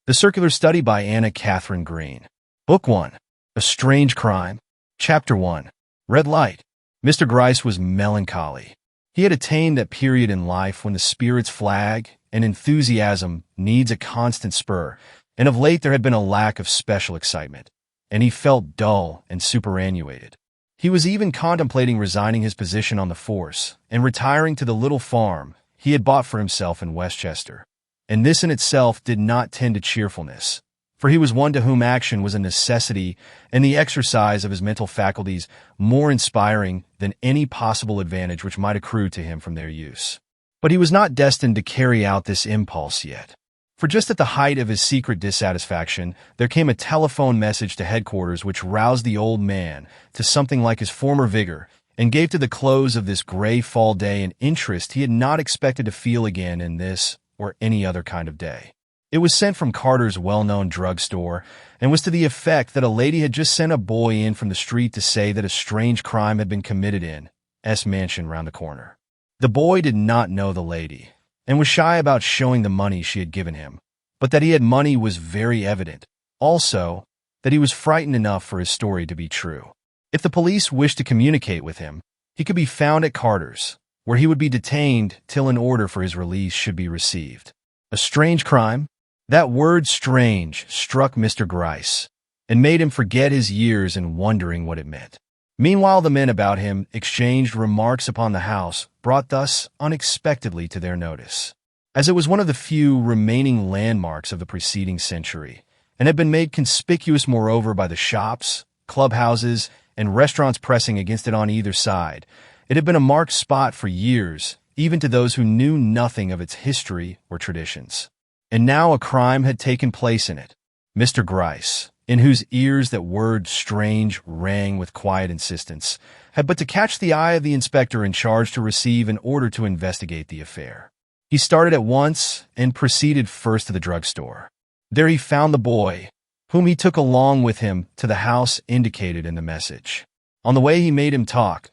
The Circular Study by Anna Katharine Green. Book 1. A Strange Crime. Chapter 1. Red Light. Mr. Gryce was melancholy. He had attained that period in life when the spirits flag and enthusiasm needs a constant spur, and of late there had been a lack of special excitement, and he felt dull and superannuated. He was even contemplating resigning his position on the force and retiring to the little farm he had bought for himself in Westchester. And this in itself did not tend to cheerfulness, for he was one to whom action was a necessity and the exercise of his mental faculties more inspiring than any possible advantage which might accrue to him from their use. But he was not destined to carry out this impulse yet. For just at the height of his secret dissatisfaction, there came a telephone message to headquarters which roused the old man to something like his former vigor and gave to the close of this gray fall day an interest he had not expected to feel again in this or any other kind of day. It was sent from Carter's well-known drugstore and was to the effect that a lady had just sent a boy in from the street to say that a strange crime had been committed in S mansion round the corner. The boy did not know the lady and was shy about showing the money she had given him, but that he had money was very evident. Also, that he was frightened enough for his story to be true. If the police wished to communicate with him, he could be found at Carter's, where he would be detained till an order for his release should be received. A strange crime? That word strange struck Mr. Gryce and made him forget his years in wondering what it meant. Meanwhile, the men about him exchanged remarks upon the house brought thus unexpectedly to their notice. As it was one of the few remaining landmarks of the preceding century, and had been made conspicuous moreover by the shops, clubhouses, and restaurants pressing against it on either side, it had been a marked spot for years, even to those who knew nothing of its history or traditions. And now a crime had taken place in it. Mr. Gryce, in whose ears that word strange rang with quiet insistence, had but to catch the eye of the inspector in charge to receive an order to investigate the affair. He started at once and proceeded first to the drugstore. There he found the boy, whom he took along with him to the house indicated in the message. On the way he made him talk,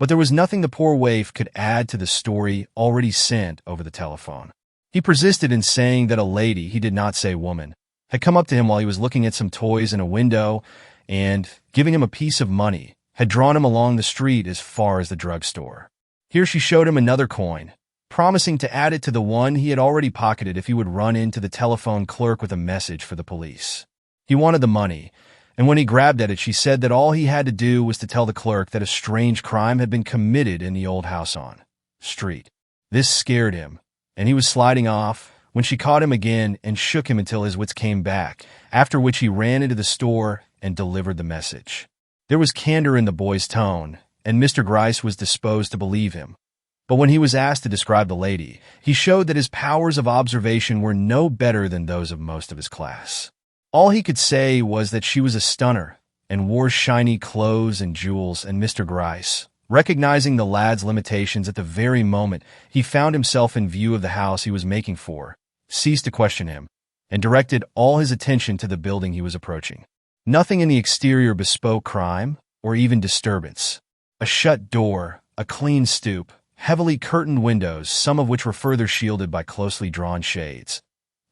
but there was nothing the poor waif could add to the story already sent over the telephone. He persisted in saying that a lady, he did not say woman, had come up to him while he was looking at some toys in a window and, giving him a piece of money, had drawn him along the street as far as the drugstore. Here she showed him another coin, promising to add it to the one he had already pocketed if he would run into the telephone clerk with a message for the police. He wanted the money, and when he grabbed at it, she said that all he had to do was to tell the clerk that a strange crime had been committed in the old house on street. This scared him, and he was sliding off when she caught him again and shook him until his wits came back, after which he ran into the store and delivered the message. There was candor in the boy's tone, and Mr. Gryce was disposed to believe him. But when he was asked to describe the lady, he showed that his powers of observation were no better than those of most of his class. All he could say was that she was a stunner and wore shiny clothes and jewels, and Mr. Gryce, recognizing the lad's limitations at the very moment he found himself in view of the house he was making for, ceased to question him, and directed all his attention to the building he was approaching. Nothing in the exterior bespoke crime or even disturbance. A shut door, a clean stoop, heavily curtained windows, some of which were further shielded by closely drawn shades,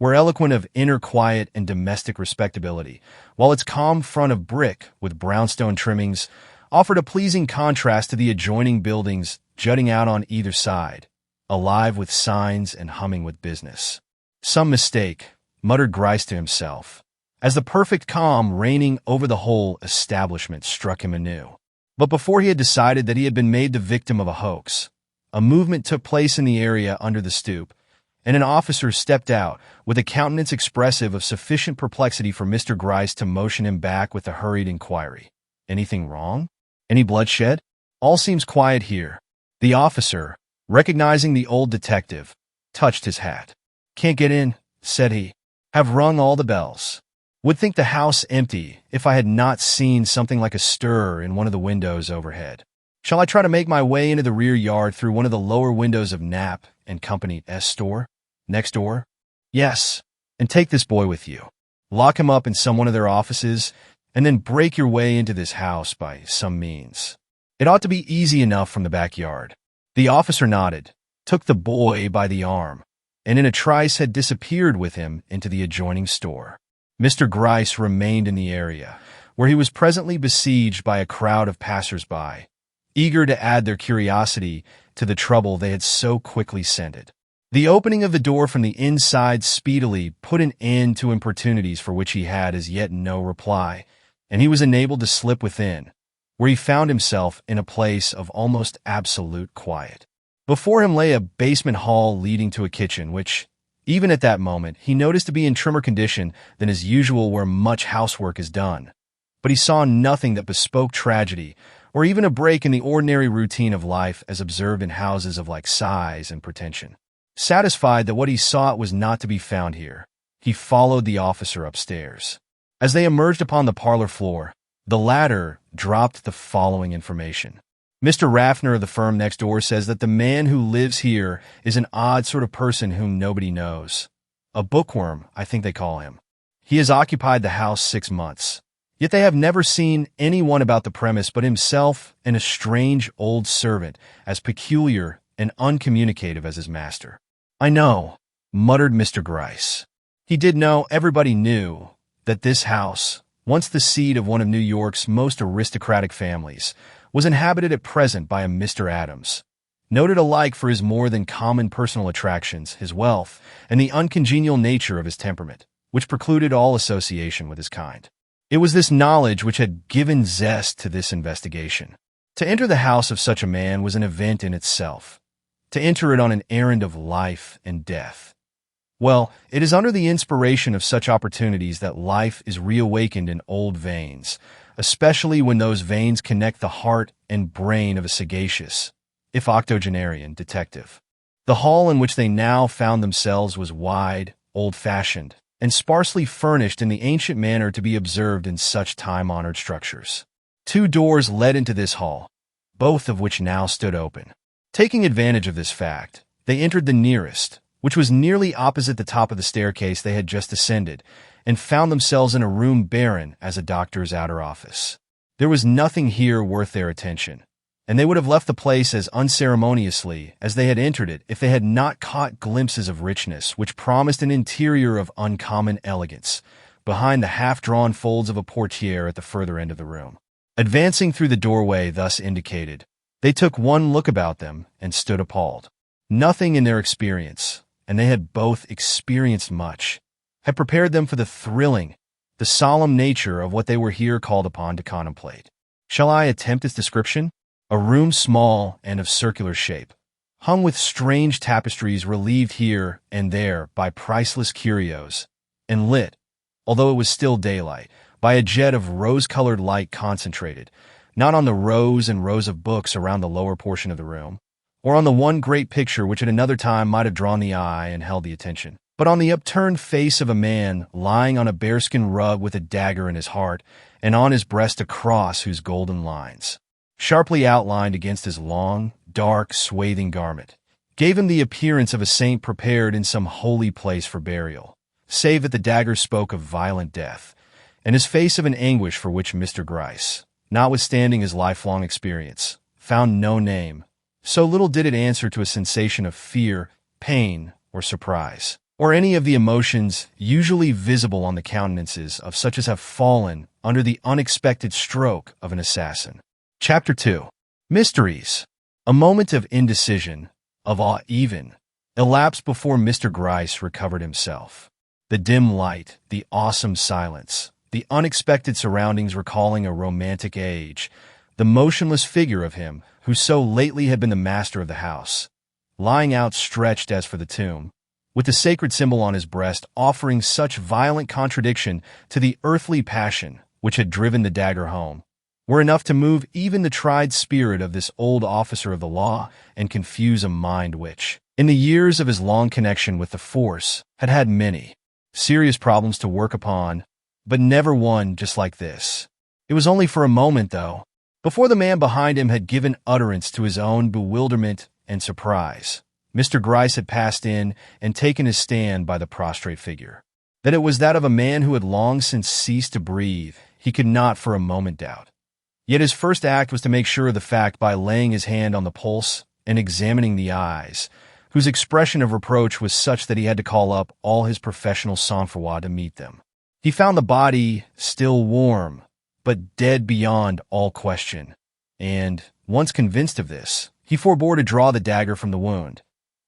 were eloquent of inner quiet and domestic respectability, while its calm front of brick with brownstone trimmings offered a pleasing contrast to the adjoining buildings jutting out on either side, alive with signs and humming with business. Some mistake, muttered Gryce to himself, as the perfect calm reigning over the whole establishment struck him anew. But before he had decided that he had been made the victim of a hoax, a movement took place in the area under the stoop, and an officer stepped out with a countenance expressive of sufficient perplexity for Mr. Gryce to motion him back with a hurried inquiry. Anything wrong? Any bloodshed? All seems quiet here. The officer, recognizing the old detective, touched his hat. Can't get in, said he. Have rung all the bells. Would think the house empty if I had not seen something like a stir in one of the windows overhead. Shall I try to make my way into the rear yard through one of the lower windows of Knapp and Company's store? Next door? Yes, and take this boy with you. Lock him up in some one of their offices, and then break your way into this house by some means. It ought to be easy enough from the backyard. The officer nodded, took the boy by the arm, and in a trice had disappeared with him into the adjoining store. Mr. Gryce remained in the area, where he was presently besieged by a crowd of passers-by, eager to add their curiosity to the trouble they had so quickly scented. The opening of the door from the inside speedily put an end to importunities for which he had as yet no reply, and he was enabled to slip within, where he found himself in a place of almost absolute quiet. Before him lay a basement hall leading to a kitchen, which, even at that moment, he noticed to be in trimmer condition than is usual where much housework is done. But he saw nothing that bespoke tragedy, or even a break in the ordinary routine of life as observed in houses of like size and pretension. Satisfied that what he sought was not to be found here, he followed the officer upstairs. As they emerged upon the parlor floor, the latter dropped the following information. Mr. Raffner of the firm next door says that the man who lives here is an odd sort of person whom nobody knows. A bookworm, I think they call him. He has occupied the house 6 months. Yet they have never seen anyone about the premise but himself and a strange old servant, as peculiar and uncommunicative as his master. I know, muttered Mr. Gryce. He did know, everybody knew, that this house, once the seat of one of New York's most aristocratic families, was inhabited at present by a Mr. Adams, noted alike for his more than common personal attractions, his wealth, and the uncongenial nature of his temperament, which precluded all association with his kind. It was this knowledge which had given zest to this investigation. To enter the house of such a man was an event in itself. To enter it on an errand of life and death. Well, it is under the inspiration of such opportunities that life is reawakened in old veins, especially when those veins connect the heart and brain of a sagacious, if octogenarian, detective. The hall in which they now found themselves was wide, old-fashioned, and sparsely furnished in the ancient manner to be observed in such time-honored structures. 2 doors led into this hall, both of which now stood open. Taking advantage of this fact, they entered the nearest, which was nearly opposite the top of the staircase they had just ascended, and found themselves in a room barren as a doctor's outer office. There was nothing here worth their attention, and they would have left the place as unceremoniously as they had entered it if they had not caught glimpses of richness which promised an interior of uncommon elegance, behind the half-drawn folds of a portiere at the further end of the room. Advancing through the doorway thus indicated, they took one look about them and stood appalled. Nothing in their experience, and they had both experienced much, had prepared them for the thrilling, the solemn nature of what they were here called upon to contemplate. Shall I attempt its description? A room small and of circular shape, hung with strange tapestries relieved here and there by priceless curios, and lit, although it was still daylight, by a jet of rose-colored light concentrated, not on the rows and rows of books around the lower portion of the room, or on the one great picture which at another time might have drawn the eye and held the attention, but on the upturned face of a man lying on a bearskin rug with a dagger in his heart, and on his breast a cross whose golden lines, sharply outlined against his long, dark, swathing garment, gave him the appearance of a saint prepared in some holy place for burial, save that the dagger spoke of violent death, and his face of an anguish for which Mr. Gryce, notwithstanding his lifelong experience, found no name. So little did it answer to a sensation of fear, pain, or surprise, or any of the emotions usually visible on the countenances of such as have fallen under the unexpected stroke of an assassin. Chapter 2. Mysteries. A moment of indecision, of awe even, elapsed before Mr. Gryce recovered himself. The dim light, the awesome silence, the unexpected surroundings recalling a romantic age, the motionless figure of him who so lately had been the master of the house, lying outstretched as for the tomb, with the sacred symbol on his breast offering such violent contradiction to the earthly passion which had driven the dagger home, were enough to move even the tried spirit of this old officer of the law and confuse a mind which, in the years of his long connection with the force, had had many serious problems to work upon, but never one just like this. It was only for a moment, though, before the man behind him had given utterance to his own bewilderment and surprise. Mr. Gryce had passed in and taken his stand by the prostrate figure. That it was that of a man who had long since ceased to breathe, he could not for a moment doubt. Yet his first act was to make sure of the fact by laying his hand on the pulse and examining the eyes, whose expression of reproach was such that he had to call up all his professional sang-froid to meet them. He found the body still warm, but dead beyond all question, and, once convinced of this, he forbore to draw the dagger from the wound,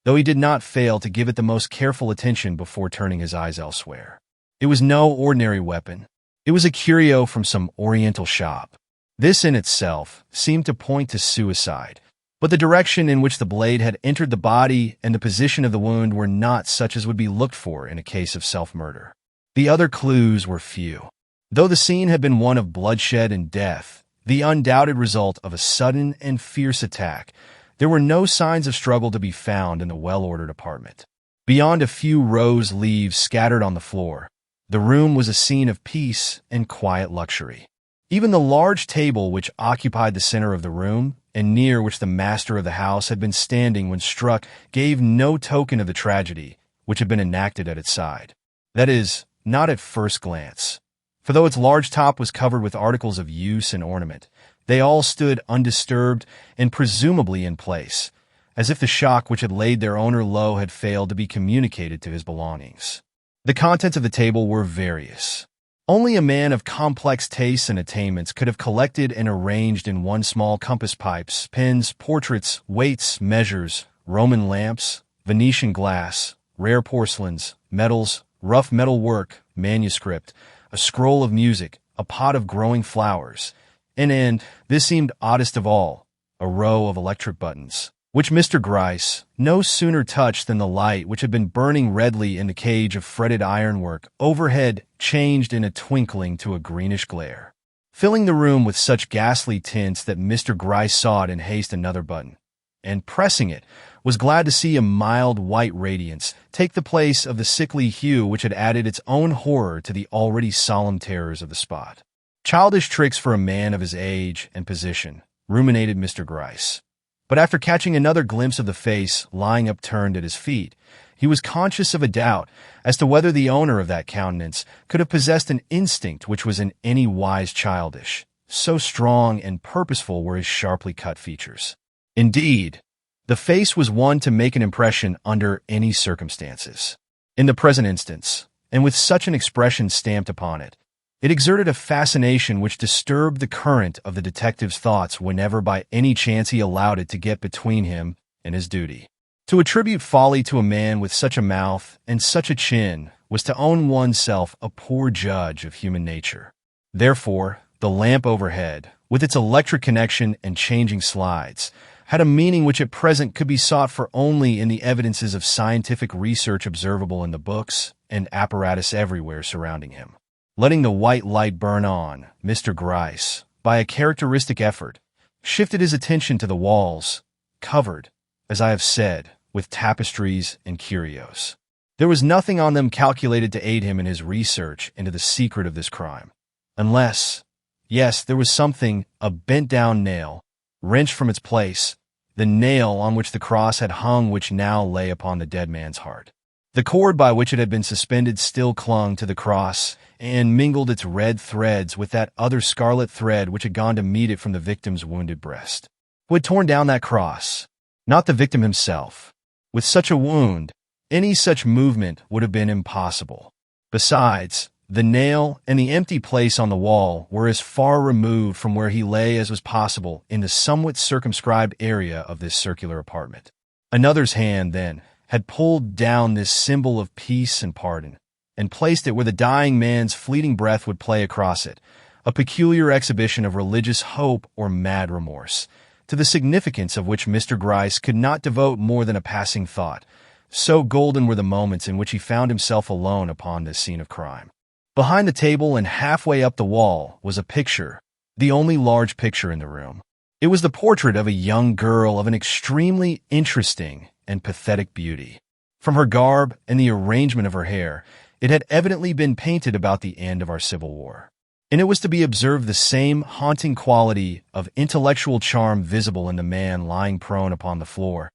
though he did not fail to give it the most careful attention before turning his eyes elsewhere. It was no ordinary weapon. It was a curio from some oriental shop. This in itself seemed to point to suicide, but the direction in which the blade had entered the body and the position of the wound were not such as would be looked for in a case of self-murder. The other clues were few. Though the scene had been one of bloodshed and death, the undoubted result of a sudden and fierce attack, there were no signs of struggle to be found in the well-ordered apartment. Beyond a few rose leaves scattered on the floor, the room was a scene of peace and quiet luxury. Even the large table which occupied the center of the room, and near which the master of the house had been standing when struck, gave no token of the tragedy which had been enacted at its side. That is, not at first glance. For though its large top was covered with articles of use and ornament, they all stood undisturbed and presumably in place, as if the shock which had laid their owner low had failed to be communicated to his belongings. The contents of the table were various. Only a man of complex tastes and attainments could have collected and arranged in one small compass pipes, pens, portraits, weights, measures, Roman lamps, Venetian glass, rare porcelains, metals, rough metal work, manuscript, a scroll of music, a pot of growing flowers, and, this seemed oddest of all, a row of electric buttons, which Mr. Gryce no sooner touched than the light which had been burning redly in the cage of fretted ironwork overhead changed in a twinkling to a greenish glare, filling the room with such ghastly tints that Mr. Gryce sought in haste another button, and pressing it, was glad to see a mild white radiance take the place of the sickly hue which had added its own horror to the already solemn terrors of the spot. Childish tricks for a man of his age and position, ruminated Mr. Gryce. But after catching another glimpse of the face lying upturned at his feet, he was conscious of a doubt as to whether the owner of that countenance could have possessed an instinct which was in any wise childish, so strong and purposeful were his sharply cut features. Indeed, the face was one to make an impression under any circumstances. In the present instance, and with such an expression stamped upon it, it exerted a fascination which disturbed the current of the detective's thoughts whenever by any chance he allowed it to get between him and his duty. To attribute folly to a man with such a mouth and such a chin was to own oneself a poor judge of human nature. Therefore, the lamp overhead, with its electric connection and changing slides, had a meaning which at present could be sought for only in the evidences of scientific research observable in the books and apparatus everywhere surrounding him. Letting the white light burn on, Mr. Gryce, by a characteristic effort, shifted his attention to the walls, covered, as I have said, with tapestries and curios. There was nothing on them calculated to aid him in his research into the secret of this crime, unless, yes, there was something, a bent-down nail, wrenched from its place, the nail on which the cross had hung which now lay upon the dead man's heart. The cord by which it had been suspended still clung to the cross and mingled its red threads with that other scarlet thread which had gone to meet it from the victim's wounded breast. Who had torn down that cross? Not the victim himself. With such a wound, any such movement would have been impossible. Besides, the nail and the empty place on the wall were as far removed from where he lay as was possible in the somewhat circumscribed area of this circular apartment. Another's hand, then, had pulled down this symbol of peace and pardon, and placed it where the dying man's fleeting breath would play across it, a peculiar exhibition of religious hope or mad remorse, to the significance of which Mr. Gryce could not devote more than a passing thought, so golden were the moments in which he found himself alone upon this scene of crime. Behind the table and halfway up the wall was a picture, the only large picture in the room. It was the portrait of a young girl of an extremely interesting and pathetic beauty. From her garb and the arrangement of her hair, it had evidently been painted about the end of our Civil War. And it was to be observed the same haunting quality of intellectual charm visible in the man lying prone upon the floor.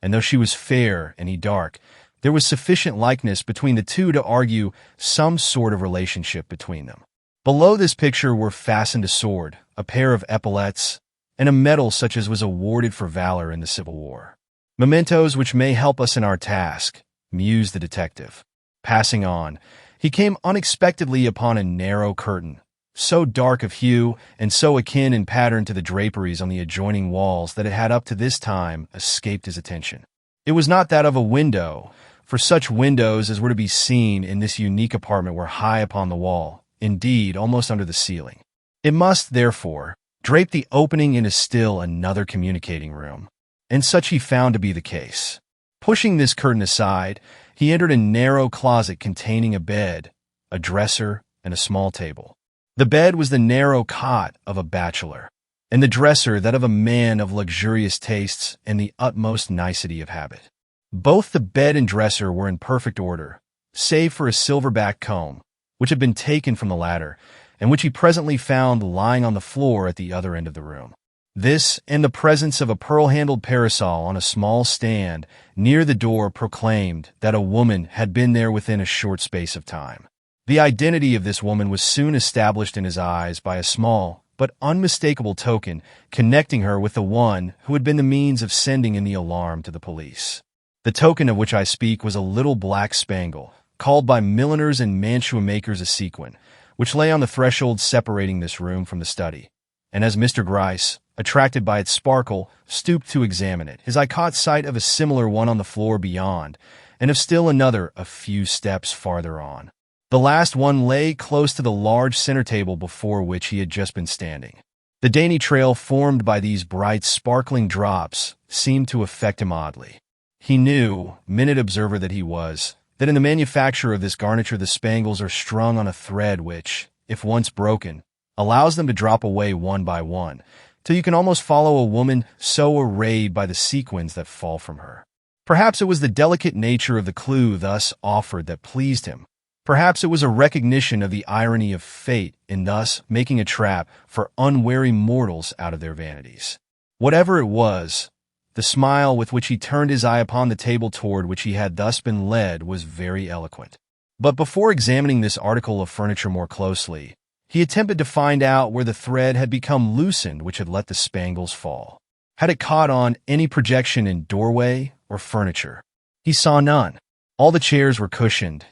And though she was fair and he dark, there was sufficient likeness between the two to argue some sort of relationship between them. Below this picture were fastened a sword, a pair of epaulets, and a medal such as was awarded for valor in the Civil War. Mementos which may help us in our task, mused the detective. Passing on, he came unexpectedly upon a narrow curtain, so dark of hue and so akin in pattern to the draperies on the adjoining walls that it had up to this time escaped his attention. It was not that of a window, for such windows as were to be seen in this unique apartment were high upon the wall, indeed almost under the ceiling. It must, therefore, drape the opening into still another communicating room, and such he found to be the case. Pushing this curtain aside, he entered a narrow closet containing a bed, a dresser, and a small table. The bed was the narrow cot of a bachelor, and the dresser that of a man of luxurious tastes and the utmost nicety of habit. Both the bed and dresser were in perfect order, save for a silverback comb, which had been taken from the latter, and which he presently found lying on the floor at the other end of the room. This, and the presence of a pearl-handled parasol on a small stand near the door, proclaimed that a woman had been there within a short space of time. The identity of this woman was soon established in his eyes by a small but unmistakable token connecting her with the one who had been the means of sending in the alarm to the police. The token of which I speak was a little black spangle, called by milliners and mantua makers a sequin, which lay on the threshold separating this room from the study. And as Mr. Gryce, attracted by its sparkle, stooped to examine it, his eye caught sight of a similar one on the floor beyond, and of still another a few steps farther on. The last one lay close to the large center table before which he had just been standing. The dainty trail formed by these bright, sparkling drops seemed to affect him oddly. He knew, minute observer that he was, that in the manufacture of this garniture the spangles are strung on a thread which, if once broken, allows them to drop away one by one, till you can almost follow a woman so arrayed by the sequins that fall from her. Perhaps it was the delicate nature of the clue thus offered that pleased him. Perhaps it was a recognition of the irony of fate in thus making a trap for unwary mortals out of their vanities. Whatever it was, the smile with which he turned his eye upon the table toward which he had thus been led was very eloquent. But before examining this article of furniture more closely, he attempted to find out where the thread had become loosened which had let the spangles fall. Had it caught on any projection in doorway or furniture? He saw none. All the chairs were cushioned,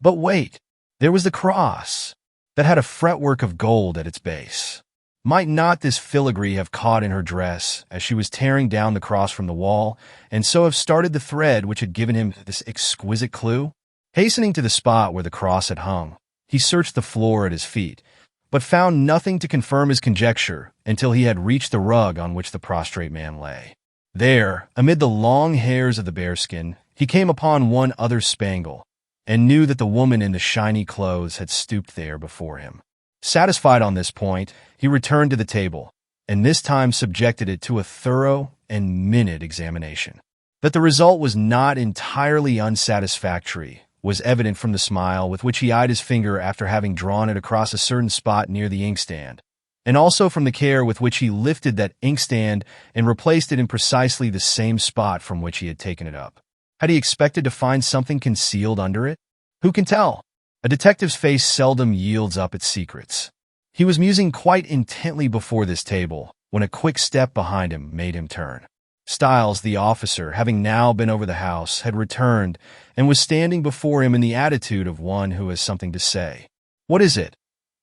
but wait, there was the cross, that had a fretwork of gold at its base. Might not this filigree have caught in her dress as she was tearing down the cross from the wall, and so have started the thread which had given him this exquisite clue? Hastening to the spot where the cross had hung, he searched the floor at his feet, but found nothing to confirm his conjecture until he had reached the rug on which the prostrate man lay. There, amid the long hairs of the bearskin, he came upon one other spangle, and knew that the woman in the shiny clothes had stooped there before him. Satisfied on this point, he returned to the table, and this time subjected it to a thorough and minute examination. That the result was not entirely unsatisfactory was evident from the smile with which he eyed his finger after having drawn it across a certain spot near the inkstand, and also from the care with which he lifted that inkstand and replaced it in precisely the same spot from which he had taken it up. Had he expected to find something concealed under it? Who can tell? A detective's face seldom yields up its secrets. He was musing quite intently before this table when a quick step behind him made him turn. Stiles, the officer, having now been over the house, had returned and was standing before him in the attitude of one who has something to say. "What is it?"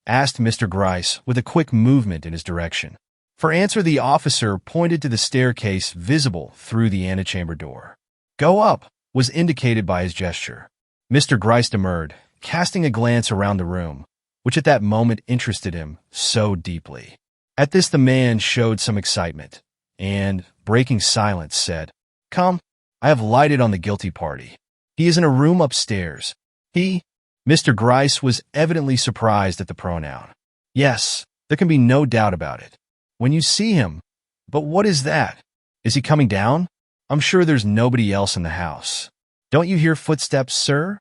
asked Mr. Gryce with a quick movement in his direction. For answer, the officer pointed to the staircase visible through the antechamber door. "Go up," was indicated by his gesture. Mr. Gryce demurred, casting a glance around the room, which at that moment interested him so deeply. At this the man showed some excitement, and, breaking silence, said, "Come, I have lighted on the guilty party. He is in a room upstairs." "He?" Mr. Gryce was evidently surprised at the pronoun. "Yes, there can be no doubt about it. When you see him. But what is that? Is he coming down? I'm sure there's nobody else in the house. Don't you hear footsteps, sir?"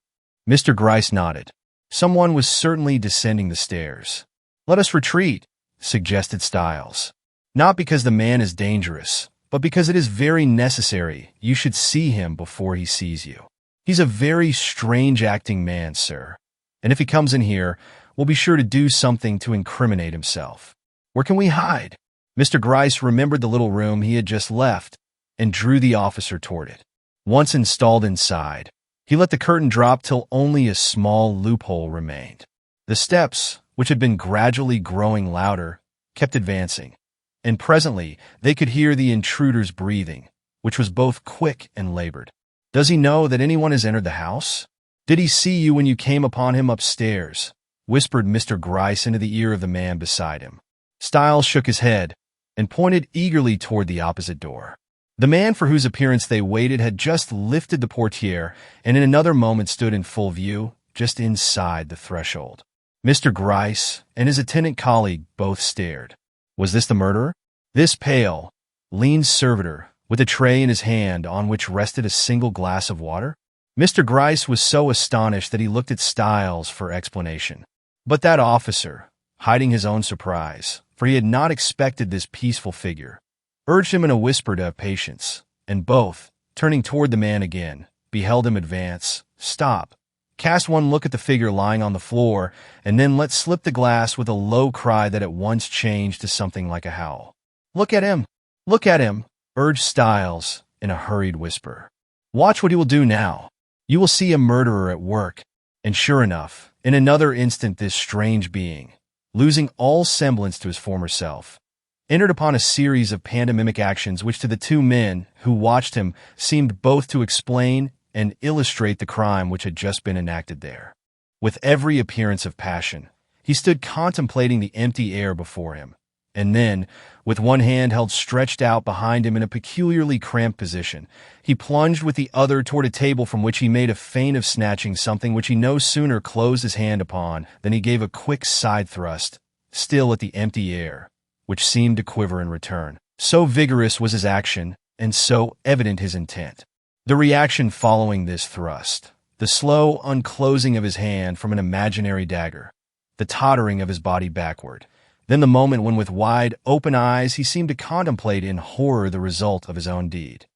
Mr. Gryce nodded. Someone was certainly descending the stairs. "Let us retreat," suggested Stiles. "Not because the man is dangerous, but because it is very necessary you should see him before he sees you. He's a very strange-acting man, sir, and if he comes in here, we'll be sure to do something to incriminate himself. Where can we hide?" Mr. Gryce remembered the little room he had just left, and drew the officer toward it. Once installed inside, he let the curtain drop till only a small loophole remained. The steps, which had been gradually growing louder, kept advancing, and presently they could hear the intruder's breathing, which was both quick and labored. "Does he know that anyone has entered the house? Did he see you when you came upon him upstairs?" whispered Mr. Gryce into the ear of the man beside him. Styles shook his head and pointed eagerly toward the opposite door. The man for whose appearance they waited had just lifted the portiere and in another moment stood in full view, just inside the threshold. Mr. Gryce and his attendant colleague both stared. Was this the murderer? This pale, lean servitor, with a tray in his hand on which rested a single glass of water? Mr. Gryce was so astonished that he looked at Styles for explanation. But that officer, hiding his own surprise, for he had not expected this peaceful figure, urged him in a whisper to have patience, and both, turning toward the man again, beheld him advance, stop, cast one look at the figure lying on the floor, and then let slip the glass with a low cry that at once changed to something like a howl. "Look at him! Look at him!" urged Styles in a hurried whisper. "Watch what he will do now. You will see a murderer at work." And sure enough, in another instant this strange being, losing all semblance to his former self, entered upon a series of pantomimic actions which to the two men who watched him seemed both to explain and illustrate the crime which had just been enacted there. With every appearance of passion, he stood contemplating the empty air before him, and then, with one hand held stretched out behind him in a peculiarly cramped position, he plunged with the other toward a table from which he made a feint of snatching something which he no sooner closed his hand upon than he gave a quick side thrust, still at the empty air, which seemed to quiver in return. So vigorous was his action, and so evident his intent. The reaction following this thrust, the slow unclosing of his hand from an imaginary dagger, the tottering of his body backward, then the moment when with wide, open eyes he seemed to contemplate in horror the result of his own deed.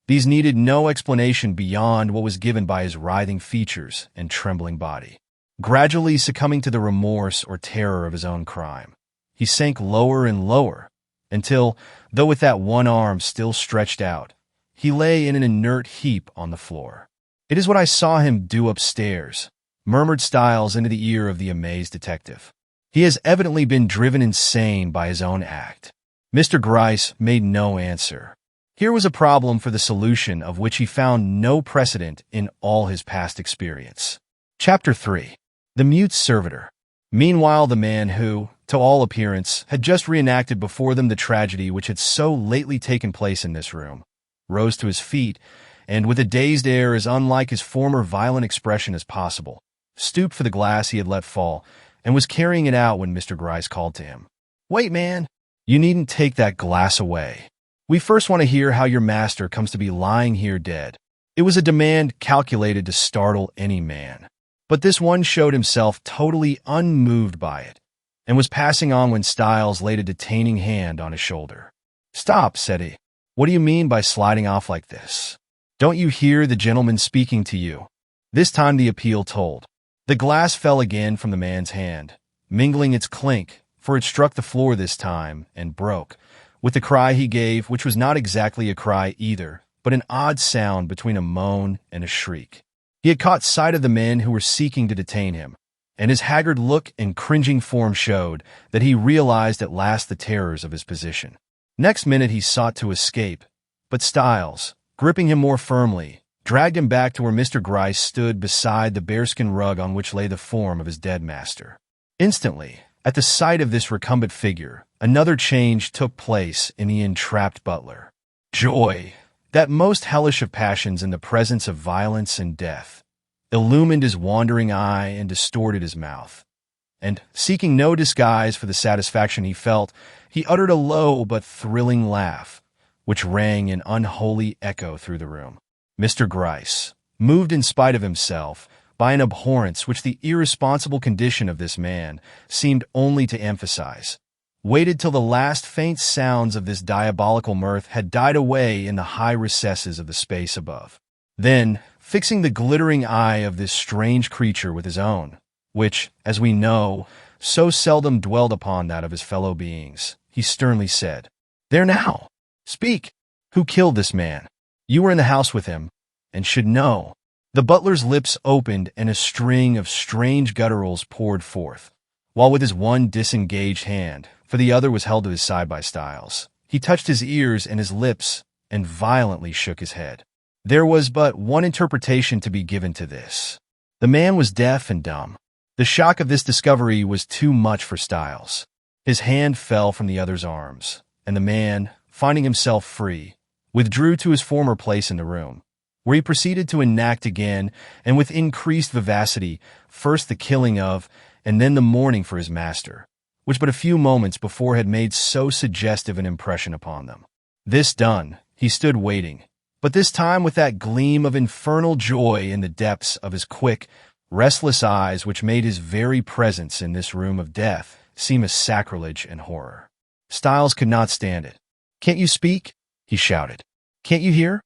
These needed no explanation beyond what was given by his writhing features and trembling body. Gradually succumbing to the remorse or terror of his own crime, he sank lower and lower, until, though with that one arm still stretched out, he lay in an inert heap on the floor. "It is what I saw him do upstairs," murmured Styles into the ear of the amazed detective. "He has evidently been driven insane by his own act." Mr. Gryce made no answer. Here was a problem for the solution of which he found no precedent in all his past experience. Chapter 3. The Mute Servitor. Meanwhile, the man who, to all appearance, had just reenacted before them the tragedy which had so lately taken place in this room, rose to his feet, and with a dazed air as unlike his former violent expression as possible, stooped for the glass he had let fall, and was carrying it out when Mr. Gryce called to him. "Wait, man! You needn't take that glass away. We first want to hear how your master comes to be lying here dead." It was a demand calculated to startle any man. But this one showed himself totally unmoved by it, and was passing on when Styles laid a detaining hand on his shoulder. "Stop," said he. "What do you mean by sliding off like this? Don't you hear the gentleman speaking to you?" This time the appeal told. The glass fell again from the man's hand, mingling its clink, for it struck the floor this time, and broke, with the cry he gave, which was not exactly a cry either, but an odd sound between a moan and a shriek. He had caught sight of the men who were seeking to detain him, and his haggard look and cringing form showed that he realized at last the terrors of his position. Next minute he sought to escape, but Styles, gripping him more firmly, dragged him back to where Mr. Gryce stood beside the bearskin rug on which lay the form of his dead master. Instantly, at the sight of this recumbent figure, another change took place in the entrapped butler. Joy, that most hellish of passions in the presence of violence and death, illumined his wandering eye and distorted his mouth. And, seeking no disguise for the satisfaction he felt, he uttered a low but thrilling laugh, which rang in unholy echo through the room. Mr. Gryce, moved in spite of himself by an abhorrence which the irresponsible condition of this man seemed only to emphasize, waited till the last faint sounds of this diabolical mirth had died away in the high recesses of the space above. Then, fixing the glittering eye of this strange creature with his own, which, as we know, so seldom dwelled upon that of his fellow beings, he sternly said, "There now! Speak! Who killed this man? You were in the house with him, and should know." The butler's lips opened and a string of strange gutturals poured forth, while with his one disengaged hand, for the other was held to his side by Styles, he touched his ears and his lips and violently shook his head. There was but one interpretation to be given to this. The man was deaf and dumb. The shock of this discovery was too much for Styles. His hand fell from the other's arms, and the man, finding himself free, withdrew to his former place in the room, where he proceeded to enact again, and with increased vivacity, first the killing of, and then the mourning for his master, which but a few moments before had made so suggestive an impression upon them. This done, he stood waiting, but this time with that gleam of infernal joy in the depths of his quick, restless eyes which made his very presence in this room of death seem a sacrilege and horror. Styles could not stand it. "Can't you speak?" he shouted. "Can't you hear?"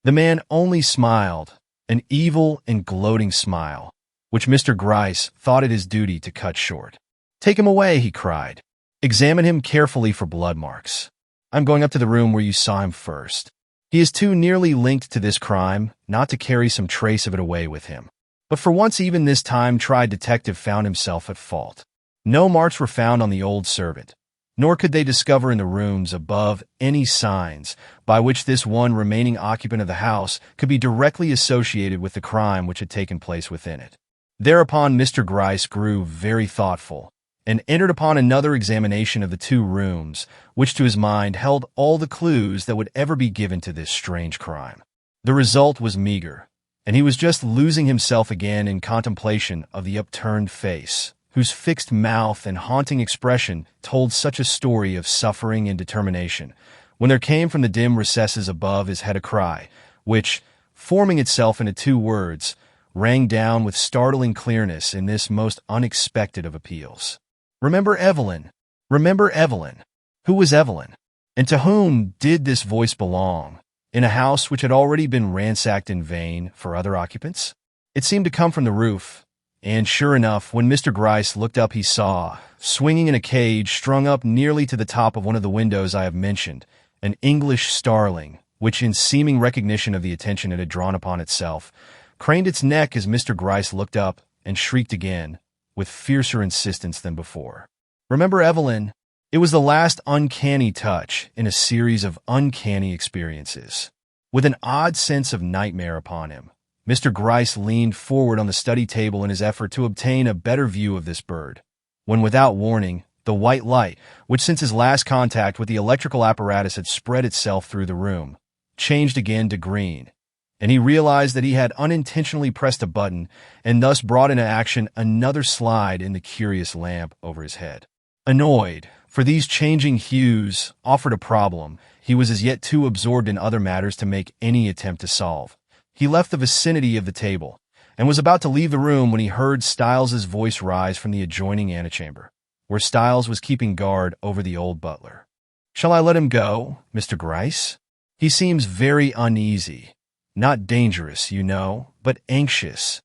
The man only smiled, an evil and gloating smile, which Mr. Gryce thought it his duty to cut short. "Take him away," he cried. "Examine him carefully for blood marks. I'm going up to the room where you saw him first. He is too nearly linked to this crime not to carry some trace of it away with him." But for once even this time-tried detective found himself at fault. No marks were found on the old servant, nor could they discover in the rooms above any signs by which this one remaining occupant of the house could be directly associated with the crime which had taken place within it. Thereupon Mr. Gryce grew very thoughtful, and entered upon another examination of the two rooms, which to his mind held all the clues that would ever be given to this strange crime. The result was meager, and he was just losing himself again in contemplation of the upturned face, whose fixed mouth and haunting expression told such a story of suffering and determination, when there came from the dim recesses above his head a cry, which, forming itself into two words, rang down with startling clearness in this most unexpected of appeals. "Remember Evelyn! Remember Evelyn!" Who was Evelyn? And to whom did this voice belong, in a house which had already been ransacked in vain for other occupants? It seemed to come from the roof, and sure enough, when Mr. Gryce looked up he saw, swinging in a cage strung up nearly to the top of one of the windows I have mentioned, an English starling, which in seeming recognition of the attention it had drawn upon itself, craned its neck as Mr. Gryce looked up and shrieked again, with fiercer insistence than before. "Remember Evelyn!" It was the last uncanny touch in a series of uncanny experiences. With an odd sense of nightmare upon him, Mr. Gryce leaned forward on the study table in his effort to obtain a better view of this bird, when without warning, the white light, which since his last contact with the electrical apparatus had spread itself through the room, changed again to green, and he realized that he had unintentionally pressed a button and thus brought into action another slide in the curious lamp over his head. Annoyed, for these changing hues offered a problem he was as yet too absorbed in other matters to make any attempt to solve, he left the vicinity of the table and was about to leave the room when he heard Styles's voice rise from the adjoining antechamber, where Styles was keeping guard over the old butler. "Shall I let him go, Mr. Gryce? He seems very uneasy. Not dangerous, you know, but anxious,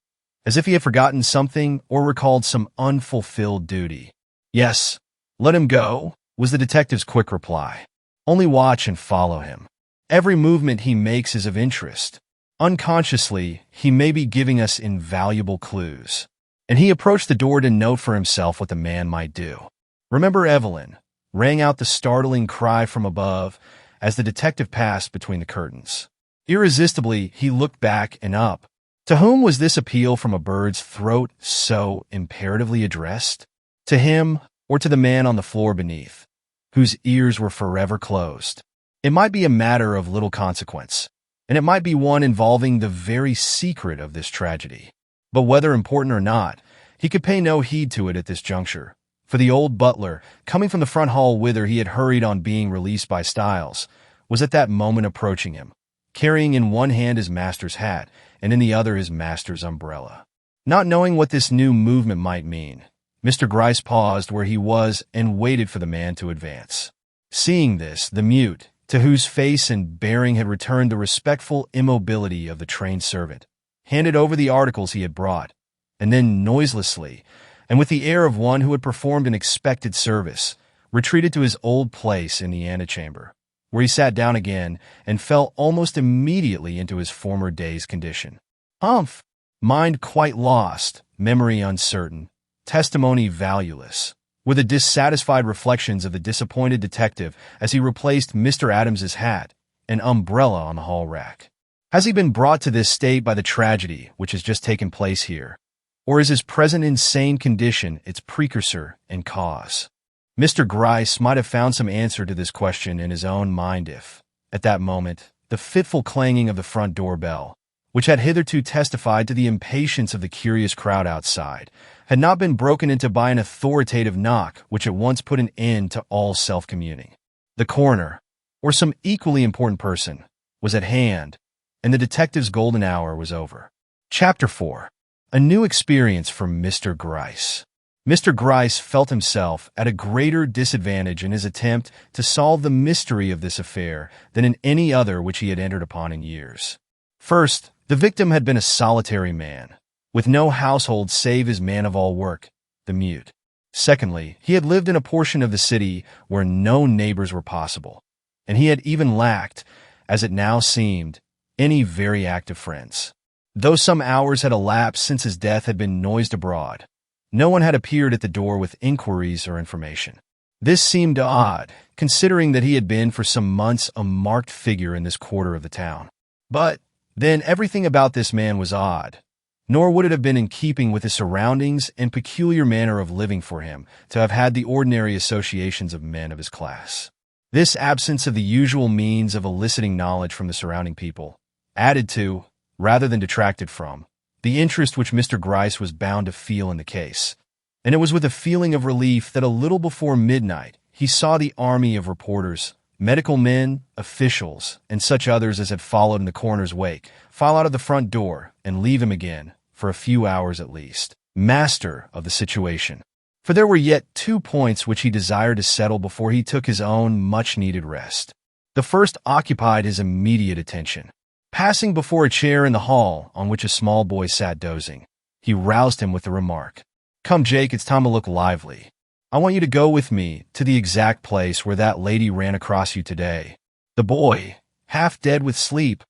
as if he had forgotten something or recalled some unfulfilled duty." "Yes, let him go," was the detective's quick reply. "Only watch and follow him. Every movement he makes is of interest. Unconsciously, he may be giving us invaluable clues." And he approached the door to note for himself what the man might do. "Remember Evelyn," rang out the startling cry from above as the detective passed between the curtains. Irresistibly, he looked back and up. To whom was this appeal from a bird's throat so imperatively addressed? To him, or to the man on the floor beneath, whose ears were forever closed? It might be a matter of little consequence, and it might be one involving the very secret of this tragedy. But whether important or not, he could pay no heed to it at this juncture, for the old butler, coming from the front hall whither he had hurried on being released by Styles, was at that moment approaching him, carrying in one hand his master's hat and in the other his master's umbrella. Not knowing what this new movement might mean, Mr. Gryce paused where he was and waited for the man to advance. Seeing this, the mute, to whose face and bearing had returned the respectful immobility of the trained servant, handed over the articles he had brought, and then noiselessly, and with the air of one who had performed an expected service, retreated to his old place in the antechamber, where he sat down again and fell almost immediately into his former day's condition. Humph! Mind quite lost, memory uncertain, testimony valueless, were the dissatisfied reflections of the disappointed detective as he replaced Mr. Adams's hat and umbrella on the hall rack. Has he been brought to this state by the tragedy which has just taken place here? Or is his present insane condition its precursor and cause? Mr. Gryce might have found some answer to this question in his own mind if, at that moment, the fitful clanging of the front door bell, which had hitherto testified to the impatience of the curious crowd outside, had not been broken into by an authoritative knock which at once put an end to all self-communing. The coroner, or some equally important person, was at hand, and the detective's golden hour was over. Chapter 4. A new experience for Mr. Gryce. Mr. Gryce felt himself at a greater disadvantage in his attempt to solve the mystery of this affair than in any other which he had entered upon in years. First, the victim had been a solitary man, with no household save his man-of-all-work, the mute. Secondly, he had lived in a portion of the city where no neighbors were possible, and he had even lacked, as it now seemed, any very active friends. Though some hours had elapsed since his death had been noised abroad, no one had appeared at the door with inquiries or information. This seemed odd, considering that he had been for some months a marked figure in this quarter of the town. But then everything about this man was odd, nor would it have been in keeping with his surroundings and peculiar manner of living for him to have had the ordinary associations of men of his class. This absence of the usual means of eliciting knowledge from the surrounding people, added to, rather than detracted from, the interest which Mr. Gryce was bound to feel in the case, and it was with a feeling of relief that a little before midnight he saw the army of reporters, medical men, officials, and such others as had followed in the coroner's wake file out of the front door and leave him again, for a few hours at least, master of the situation. For there were yet 2 points which he desired to settle before he took his own much-needed rest. The first occupied his immediate attention. Passing before a chair in the hall on which a small boy sat dozing, he roused him with the remark, "Come, Jake, it's time to look lively. I want you to go with me to the exact place where that lady ran across you today." The boy, half dead with sleep,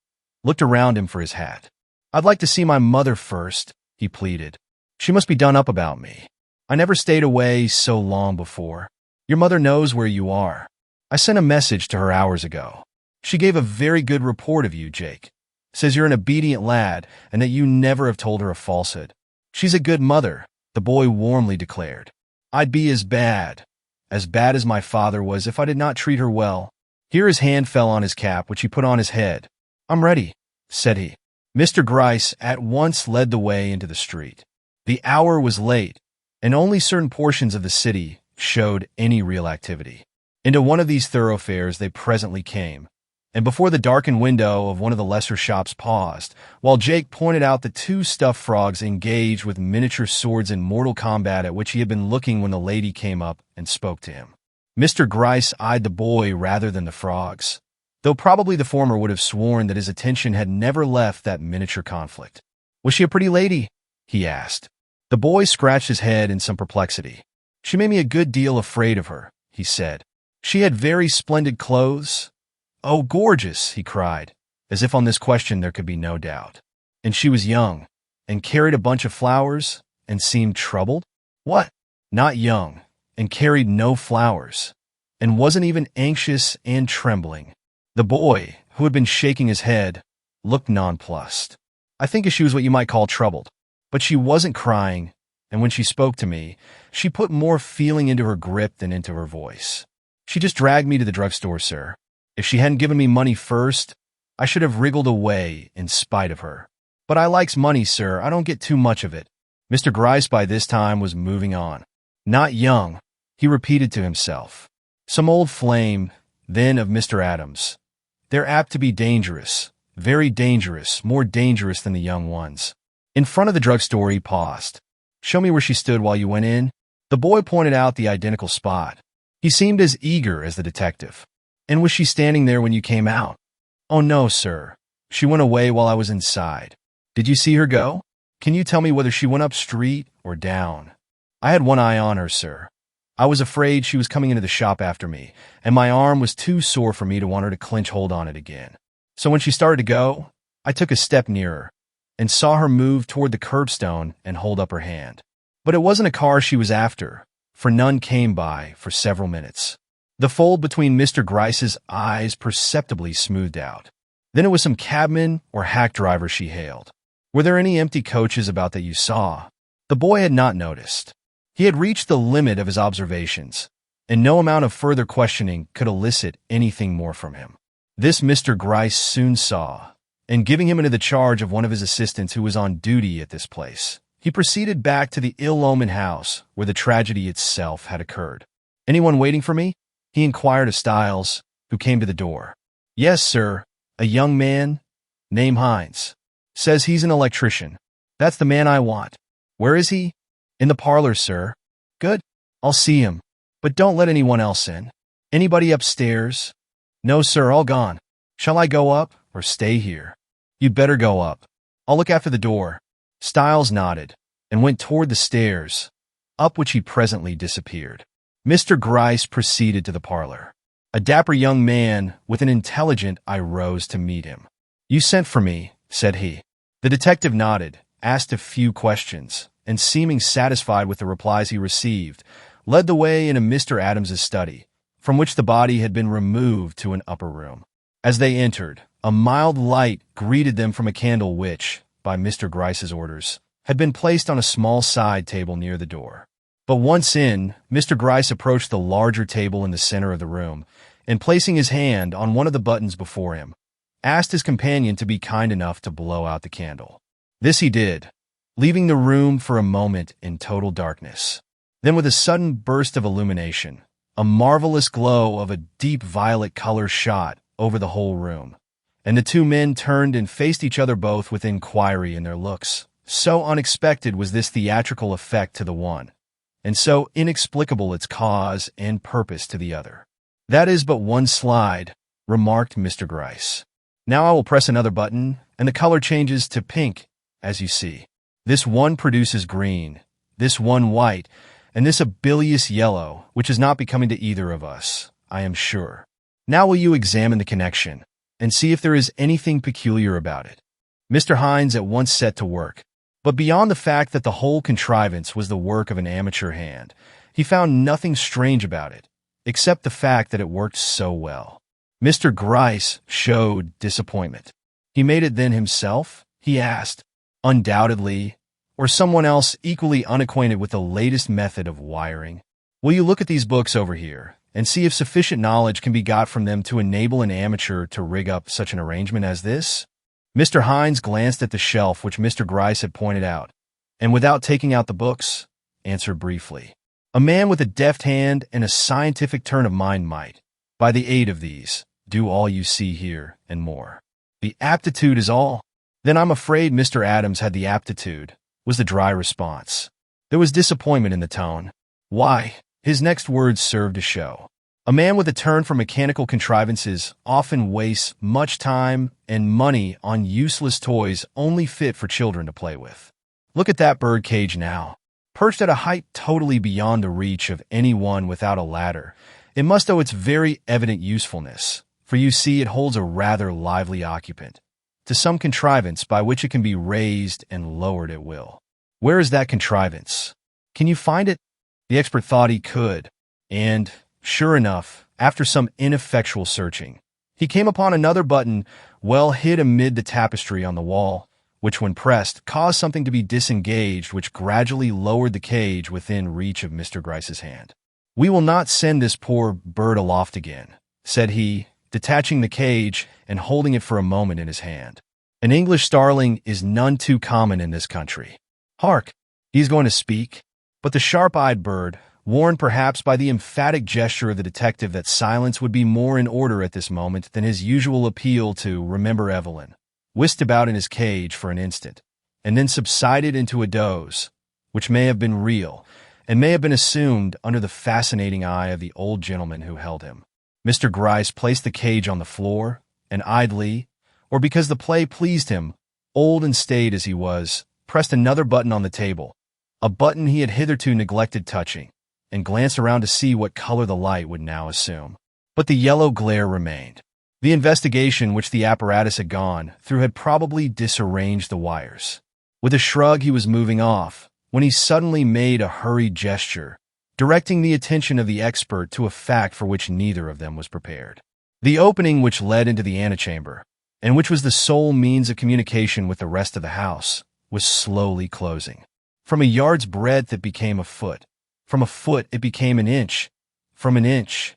looked around him for his hat. "I'd like to see my mother first," he pleaded. "She must be done up about me. I never stayed away so long before. Your mother knows where you are. I sent a message to her hours ago. She gave a very good report of you, Jake. Says you're an obedient lad and that you never have told her a falsehood. She's a good mother," the boy warmly declared. "I'd be as bad as my father was if I did not treat her well." Here his hand fell on his cap, which he put on his head. "I'm ready," said he. Mr. Gryce at once led the way into the street. The hour was late, and only certain portions of the city showed any real activity. Into one of these thoroughfares they presently came, and before the darkened window of one of the lesser shops paused, while Jake pointed out the 2 stuffed frogs engaged with miniature swords in mortal combat at which he had been looking when the lady came up and spoke to him. Mr. Gryce eyed the boy rather than the frogs, though probably the former would have sworn that his attention had never left that miniature conflict. "Was she a pretty lady?" he asked. The boy scratched his head in some perplexity. "She made me a good deal afraid of her," he said. "She had very splendid clothes." "Oh, gorgeous!" he cried, as if on this question there could be no doubt. "And she was young, and carried a bunch of flowers, and seemed troubled?" "What? Not young, and carried no flowers, and wasn't even anxious and trembling." The boy, who had been shaking his head, looked nonplussed. "I think she was what you might call troubled, but she wasn't crying, and when she spoke to me, she put more feeling into her grip than into her voice. She just dragged me to the drugstore, sir. If she hadn't given me money first, I should have wriggled away in spite of her. But I likes money, sir. I don't get too much of it." Mr. Gryce by this time was moving on. "Not young," he repeated to himself. "Some old flame, then, of Mr. Adams. They're apt to be dangerous, very dangerous, more dangerous than the young ones." In front of the drugstore he paused. "Show me where she stood while you went in." The boy pointed out the identical spot. He seemed as eager as the detective. "And was she standing there when you came out?" "Oh, no, sir. She went away while I was inside." "Did you see her go? Can you tell me whether she went up street or down?" "I had one eye on her, sir. I was afraid she was coming into the shop after me, and my arm was too sore for me to want her to clench hold on it again. So when she started to go, I took a step nearer and saw her move toward the curbstone and hold up her hand. But it wasn't a car she was after, for none came by for several minutes. The fold between Mr. Gryce's eyes perceptibly smoothed out. Then it was some cabman or hack driver she hailed. Were there any empty coaches about that you saw? The boy had not noticed. He had reached the limit of his observations, and no amount of further questioning could elicit anything more from him. This Mr. Gryce soon saw, and giving him into the charge of one of his assistants who was on duty at this place, he proceeded back to the ill-omened house where the tragedy itself had occurred. "Anyone waiting for me?" he inquired of Styles, who came to the door. "Yes, sir. A young man, name Hines. Says he's an electrician. That's the man I want. Where is he?" "In the parlor, sir." "Good. I'll see him. But don't let anyone else in." "Anybody upstairs?" "No, sir, all gone." "Shall I go up or stay here?" "You'd better go up. I'll look after the door." Styles nodded and went toward the stairs, up which he presently disappeared. Mr. Gryce proceeded to the parlor. A dapper young man with an intelligent eye rose to meet him. "You sent for me," said he. The detective nodded, asked a few questions, and seeming satisfied with the replies he received, led the way into Mr. Adams's study, from which the body had been removed to an upper room. As they entered, a mild light greeted them from a candle which, by Mr. Gryce's orders, had been placed on a small side table near the door. But once in, Mr. Gryce approached the larger table in the center of the room, and placing his hand on one of the buttons before him, asked his companion to be kind enough to blow out the candle. This he did, leaving the room for a moment in total darkness. Then with a sudden burst of illumination, a marvelous glow of a deep violet color shot over the whole room, and the two men turned and faced each other, both with inquiry in their looks. So unexpected was this theatrical effect to the one, and so inexplicable its cause and purpose to the other. "That is but one slide," remarked Mr. Gryce. "Now I will press another button, and the color changes to pink, as you see. This one produces green, this one white, and this a bilious yellow, which is not becoming to either of us, I am sure. Now will you examine the connection, and see if there is anything peculiar about it?" Mr. Hines at once set to work, but beyond the fact that the whole contrivance was the work of an amateur hand, he found nothing strange about it, except the fact that it worked so well. Mr. Gryce showed disappointment. "He made it then himself?" he asked. "Undoubtedly, or someone else equally unacquainted with the latest method of wiring. Will you look at these books over here, and see if sufficient knowledge can be got from them to enable an amateur to rig up such an arrangement as this?" Mr. Hines glanced at the shelf which Mr. Gryce had pointed out, and without taking out the books, answered briefly. "A man with a deft hand and a scientific turn of mind might, by the aid of these, do all you see here and more." "The aptitude is all." "Then I'm afraid Mr. Adams had the aptitude," was the dry response. There was disappointment in the tone. "Why?" His next words served to show. "A man with a turn for mechanical contrivances often wastes much time and money on useless toys only fit for children to play with. Look at that bird cage now. Perched at a height totally beyond the reach of any one without a ladder, it must owe its very evident usefulness, for you see it holds a rather lively occupant, to some contrivance by which it can be raised and lowered at will. Where is that contrivance? Can you find it?" The expert thought he could, and, sure enough, after some ineffectual searching, he came upon another button well hid amid the tapestry on the wall, which when pressed caused something to be disengaged which gradually lowered the cage within reach of Mr. Gryce's hand. "We will not send this poor bird aloft again," said he, detaching the cage and holding it for a moment in his hand. "An English starling is none too common in this country. Hark! He is going to speak." But the sharp-eyed bird, warned perhaps by the emphatic gesture of the detective that silence would be more in order at this moment than his usual appeal to "remember Evelyn," whisked about in his cage for an instant, and then subsided into a doze, which may have been real, and may have been assumed under the fascinating eye of the old gentleman who held him. Mr. Gryce placed the cage on the floor, and idly, or because the play pleased him, old and staid as he was, pressed another button on the table, a button he had hitherto neglected touching, and glanced around to see what color the light would now assume. But the yellow glare remained. The investigation which the apparatus had gone through had probably disarranged the wires. With a shrug, he was moving off, when he suddenly made a hurried gesture, directing the attention of the expert to a fact for which neither of them was prepared. The opening which led into the antechamber, and which was the sole means of communication with the rest of the house, was slowly closing. From a yard's breadth it became a foot. From a foot it became an inch. From an inch—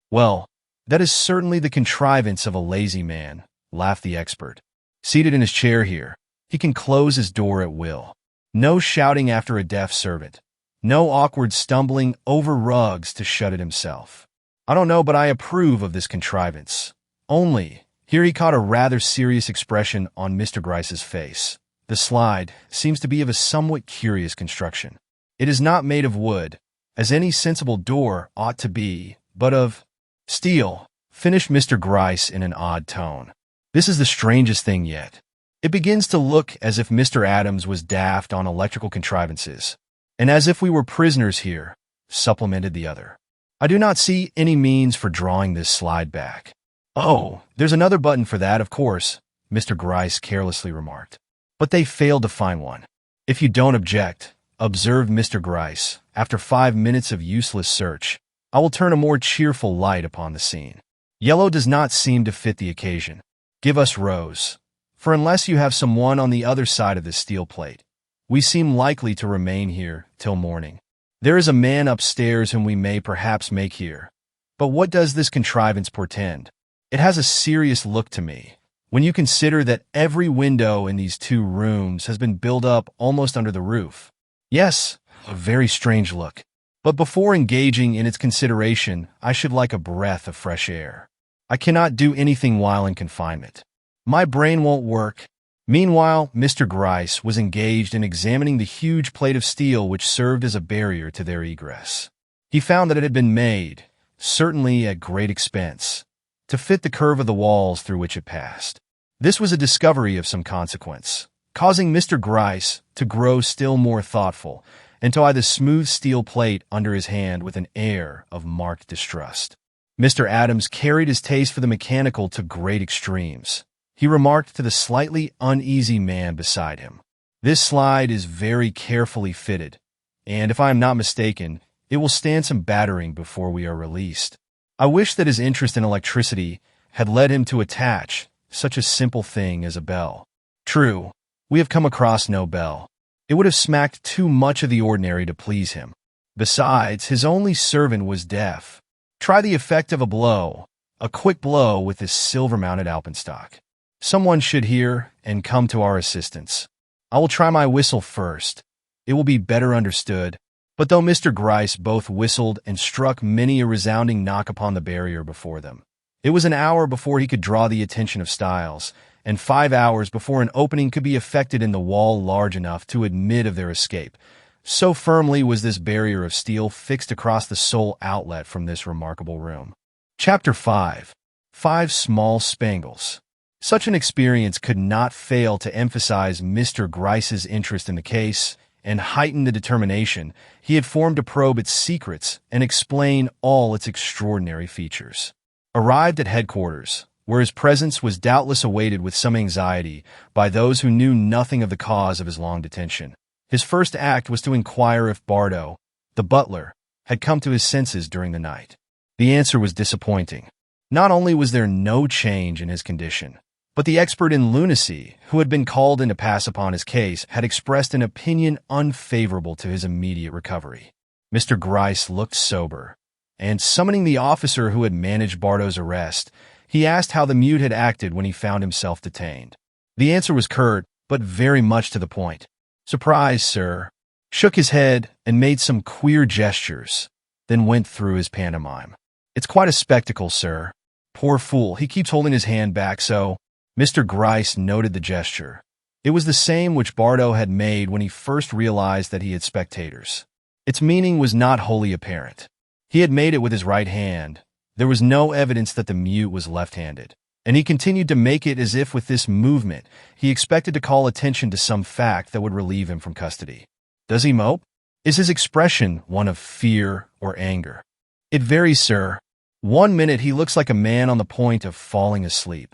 "Well, that is certainly the contrivance of a lazy man," laughed the expert. "Seated in his chair here, he can close his door at will. No shouting after a deaf servant. No awkward stumbling over rugs to shut it himself. I don't know, but I approve of this contrivance. Only," here he caught a rather serious expression on Mr. Gryce's face, "the slide seems to be of a somewhat curious construction. It is not made of wood, as any sensible door ought to be, but of steel," finished Mr. Gryce in an odd tone. "This is the strangest thing yet. It begins to look as if Mr. Adams was daft on electrical contrivances, and as if we were prisoners here," supplemented the other. "I do not see any means for drawing this slide back." "Oh, there's another button for that, of course," Mr. Gryce carelessly remarked. "But they failed to find one. If you don't object," observed Mr. Gryce, after 5 minutes of useless search, "I will turn a more cheerful light upon the scene. Yellow does not seem to fit the occasion. Give us rose, for unless you have someone on the other side of this steel plate, we seem likely to remain here till morning. There is a man upstairs whom we may perhaps make here. But what does this contrivance portend? It has a serious look to me, when you consider that every window in these 2 rooms has been built up almost under the roof. Yes, a very strange look. But before engaging in its consideration, I should like a breath of fresh air. I cannot do anything while in confinement. My brain won't work." Meanwhile, Mr. Gryce was engaged in examining the huge plate of steel which served as a barrier to their egress. He found that it had been made, certainly at great expense, to fit the curve of the walls through which it passed. This was a discovery of some consequence, causing Mr. Gryce to grow still more thoughtful and to eye the smooth steel plate under his hand with an air of marked distrust. Mr. Adams carried his taste for the mechanical to great extremes. He remarked to the slightly uneasy man beside him, "This slide is very carefully fitted, and if I am not mistaken, it will stand some battering before we are released." I wish that his interest in electricity had led him to attach such a simple thing as a bell. True, we have come across no bell. It would have smacked too much of the ordinary to please him. Besides, his only servant was deaf. Try the effect of a blow, a quick blow with this silver-mounted alpenstock. Someone should hear and come to our assistance. I will try my whistle first. It will be better understood. But though Mr. Gryce both whistled and struck many a resounding knock upon the barrier before them, it was an hour before he could draw the attention of Styles, and 5 hours before an opening could be effected in the wall large enough to admit of their escape. So firmly was this barrier of steel fixed across the sole outlet from this remarkable room. Chapter 5. 5 Small Spangles. Such an experience could not fail to emphasize Mr. Gryce's interest in the case and heighten the determination he had formed to probe its secrets and explain all its extraordinary features. Arrived at headquarters, where his presence was doubtless awaited with some anxiety by those who knew nothing of the cause of his long detention, his first act was to inquire if Bardo, the butler, had come to his senses during the night. The answer was disappointing. Not only was there no change in his condition, but the expert in lunacy, who had been called in to pass upon his case, had expressed an opinion unfavorable to his immediate recovery. Mr. Gryce looked sober, and summoning the officer who had managed Bardo's arrest, he asked how the mute had acted when he found himself detained. The answer was curt, but very much to the point. "Surprised, sir," shook his head and made some queer gestures, then went through his pantomime. "It's quite a spectacle, sir. Poor fool, he keeps holding his hand back so." Mr. Gryce noted the gesture. It was the same which Bardo had made when he first realized that he had spectators. Its meaning was not wholly apparent. He had made it with his right hand. There was no evidence that the mute was left-handed, and he continued to make it as if with this movement he expected to call attention to some fact that would relieve him from custody. "Does he mope?" Is his expression one of fear or anger? It varies, sir. One minute he looks like a man on the point of falling asleep.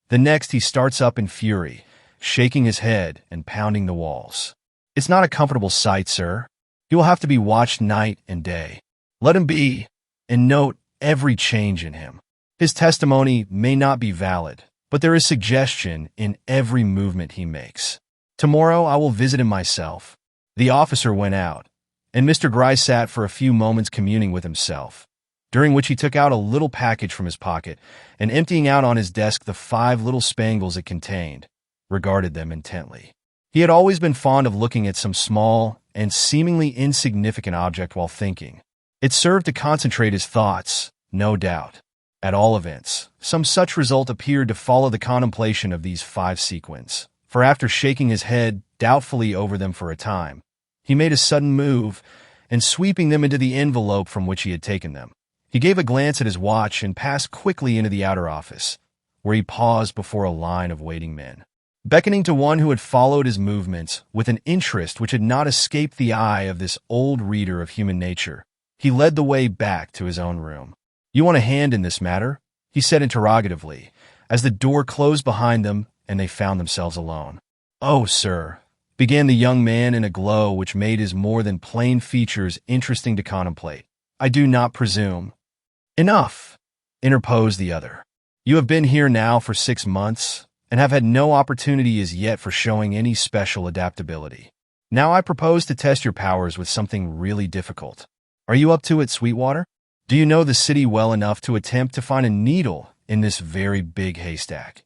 The next he starts up in fury, shaking his head and pounding the walls. It's not a comfortable sight, sir. He will have to be watched night and day. Let him be, and note every change in him. His testimony may not be valid, but there is suggestion in every movement he makes. Tomorrow I will visit him myself. The officer went out, and Mr. Gryce sat for a few moments communing with himself, during which he took out a little package from his pocket and, emptying out on his desk the 5 little spangles it contained, regarded them intently. He had always been fond of looking at some small and seemingly insignificant object while thinking. It served to concentrate his thoughts, no doubt. At all events, some such result appeared to follow the contemplation of these 5 sequins, for after shaking his head doubtfully over them for a time, he made a sudden move, and sweeping them into the envelope from which he had taken them, he gave a glance at his watch and passed quickly into the outer office, where he paused before a line of waiting men. Beckoning to one who had followed his movements with an interest which had not escaped the eye of this old reader of human nature, he led the way back to his own room. "You want a hand in this matter?" he said interrogatively, as the door closed behind them and they found themselves alone. "Oh, sir," began the young man in a glow which made his more than plain features interesting to contemplate, "I do not presume." "Enough," interposed the other. "You have been here now for 6 months, and have had no opportunity as yet for showing any special adaptability. Now I propose to test your powers with something really difficult. Are you up to it, Sweetwater? Do you know the city well enough to attempt to find a needle in this very big haystack?"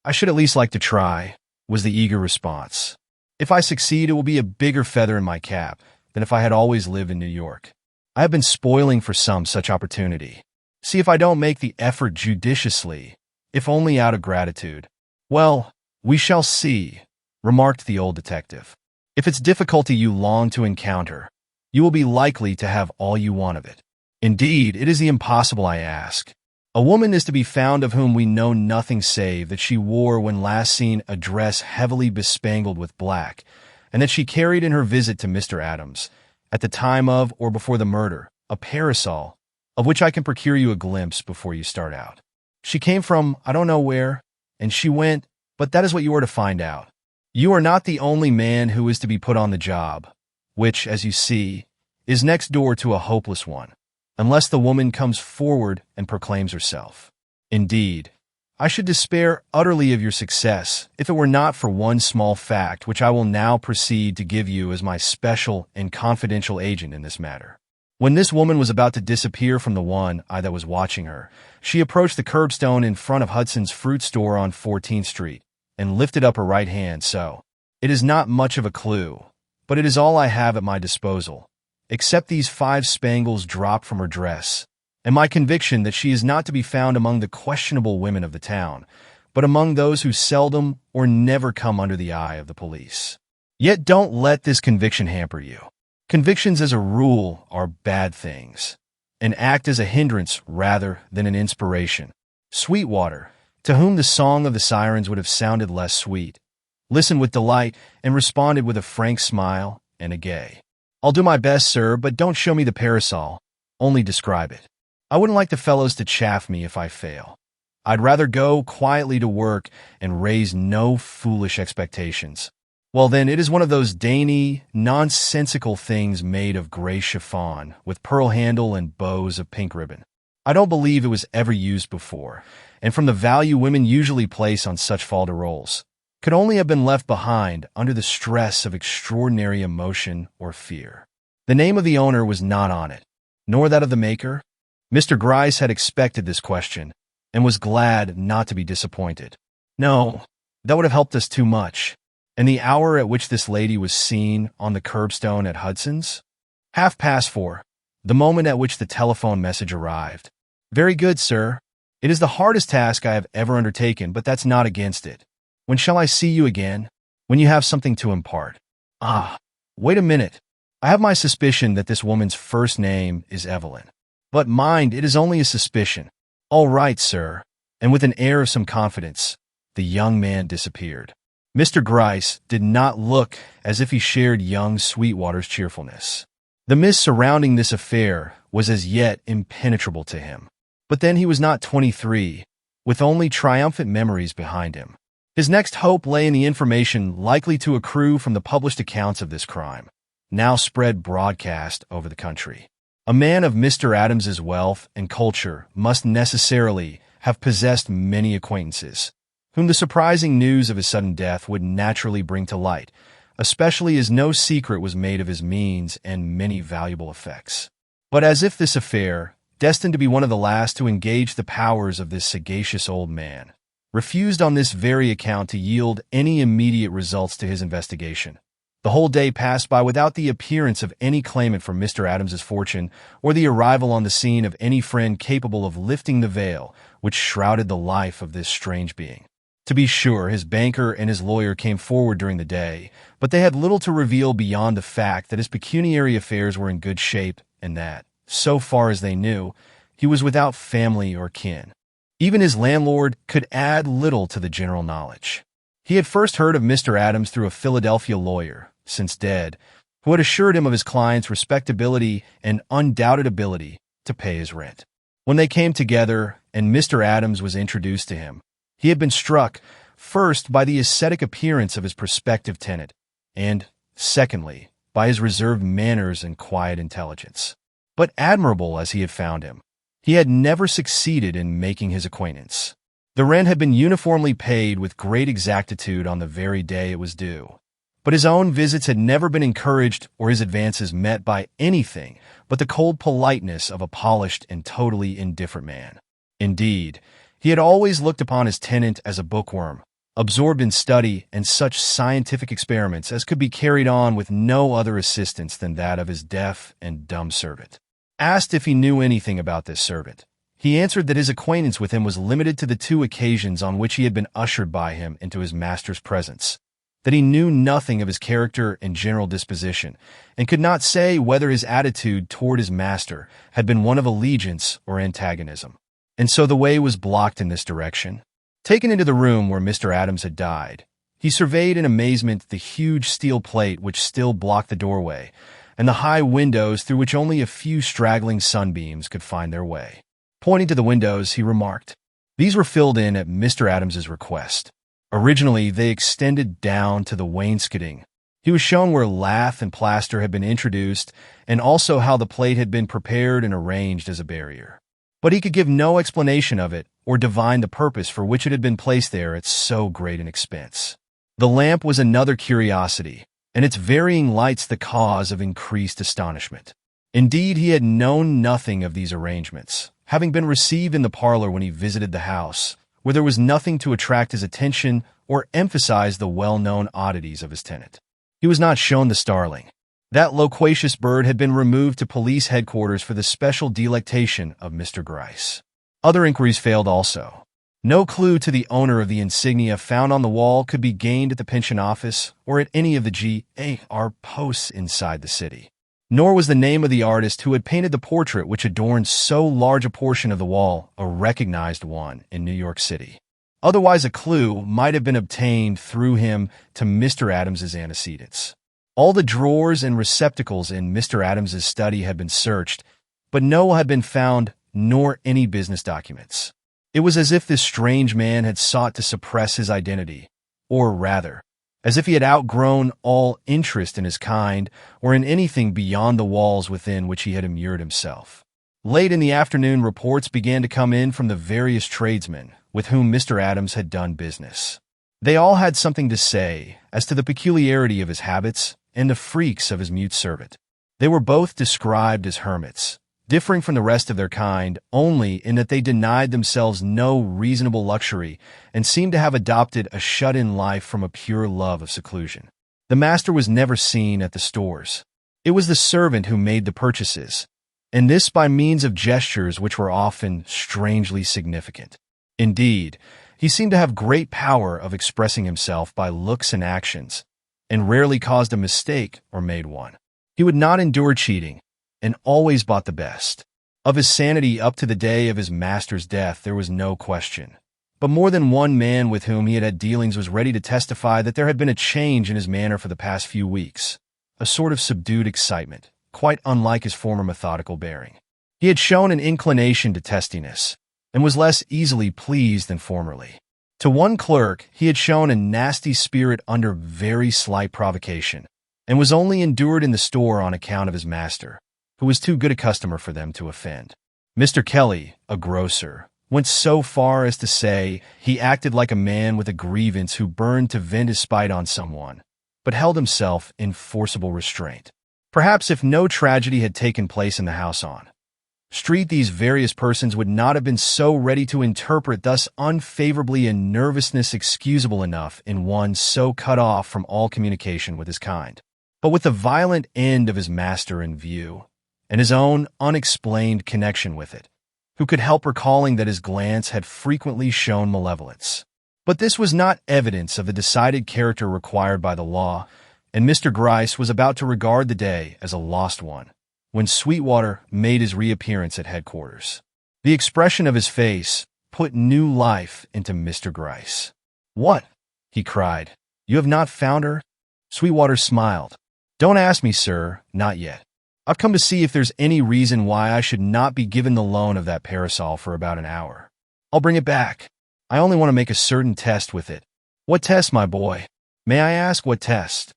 "I should at least like to try," was the eager response. "If I succeed, it will be a bigger feather in my cap than if I had always lived in New York. I have been spoiling for some such opportunity. See if I don't make the effort judiciously, if only out of gratitude." "Well, we shall see," remarked the old detective. "If it's difficulty you long to encounter, you will be likely to have all you want of it. Indeed, it is the impossible I ask. A woman is to be found of whom we know nothing save that she wore when last seen a dress heavily bespangled with black, and that she carried in her visit to Mr. Adams, at the time of or before the murder, a parasol, of which I can procure you a glimpse before you start out. She came from I don't know where, and she went, but that is what you are to find out. You are not the only man who is to be put on the job, which, as you see, is next door to a hopeless one, unless the woman comes forward and proclaims herself. Indeed, I should despair utterly of your success if it were not for one small fact which I will now proceed to give you as my special and confidential agent in this matter. When this woman was about to disappear from the one eye that was watching her, she approached the curbstone in front of Hudson's fruit store on 14th Street and lifted up her right hand so. It is not much of a clue, but it is all I have at my disposal, except these 5 spangles dropped from her dress, and my conviction that she is not to be found among the questionable women of the town, but among those who seldom or never come under the eye of the police. Yet don't let this conviction hamper you. Convictions as a rule are bad things, and act as a hindrance rather than an inspiration. Sweetwater, to whom the song of the sirens would have sounded less sweet, listened with delight and responded with a frank smile and a gay, "I'll do my best, sir, but don't show me the parasol, only describe it. I wouldn't like the fellows to chaff me if I fail. I'd rather go quietly to work and raise no foolish expectations." "Well, then, it is one of those dainty, nonsensical things made of gray chiffon, with pearl handle and bows of pink ribbon. I don't believe it was ever used before, and from the value women usually place on such fol-de-rols, could only have been left behind under the stress of extraordinary emotion or fear. The name of the owner was not on it, nor that of the maker." Mr. Gryce had expected this question, and was glad not to be disappointed. "No, that would have helped us too much. And the hour at which this lady was seen on the curbstone at Hudson's?" 4:30, the moment at which the telephone message arrived. "Very good, sir. It is the hardest task I have ever undertaken, but that's not against it. When shall I see you again?" "When you have something to impart." "Ah, wait a minute. I have my suspicion that this woman's first name is Evelyn. But mind, it is only a suspicion." "All right, sir." And with an air of some confidence, the young man disappeared. Mr. Gryce did not look as if he shared young Sweetwater's cheerfulness. The mist surrounding this affair was as yet impenetrable to him. But then he was not 23, with only triumphant memories behind him. His next hope lay in the information likely to accrue from the published accounts of this crime, now spread broadcast over the country. A man of Mr. Adams's wealth and culture must necessarily have possessed many acquaintances, whom the surprising news of his sudden death would naturally bring to light, especially as no secret was made of his means and many valuable effects. But as if this affair, destined to be one of the last to engage the powers of this sagacious old man, refused on this very account to yield any immediate results to his investigation. The whole day passed by without the appearance of any claimant for Mr. Adams's fortune or the arrival on the scene of any friend capable of lifting the veil which shrouded the life of this strange being. To be sure, his banker and his lawyer came forward during the day, but they had little to reveal beyond the fact that his pecuniary affairs were in good shape and that, so far as they knew, he was without family or kin. Even his landlord could add little to the general knowledge. He had first heard of Mr. Adams through a Philadelphia lawyer, since dead, who had assured him of his client's respectability and undoubted ability to pay his rent. When they came together and Mr. Adams was introduced to him, he had been struck, first, by the ascetic appearance of his prospective tenant, and, secondly, by his reserved manners and quiet intelligence. But admirable as he had found him, he had never succeeded in making his acquaintance. The rent had been uniformly paid with great exactitude on the very day it was due, but his own visits had never been encouraged or his advances met by anything but the cold politeness of a polished and totally indifferent man. Indeed, he had always looked upon his tenant as a bookworm, absorbed in study and such scientific experiments as could be carried on with no other assistance than that of his deaf and dumb servant. Asked if he knew anything about this servant, he answered that his acquaintance with him was limited to the 2 occasions on which he had been ushered by him into his master's presence, that he knew nothing of his character and general disposition, and could not say whether his attitude toward his master had been one of allegiance or antagonism. And so the way was blocked in this direction. Taken into the room where Mr. Adams had died, he surveyed in amazement the huge steel plate which still blocked the doorway, and the high windows through which only a few straggling sunbeams could find their way. Pointing to the windows, he remarked, "These were filled in at Mr. Adams's request. Originally, they extended down to the wainscoting." He was shown where lath and plaster had been introduced, and also how the plate had been prepared and arranged as a barrier. But he could give no explanation of it or divine the purpose for which it had been placed there at so great an expense. The lamp was another curiosity, and its varying lights the cause of increased astonishment. Indeed, he had known nothing of these arrangements, having been received in the parlor when he visited the house, where there was nothing to attract his attention or emphasize the well-known oddities of his tenant. He was not shown the starling. That loquacious bird had been removed to police headquarters for the special delectation of Mr. Gryce. Other inquiries failed also. No clue to the owner of the insignia found on the wall could be gained at the pension office or at any of the G.A.R. posts inside the city. Nor was the name of the artist who had painted the portrait which adorned so large a portion of the wall a recognized one in New York City. Otherwise, a clue might have been obtained through him to Mr. Adams's antecedents. All the drawers and receptacles in Mr. Adams's study had been searched, but no had been found, nor any business documents. It was as if this strange man had sought to suppress his identity, or rather, as if he had outgrown all interest in his kind or in anything beyond the walls within which he had immured himself. Late in the afternoon, reports began to come in from the various tradesmen with whom Mr. Adams had done business. They all had something to say as to the peculiarity of his habits and the freaks of his mute servant. They were both described as hermits, differing from the rest of their kind only in that they denied themselves no reasonable luxury and seemed to have adopted a shut-in life from a pure love of seclusion. The master was never seen at the stores. It was the servant who made the purchases, and this by means of gestures which were often strangely significant. Indeed, he seemed to have great power of expressing himself by looks and actions, and rarely caused a mistake or made one. He would not endure cheating, and always bought the best. Of his sanity up to the day of his master's death there was no question, but more than one man with whom he had had dealings was ready to testify that there had been a change in his manner for the past few weeks, a sort of subdued excitement, quite unlike his former methodical bearing. He had shown an inclination to testiness, and was less easily pleased than formerly. To one clerk, he had shown a nasty spirit under very slight provocation, and was only endured in the store on account of his master, who was too good a customer for them to offend. Mr. Kelly, a grocer, went so far as to say he acted like a man with a grievance who burned to vent his spite on someone, but held himself in forcible restraint. Perhaps if no tragedy had taken place in the house on street, these various persons would not have been so ready to interpret thus unfavorably a nervousness excusable enough in one so cut off from all communication with his kind. But with the violent end of his master in view, and his own unexplained connection with it, who could help recalling that his glance had frequently shown malevolence? But this was not evidence of the decided character required by the law, and Mr. Gryce was about to regard the day as a lost one, when Sweetwater made his reappearance at headquarters. The expression of his face put new life into Mr. Gryce. "What?" he cried. "You have not found her?" Sweetwater smiled. "Don't ask me, sir, not yet. I've come to see if there's any reason why I should not be given the loan of that parasol for about an hour. I'll bring it back. I only want to make a certain test with it." "What test, my boy? May I ask what test?"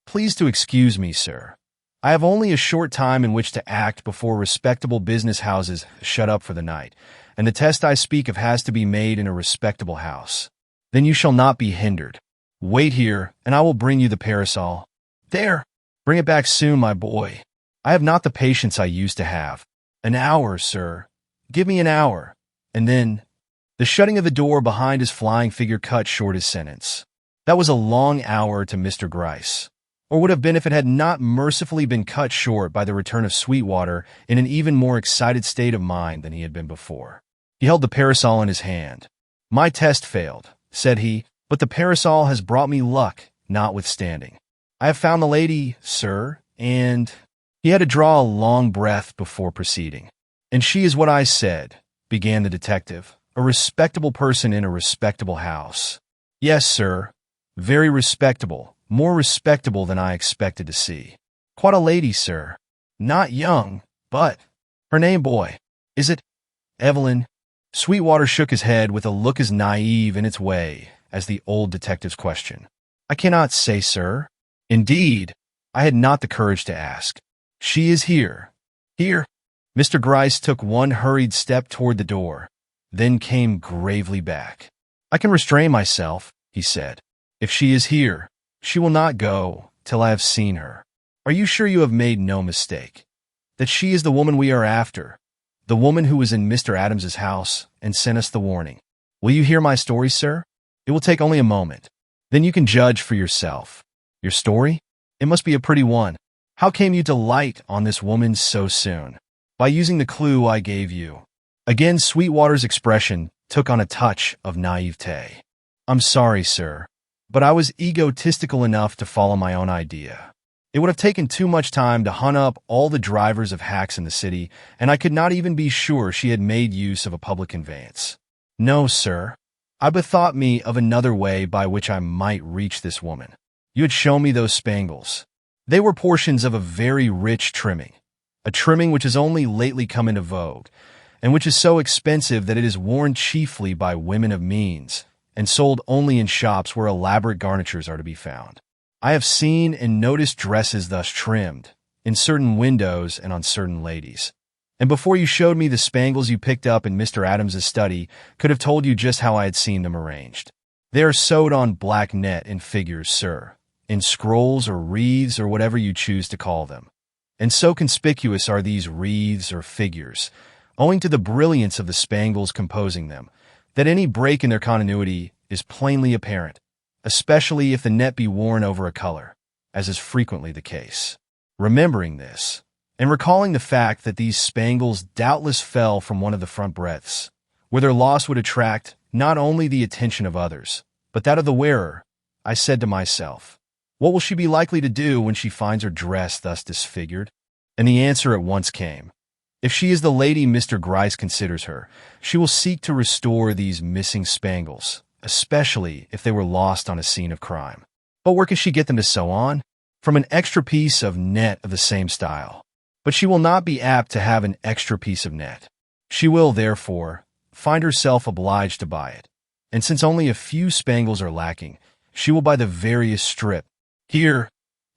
"Please to excuse me, sir. I have only a short time in which to act before respectable business houses shut up for the night, and the test I speak of has to be made in a respectable house." "Then you shall not be hindered. Wait here, and I will bring you the parasol." "There! Bring it back soon, my boy. I have not the patience I used to have." "An hour, sir. Give me an hour." And then the shutting of the door behind his flying figure cut short his sentence. That was a long hour to Mr. Gryce, or would have been if it had not mercifully been cut short by the return of Sweetwater in an even more excited state of mind than he had been before. He held the parasol in his hand. "My test failed," said he, "but the parasol has brought me luck, notwithstanding. I have found the lady, sir, and—" He had to draw a long breath before proceeding. "And she is what I said," began the detective, "a respectable person in a respectable house." "Yes, sir, very respectable. More respectable than I expected to see." "Quite a lady, sir. Not young, but—" "Her name, boy? Is it Evelyn?" Sweetwater shook his head with a look as naive in its way as the old detective's question. "I cannot say, sir. Indeed, I had not the courage to ask." "She is here." "Here?" Mr. Gryce took one hurried step toward the door, then came gravely back. "I can restrain myself," he said. "If she is here, she will not go till I have seen her." "Are you sure you have made no mistake? That she is the woman we are after? The woman who was in Mr. Adams's house and sent us the warning? Will you hear my story, sir? It will take only a moment. Then you can judge for yourself." "Your story? It must be a pretty one. How came you to light on this woman so soon?" "By using the clue I gave you." Again Sweetwater's expression took on a touch of naivete. "I'm sorry, sir, but I was egotistical enough to follow my own idea. It would have taken too much time to hunt up all the drivers of hacks in the city, and I could not even be sure she had made use of a public conveyance. No, sir, I bethought me of another way by which I might reach this woman. You had shown me those spangles. They were portions of a very rich trimming, a trimming which has only lately come into vogue, and which is so expensive that it is worn chiefly by women of means, and sold only in shops where elaborate garnitures are to be found. I have seen and noticed dresses thus trimmed, in certain windows and on certain ladies. And before you showed me the spangles you picked up in Mr. Adams's study, could have told you just how I had seen them arranged. They are sewed on black net in figures, sir, in scrolls or wreaths or whatever you choose to call them. And so conspicuous are these wreaths or figures, owing to the brilliance of the spangles composing them, that any break in their continuity is plainly apparent, especially if the net be worn over a color, as is frequently the case. Remembering this, and recalling the fact that these spangles doubtless fell from one of the front breadths, where their loss would attract not only the attention of others, but that of the wearer, I said to myself, what will she be likely to do when she finds her dress thus disfigured? And the answer at once came. If she is the lady Mr. Gryce considers her, she will seek to restore these missing spangles, especially if they were lost on a scene of crime. But where can she get them to sew on? From an extra piece of net of the same style. but she will not be apt to have an extra piece of net. She will, therefore, find herself obliged to buy it, and since only a few spangles are lacking, she will buy the veriest strip. Here,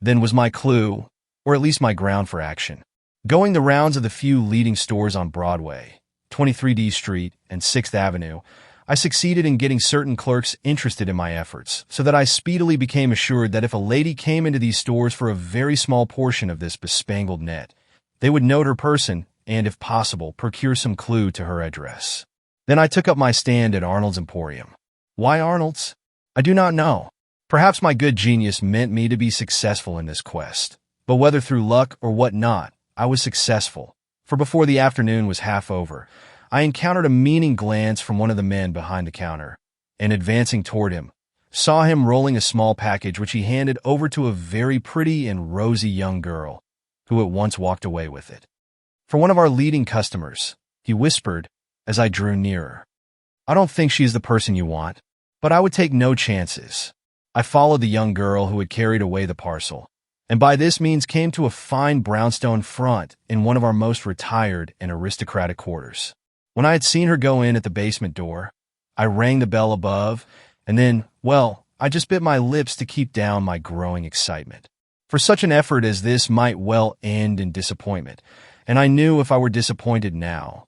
then, was my clue, or at least my ground for action. Going the rounds of the few leading stores on Broadway, 23D Street, and 6th Avenue, I succeeded in getting certain clerks interested in my efforts, so that I speedily became assured that if a lady came into these stores for a very small portion of this bespangled net, they would note her person and, if possible, procure some clue to her address. Then I took up my stand at Arnold's Emporium. Why Arnold's? I do not know. Perhaps my good genius meant me to be successful in this quest, but whether through luck or what not, I was successful, for before the afternoon was half over, I encountered a meaning glance from one of the men behind the counter, and advancing toward him, saw him rolling a small package which he handed over to a very pretty and rosy young girl, who at once walked away with it. For one of our leading customers, he whispered as I drew nearer. I don't think she is the person you want, but I would take no chances. I followed the young girl who had carried away the parcel, and by this means came to a fine brownstone front in one of our most retired and aristocratic quarters. When I had seen her go in at the basement door, I rang the bell above, and then, well, I just bit my lips to keep down my growing excitement. For such an effort as this might well end in disappointment, and I knew if I were disappointed now,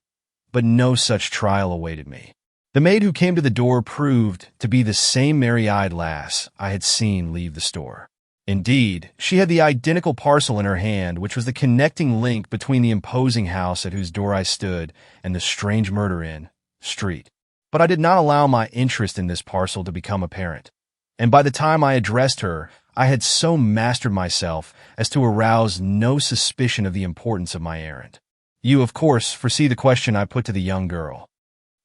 but no such trial awaited me. The maid who came to the door proved to be the same merry-eyed lass I had seen leave the store. Indeed, she had the identical parcel in her hand, which was the connecting link between the imposing house at whose door I stood and the strange murder in street. But I did not allow my interest in this parcel to become apparent, and by the time I addressed her, I had so mastered myself as to arouse no suspicion of the importance of my errand. You, of course, foresee the question I put to the young girl.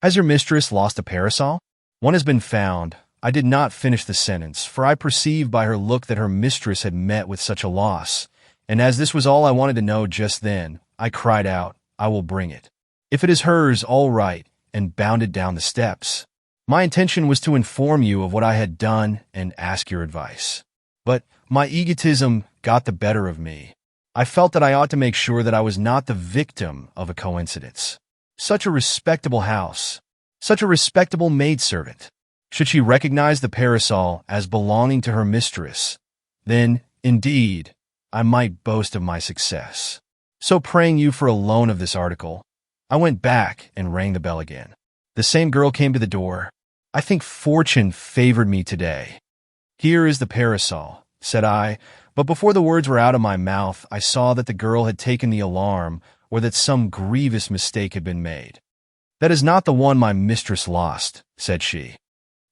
Has your mistress lost a parasol? One has been found. I did not finish the sentence, for I perceived by her look that her mistress had met with such a loss, and as this was all I wanted to know just then, I cried out, I will bring it. If it is hers, all right, and bounded down the steps. My intention was to inform you of what I had done and ask your advice. But my egotism got the better of me. I felt that I ought to make sure that I was not the victim of a coincidence. Such a respectable house, such a respectable maidservant. Should she recognize the parasol as belonging to her mistress, then, indeed, I might boast of my success. So praying you for a loan of this article, I went back and rang the bell again. The same girl came to the door. I think fortune favored me today. Here is the parasol, said I, but before the words were out of my mouth, I saw that the girl had taken the alarm or that some grievous mistake had been made. That is not the one my mistress lost, said she.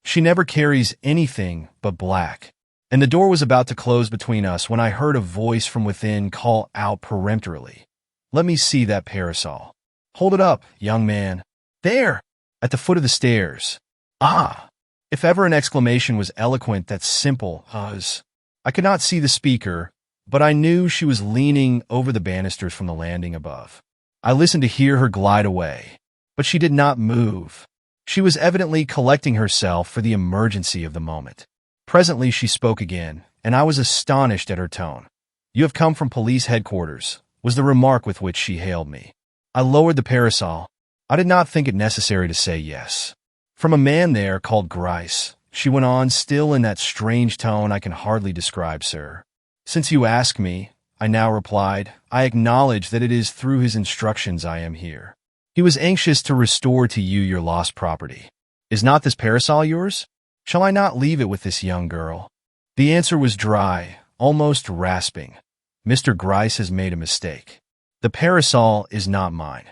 She never carries anything but black. And the door was about to close between us when I heard a voice from within call out peremptorily, Let me see that parasol. Hold it up, young man. There, at the foot of the stairs. Ah! If ever an exclamation was eloquent, that simple was. I could not see the speaker, but I knew she was leaning over the banisters from the landing above. I listened to hear her glide away, but she did not move. She was evidently collecting herself for the emergency of the moment. Presently she spoke again, and I was astonished at her tone. You have come from police headquarters, was the remark with which she hailed me. I lowered the parasol. I did not think it necessary to say yes. From a man there called Grice, she went on, still in that strange tone I can hardly describe, sir. Since you ask me, I now replied, I acknowledge that it is through his instructions I am here. He was anxious to restore to you your lost property. Is not this parasol yours? Shall I not leave it with this young girl? The answer was dry, almost rasping. Mr. Grice has made a mistake. The parasol is not mine.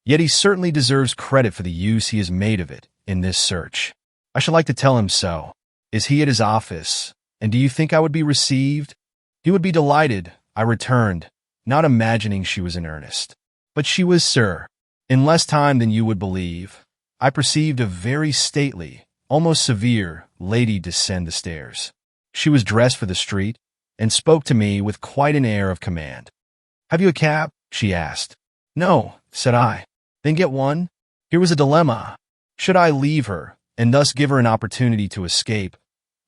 Yet he certainly deserves credit for the use he has made of it in this search. I should like to tell him so. Is he at his office? And do you think I would be received? He would be delighted, I returned, not imagining she was in earnest. But she was, sir. In less time than you would believe, I perceived a very stately, almost severe, lady descend the stairs. She was dressed for the street, and spoke to me with quite an air of command. Have you a cab? She asked. No, said I. Then get one. Here was a dilemma. Should I leave her, and thus give her an opportunity to escape,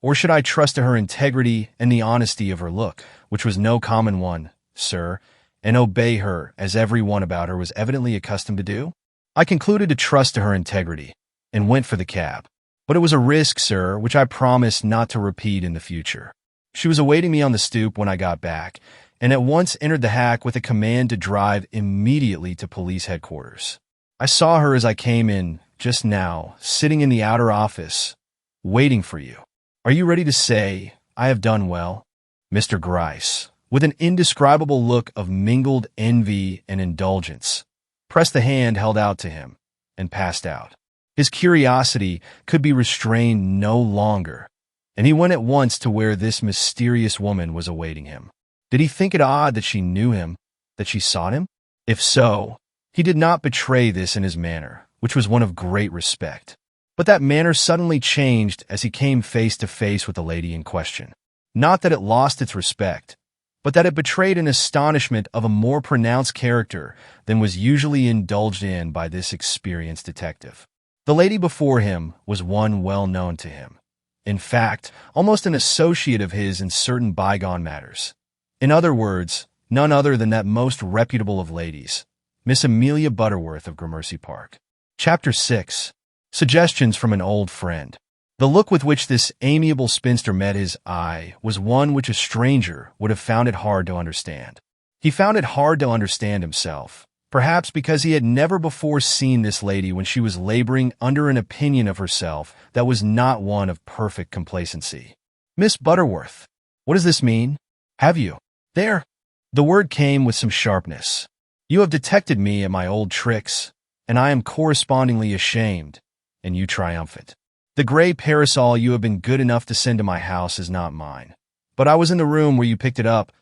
or should I trust to her integrity and the honesty of her look, which was no common one, sir, and obey her as everyone about her was evidently accustomed to do? I concluded to trust to her integrity and went for the cab. But it was a risk, sir, which I promised not to repeat in the future. She was awaiting me on the stoop when I got back, and at once entered the hack with a command to drive immediately to police headquarters. I saw her as I came in just now, sitting in the outer office, waiting for you. Are you ready to say, I have done well? Mr. Gryce, with an indescribable look of mingled envy and indulgence, pressed the hand held out to him and passed out. His curiosity could be restrained no longer, and he went at once to where this mysterious woman was awaiting him. Did he think it odd that she knew him, that she sought him? If so, he did not betray this in his manner, which was one of great respect. But that manner suddenly changed as he came face to face with the lady in question. Not that it lost its respect, but that it betrayed an astonishment of a more pronounced character than was usually indulged in by this experienced detective. The lady before him was one well known to him. In fact, almost an associate of his in certain bygone matters. In other words, none other than that most reputable of ladies, Miss Amelia Butterworth of Gramercy Park. Chapter 6. Suggestions from an Old Friend. The look with which this amiable spinster met his eye was one which a stranger would have found it hard to understand. He found it hard to understand himself, perhaps because he had never before seen this lady when she was laboring under an opinion of herself that was not one of perfect complacency. Miss Butterworth, what does this mean? Have you? There. The word came with some sharpness. You have detected me at my old tricks, and I am correspondingly ashamed, and you triumphant. The gray parasol you have been good enough to send to my house is not mine, but I was in the room where you picked it up,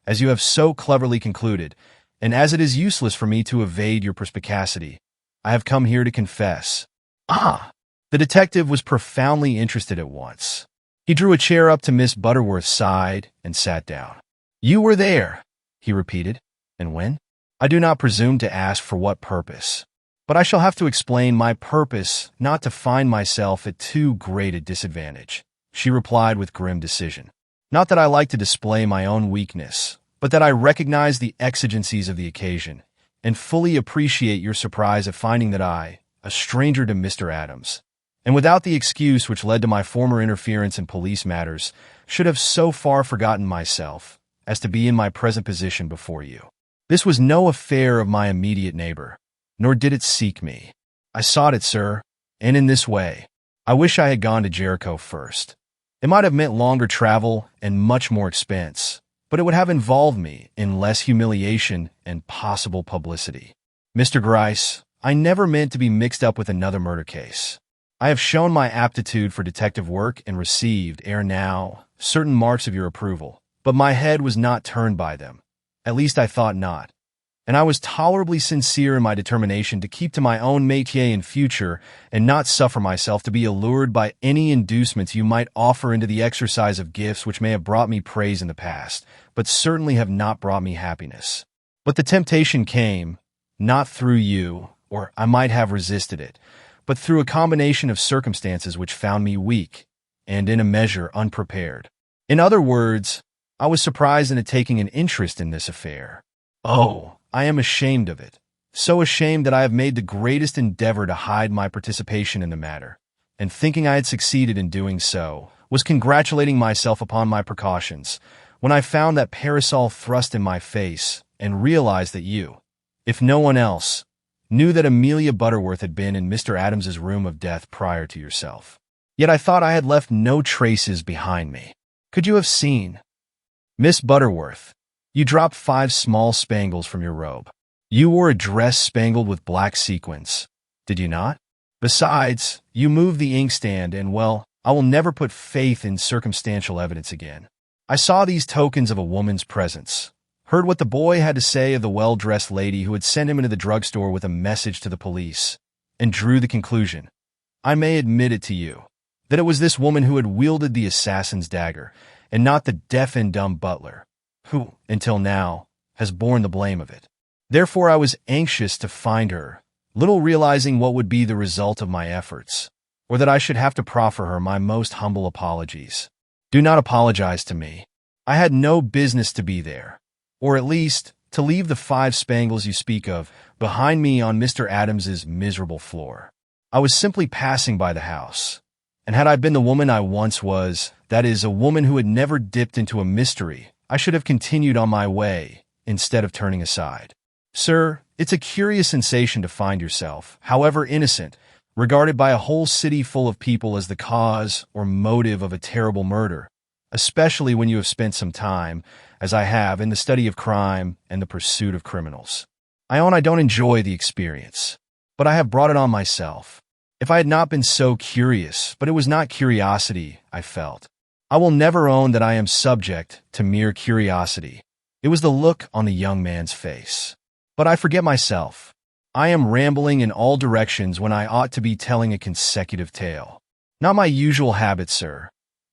as you have so cleverly concluded, and as it is useless for me to evade your perspicacity, I have come here to confess. Ah! The detective was profoundly interested at once. He drew a chair up to Miss Butterworth's side and sat down. You were there, he repeated. And when? I do not presume to ask for what purpose. But I shall have to explain my purpose not to find myself at too great a disadvantage, she replied with grim decision. Not that I like to display my own weakness, but that I recognize the exigencies of the occasion, and fully appreciate your surprise at finding that I, a stranger to Mr. Adams, and without the excuse which led to my former interference in police matters, should have so far forgotten myself as to be in my present position before you. This was no affair of my immediate neighbor, nor did it seek me. I sought it, sir, and in this way. I wish I had gone to Jericho first. It might have meant longer travel and much more expense, but it would have involved me in less humiliation and possible publicity. Mr. Gryce, I never meant to be mixed up with another murder case. I have shown my aptitude for detective work and received, ere now, certain marks of your approval, but my head was not turned by them. At least I thought not. And I was tolerably sincere in my determination to keep to my own métier in future and not suffer myself to be allured by any inducements you might offer into the exercise of gifts which may have brought me praise in the past, but certainly have not brought me happiness. But the temptation came, not through you, or I might have resisted it, but through a combination of circumstances which found me weak, and in a measure unprepared. In other words, I was surprised into taking an interest in this affair. Oh, I am ashamed of it, so ashamed that I have made the greatest endeavor to hide my participation in the matter, and thinking I had succeeded in doing so, was congratulating myself upon my precautions, when I found that parasol thrust in my face, and realized that you, if no one else, knew that Amelia Butterworth had been in Mr. Adams's room of death prior to yourself. Yet I thought I had left no traces behind me. Could you have seen? Miss Butterworth, you dropped 5 small spangles from your robe. You wore a dress spangled with black sequins, did you not? Besides, you moved the inkstand and, well, I will never put faith in circumstantial evidence again. I saw these tokens of a woman's presence, heard what the boy had to say of the well-dressed lady who had sent him into the drugstore with a message to the police, and drew the conclusion, I may admit it to you, that it was this woman who had wielded the assassin's dagger, and not the deaf and dumb butler, who, until now, has borne the blame of it. Therefore I was anxious to find her, little realizing what would be the result of my efforts, or that I should have to proffer her my most humble apologies. Do not apologize to me. I had no business to be there, or at least, to leave the 5 spangles you speak of behind me on Mr. Adams's miserable floor. I was simply passing by the house, and had I been the woman I once was, that is, a woman who had never dipped into a mystery, I should have continued on my way instead of turning aside. Sir, it's a curious sensation to find yourself, however innocent, regarded by a whole city full of people as the cause or motive of a terrible murder, especially when you have spent some time, as I have, in the study of crime and the pursuit of criminals. I own I don't enjoy the experience, but I have brought it on myself. If I had not been so curious, but it was not curiosity I felt. I will never own that I am subject to mere curiosity. It was the look on the young man's face. But I forget myself. I am rambling in all directions when I ought to be telling a consecutive tale. Not my usual habit, sir.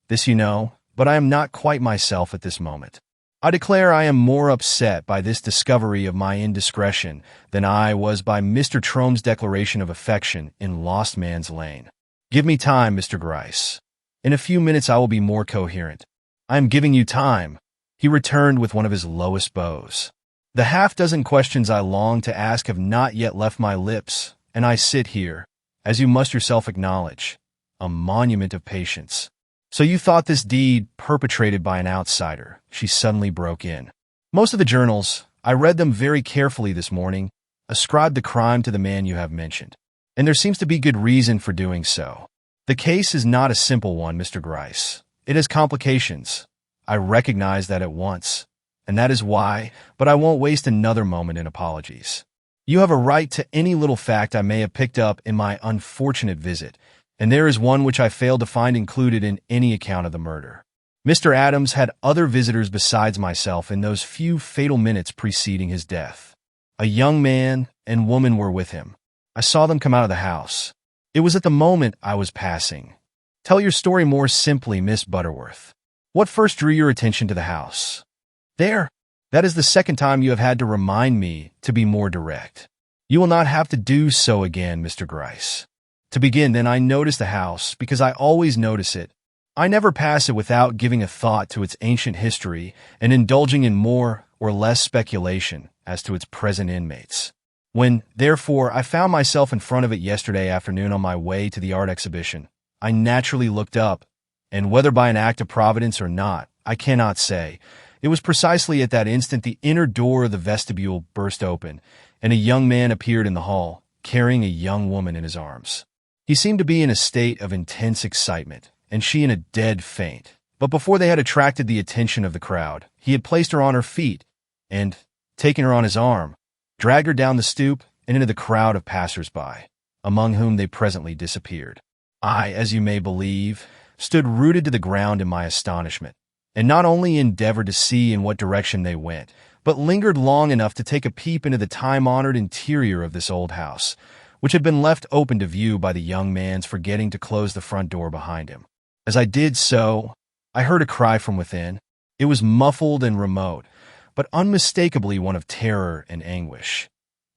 This you know, but I am not quite myself at this moment. I declare I am more upset by this discovery of my indiscretion than I was by Mr. Trome's declaration of affection in Lost Man's Lane. Give me time, Mr. Gryce. In a few minutes I will be more coherent. I am giving you time, he returned with one of his lowest bows. The half-dozen questions I long to ask have not yet left my lips, and I sit here, as you must yourself acknowledge, a monument of patience. So you thought this deed perpetrated by an outsider, she suddenly broke in. Most of the journals, I read them very carefully this morning, ascribe the crime to the man you have mentioned. And there seems to be good reason for doing so. The case is not a simple one, Mr. Gryce. It has complications. I recognize that at once, and that is why, but I won't waste another moment in apologies. You have a right to any little fact I may have picked up in my unfortunate visit, and there is one which I failed to find included in any account of the murder. Mr. Adams had other visitors besides myself in those few fatal minutes preceding his death. A young man and woman were with him. I saw them come out of the house. It was at the moment I was passing. Tell your story more simply, Miss Butterworth. What first drew your attention to the house? There. That is the second time you have had to remind me to be more direct. You will not have to do so again, Mr. Gryce. To begin, then, I noticed the house because I always notice it. I never pass it without giving a thought to its ancient history and indulging in more or less speculation as to its present inmates. When, therefore, I found myself in front of it yesterday afternoon on my way to the art exhibition, I naturally looked up, and whether by an act of providence or not, I cannot say. It was precisely at that instant the inner door of the vestibule burst open, and a young man appeared in the hall, carrying a young woman in his arms. He seemed to be in a state of intense excitement, and she in a dead faint. But before they had attracted the attention of the crowd, he had placed her on her feet, and, taking her on his arm, dragged her down the stoop and into the crowd of passers-by, among whom they presently disappeared. I, as you may believe, stood rooted to the ground in my astonishment, and not only endeavored to see in what direction they went, but lingered long enough to take a peep into the time-honored interior of this old house, which had been left open to view by the young man's forgetting to close the front door behind him. As I did so, I heard a cry from within. It was muffled and remote, but unmistakably one of terror and anguish.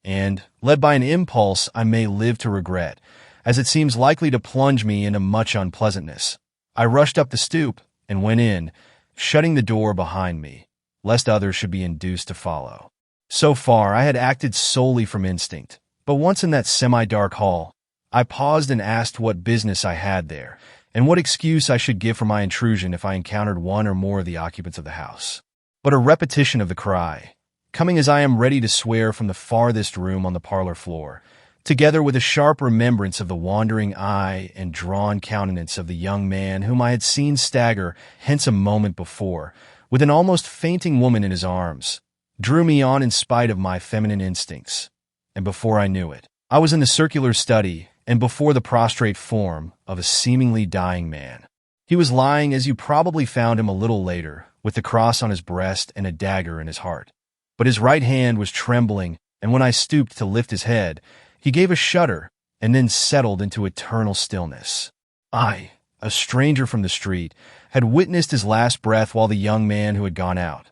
And, led by an impulse I may live to regret, as it seems likely to plunge me into much unpleasantness, I rushed up the stoop and went in, shutting the door behind me, lest others should be induced to follow. So far, I had acted solely from instinct, but once in that semi-dark hall, I paused and asked what business I had there, and what excuse I should give for my intrusion if I encountered one or more of the occupants of the house. But a repetition of the cry, coming as I am ready to swear from the farthest room on the parlor floor, together with a sharp remembrance of the wandering eye and drawn countenance of the young man whom I had seen stagger hence a moment before, with an almost fainting woman in his arms, drew me on in spite of my feminine instincts. And before I knew it, I was in the circular study and before the prostrate form of a seemingly dying man. He was lying as you probably found him a little later, with the cross on his breast and a dagger in his heart. But his right hand was trembling, and when I stooped to lift his head, he gave a shudder and then settled into eternal stillness. I, a stranger from the street, had witnessed his last breath while the young man who had gone out.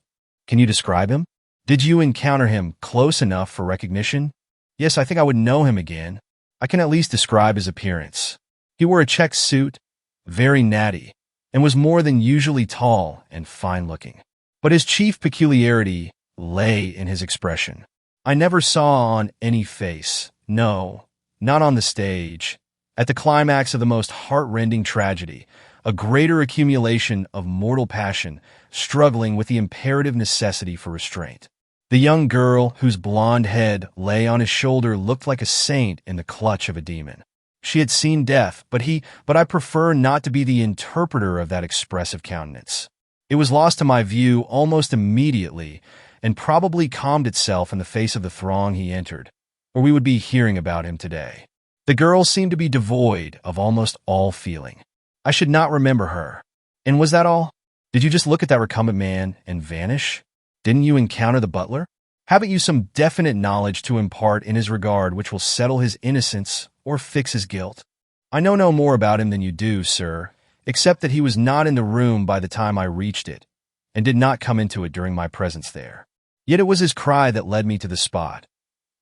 Can you describe him? Did you encounter him close enough for recognition? Yes, I think I would know him again. I can at least describe his appearance. He wore a check suit, very natty, and was more than usually tall and fine-looking. But his chief peculiarity lay in his expression. I never saw on any face, no, not on the stage, at the climax of the most heart-rending tragedy, a greater accumulation of mortal passion struggling with the imperative necessity for restraint. The young girl whose blonde head lay on his shoulder looked like a saint in the clutch of a demon. She had seen death, but I prefer not to be the interpreter of that expressive countenance. It was lost to my view almost immediately and probably calmed itself in the face of the throng he entered, or we would be hearing about him today. The girl seemed to be devoid of almost all feeling. I should not remember her. And was that all? Did you just look at that recumbent man and vanish? Didn't you encounter the butler? Haven't you some definite knowledge to impart in his regard which will settle his innocence or fix his guilt? I know no more about him than you do, sir, except that he was not in the room by the time I reached it, and did not come into it during my presence there. Yet it was his cry that led me to the spot.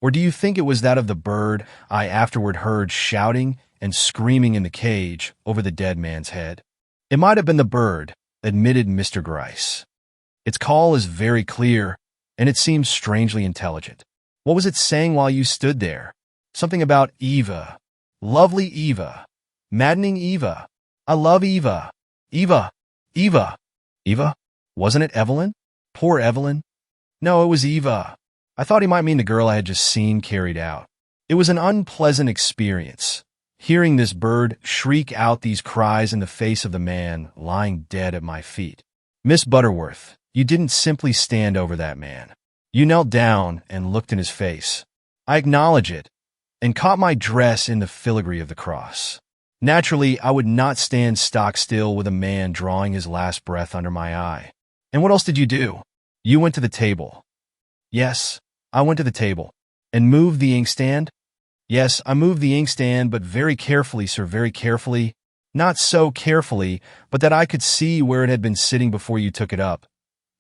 Or do you think it was that of the bird I afterward heard shouting and screaming in the cage over the dead man's head? It might have been the bird, admitted Mr. Gryce. Its call is very clear, and it seems strangely intelligent. What was it saying while you stood there? Something about Eva. Lovely Eva. Maddening Eva. I love Eva. Eva. Eva. Eva? Wasn't it Evelyn? Poor Evelyn. No, it was Eva. I thought he might mean the girl I had just seen carried out. It was an unpleasant experience, hearing this bird shriek out these cries in the face of the man lying dead at my feet. Miss Butterworth, you didn't simply stand over that man. You knelt down and looked in his face. I acknowledge it, and caught my dress in the filigree of the cross. Naturally, I would not stand stock still with a man drawing his last breath under my eye. And what else did you do? You went to the table. Yes, I went to the table. And moved the inkstand? Yes, I moved the inkstand, but very carefully, sir, very carefully. Not so carefully, but that I could see where it had been sitting before you took it up.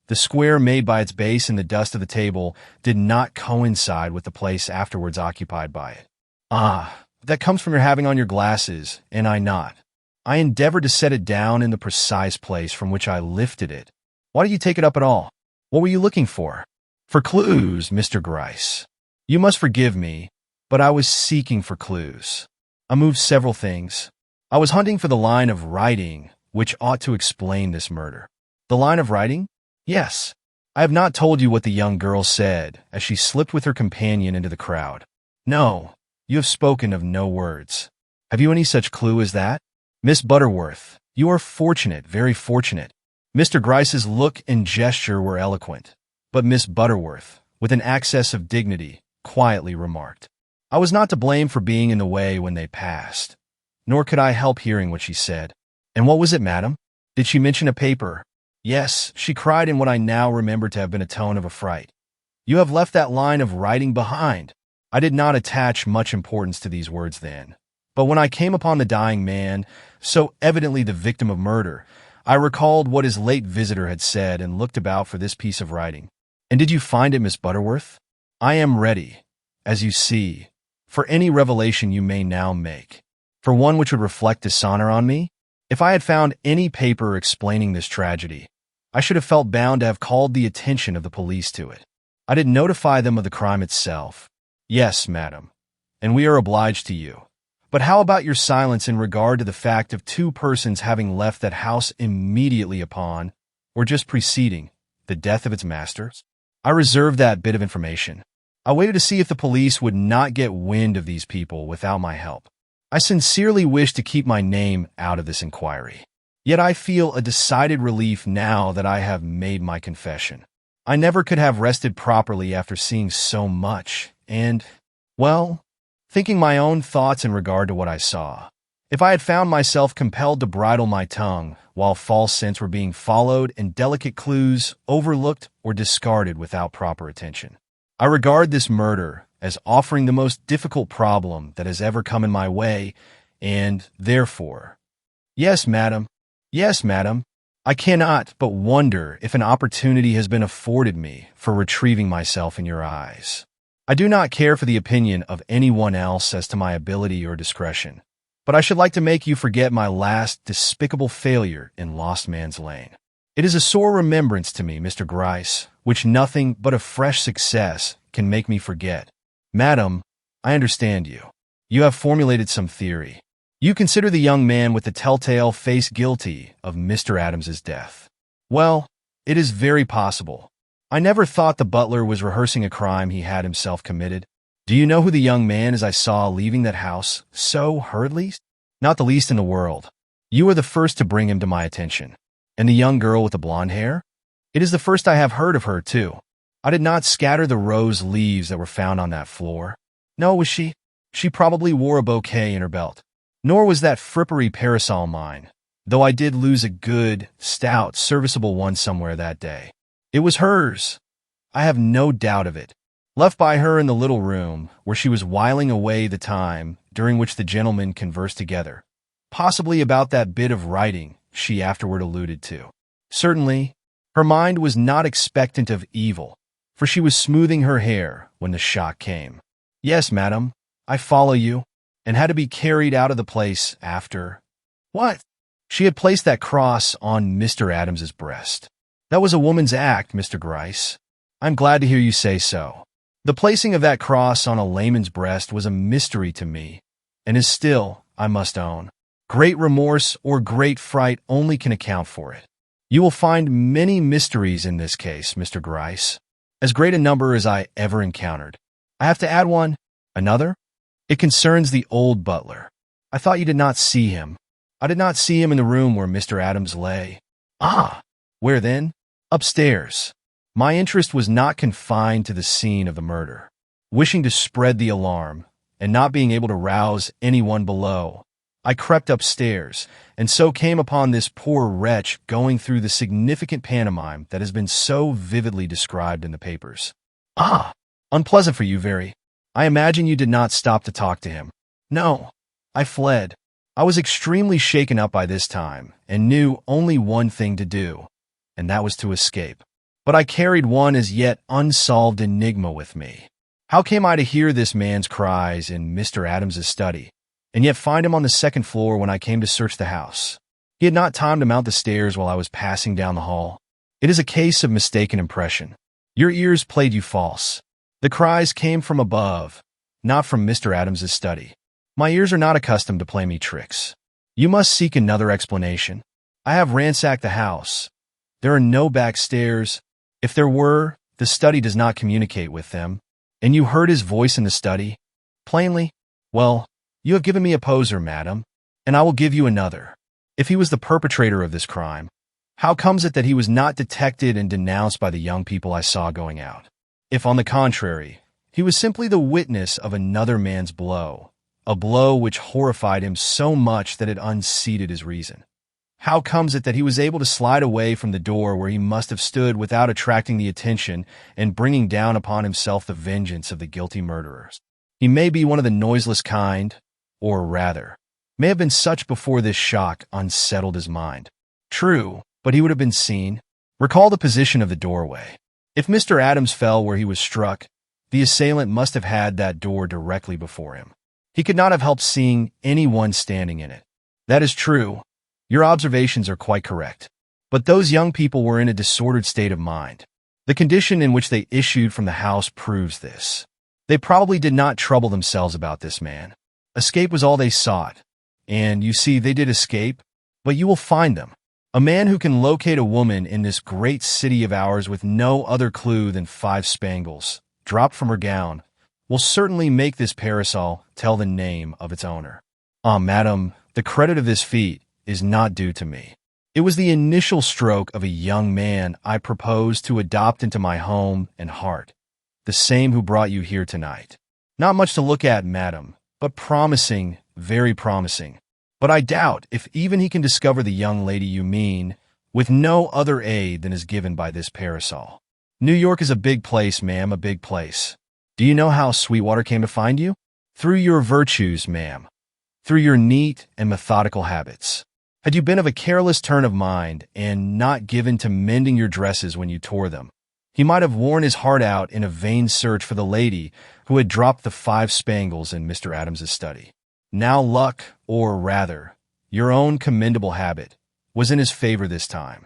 The square made by its base in the dust of the table did not coincide with the place afterwards occupied by it. Ah, that comes from your having on your glasses, and I not. I endeavored to set it down in the precise place from which I lifted it. Why did you take it up at all? What were you looking for? For clues, Mr. Gryce. You must forgive me, but I was seeking for clues. I moved several things. I was hunting for the line of writing which ought to explain this murder. The line of writing? Yes. I have not told you what the young girl said as she slipped with her companion into the crowd. No, you have spoken of no words. Have you any such clue as that? Miss Butterworth, you are fortunate, very fortunate. Mr. Gryce's look and gesture were eloquent, but Miss Butterworth, with an access of dignity, quietly remarked, I was not to blame for being in the way when they passed, nor could I help hearing what she said. And what was it, madam? Did she mention a paper? Yes, she cried in what I now remember to have been a tone of affright. You have left that line of writing behind. I did not attach much importance to these words then, but when I came upon the dying man, so evidently the victim of murder, I recalled what his late visitor had said and looked about for this piece of writing. And did you find it, Miss Butterworth? I am ready, as you see, for any revelation you may now make, for one which would reflect dishonor on me. If I had found any paper explaining this tragedy, I should have felt bound to have called the attention of the police to it. I did notify them of the crime itself. Yes, madam, and we are obliged to you. But how about your silence in regard to the fact of two persons having left that house immediately upon, or just preceding, the death of its masters? I reserved that bit of information. I waited to see if the police would not get wind of these people without my help. I sincerely wish to keep my name out of this inquiry. Yet I feel a decided relief now that I have made my confession. I never could have rested properly after seeing so much, and, well, thinking my own thoughts in regard to what I saw. If I had found myself compelled to bridle my tongue while false scents were being followed and delicate clues overlooked or discarded without proper attention. I regard this murder as offering the most difficult problem that has ever come in my way, and, therefore, yes, madam, I cannot but wonder if an opportunity has been afforded me for retrieving myself in your eyes. I do not care for the opinion of anyone else as to my ability or discretion, but I should like to make you forget my last despicable failure in Lost Man's Lane. It is a sore remembrance to me, Mr. Gryce, which nothing but a fresh success can make me forget. Madam, I understand you. You have formulated some theory. You consider the young man with the telltale face guilty of Mr. Adams's death. Well, it is very possible. I never thought the butler was rehearsing a crime he had himself committed. Do you know who the young man is I saw leaving that house so hurriedly? Not the least in the world. You are the first to bring him to my attention. And the young girl with the blonde hair? It is the first I have heard of her, too. I did not scatter the rose leaves that were found on that floor. No, was she? She probably wore a bouquet in her belt. Nor was that frippery parasol mine, though I did lose a good, stout, serviceable one somewhere that day. It was hers. I have no doubt of it. Left by her in the little room where she was whiling away the time during which the gentlemen conversed together, possibly about that bit of writing she afterward alluded to. Certainly, her mind was not expectant of evil, for she was smoothing her hair when the shock came. Yes, madam, I follow you, and had to be carried out of the place after. What? She had placed that cross on Mr. Adams's breast. That was a woman's act, Mr. Gryce. I'm glad to hear you say so. The placing of that cross on a layman's breast was a mystery to me, and is still, I must own. Great remorse or great fright only can account for it. You will find many mysteries in this case, Mr. Gryce, as great a number as I ever encountered. I have to add one. Another? It concerns the old butler. I thought you did not see him. I did not see him in the room where Mr. Adams lay. Ah! Where then? Upstairs. My interest was not confined to the scene of the murder. Wishing to spread the alarm, and not being able to rouse anyone below, I crept upstairs, and so came upon this poor wretch going through the significant pantomime that has been so vividly described in the papers. Ah! Unpleasant for you, very. I imagine you did not stop to talk to him. No, I fled. I was extremely shaken up by this time, and knew only one thing to do, and that was to escape. But I carried one as yet unsolved enigma with me. How came I to hear this man's cries in Mr. Adams's study, and yet find him on the second floor when I came to search the house? He had not time to mount the stairs while I was passing down the hall. It is a case of mistaken impression. Your ears played you false. The cries came from above, not from Mr. Adams's study. My ears are not accustomed to play me tricks. You must seek another explanation. I have ransacked the house. There are no back stairs. If there were, the study does not communicate with them. And you heard his voice in the study? Plainly? Well, you have given me a poser, madam, and I will give you another. If he was the perpetrator of this crime, how comes it that he was not detected and denounced by the young people I saw going out? If, on the contrary, he was simply the witness of another man's blow, a blow which horrified him so much that it unseated his reason, how comes it that he was able to slide away from the door where he must have stood without attracting the attention and bringing down upon himself the vengeance of the guilty murderers? He may be one of the noiseless kind, or rather, may have been such before this shock unsettled his mind. True, but he would have been seen. Recall the position of the doorway. If Mr. Adams fell where he was struck, the assailant must have had that door directly before him. He could not have helped seeing anyone standing in it. That is true. Your observations are quite correct. But those young people were in a disordered state of mind. The condition in which they issued from the house proves this. They probably did not trouble themselves about this man. Escape was all they sought. And, you see, they did escape, but you will find them. A man who can locate a woman in this great city of ours with no other clue than 5 spangles, dropped from her gown, will certainly make this parasol tell the name of its owner. Ah, madam, the credit of this feat is not due to me. It was the initial stroke of a young man I proposed to adopt into my home and heart, the same who brought you here tonight. Not much to look at, madam, but promising, very promising. But I doubt if even he can discover the young lady you mean with no other aid than is given by this parasol. New York is a big place, ma'am, a big place. Do you know how Sweetwater came to find you? Through your virtues, ma'am. Through your neat and methodical habits. Had you been of a careless turn of mind and not given to mending your dresses when you tore them, he might have worn his heart out in a vain search for the lady who had dropped the 5 spangles in Mr. Adams's study. Now luck, or rather, your own commendable habit, was in his favor this time.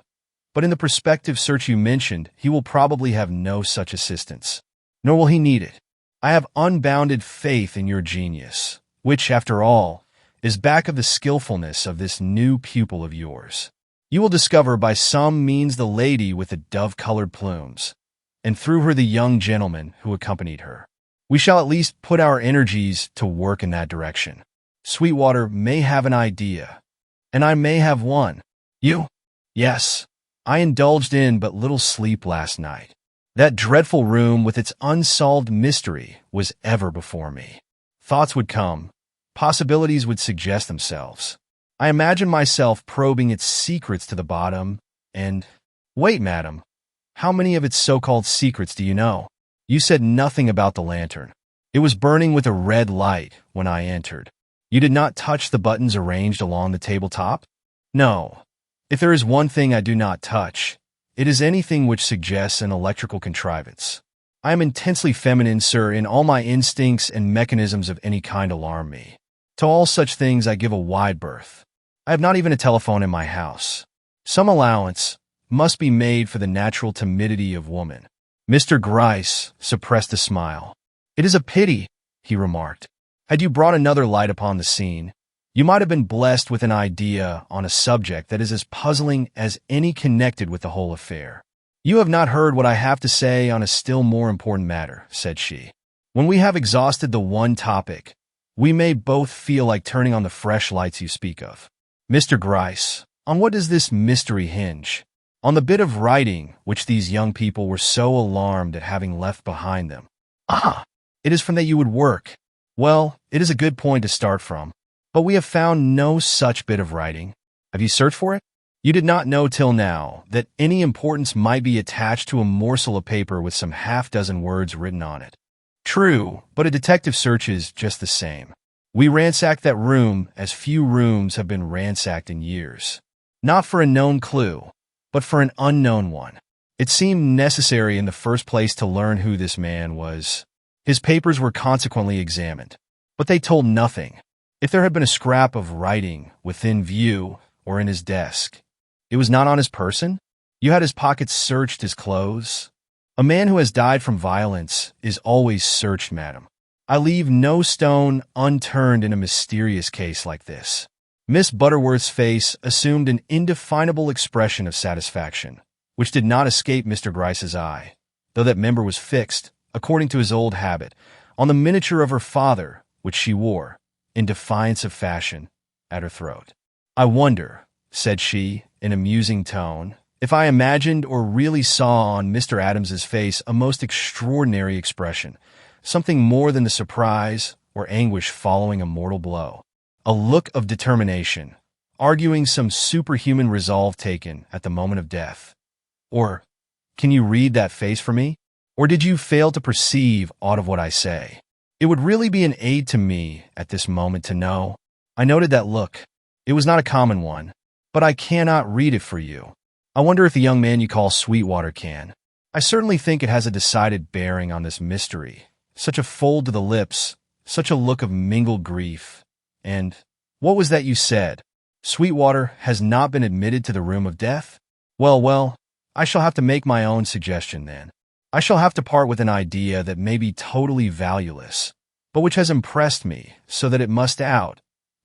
But in the prospective search you mentioned, he will probably have no such assistance. Nor will he need it. I have unbounded faith in your genius, which, after all, is back of the skillfulness of this new pupil of yours. You will discover by some means the lady with the dove-colored plumes, and through her the young gentleman who accompanied her. We shall at least put our energies to work in that direction. Sweetwater may have an idea, and I may have one. You? Yes. I indulged in but little sleep last night. That dreadful room with its unsolved mystery was ever before me. Thoughts would come. Possibilities would suggest themselves. I imagined myself probing its secrets to the bottom, and— Wait, madam. How many of its so-called secrets do you know? You said nothing about the lantern. It was burning with a red light when I entered. You did not touch the buttons arranged along the tabletop? No. If there is one thing I do not touch, it is anything which suggests an electrical contrivance. I am intensely feminine, sir, and all my instincts and mechanisms of any kind alarm me. To all such things I give a wide berth. I have not even a telephone in my house. Some allowance must be made for the natural timidity of woman. Mr. Gryce suppressed a smile. It is a pity, he remarked. Had you brought another light upon the scene, you might have been blessed with an idea on a subject that is as puzzling as any connected with the whole affair. You have not heard what I have to say on a still more important matter, said she. When we have exhausted the one topic, we may both feel like turning on the fresh lights you speak of. Mr. Gryce, on what does this mystery hinge? On the bit of writing which these young people were so alarmed at having left behind them. Ah, it is from that you would work. Well, it is a good point to start from. But we have found no such bit of writing. Have you searched for it? You did not know till now that any importance might be attached to a morsel of paper with some half-dozen words written on it. True, but a detective search is just the same. We ransacked that room as few rooms have been ransacked in years. Not for a known clue, but for an unknown one. It seemed necessary in the first place to learn who this man was. His papers were consequently examined, but they told nothing. If there had been a scrap of writing within view or in his desk, it was not on his person? You had his pockets searched, his clothes? A man who has died from violence is always searched, madam. I leave no stone unturned in a mysterious case like this. Miss Butterworth's face assumed an indefinable expression of satisfaction, which did not escape Mr. Gryce's eye, though that member was fixed, according to his old habit, on the miniature of her father, which she wore, in defiance of fashion, at her throat. I wonder, said she, in a musing tone, if I imagined or really saw on Mr. Adams's face a most extraordinary expression, something more than the surprise or anguish following a mortal blow. A look of determination, arguing some superhuman resolve taken at the moment of death. Or, can you read that face for me? Or did you fail to perceive aught of what I say? It would really be an aid to me at this moment to know. I noted that look. It was not a common one, but I cannot read it for you. I wonder if the young man you call Sweetwater can. I certainly think it has a decided bearing on this mystery. Such a fold to the lips, such a look of mingled grief. And what was that you said? Sweetwater has not been admitted to the room of death? Well, I shall have to make my own suggestion then. I shall have to part with an idea that may be totally valueless, but which has impressed me so that it must out,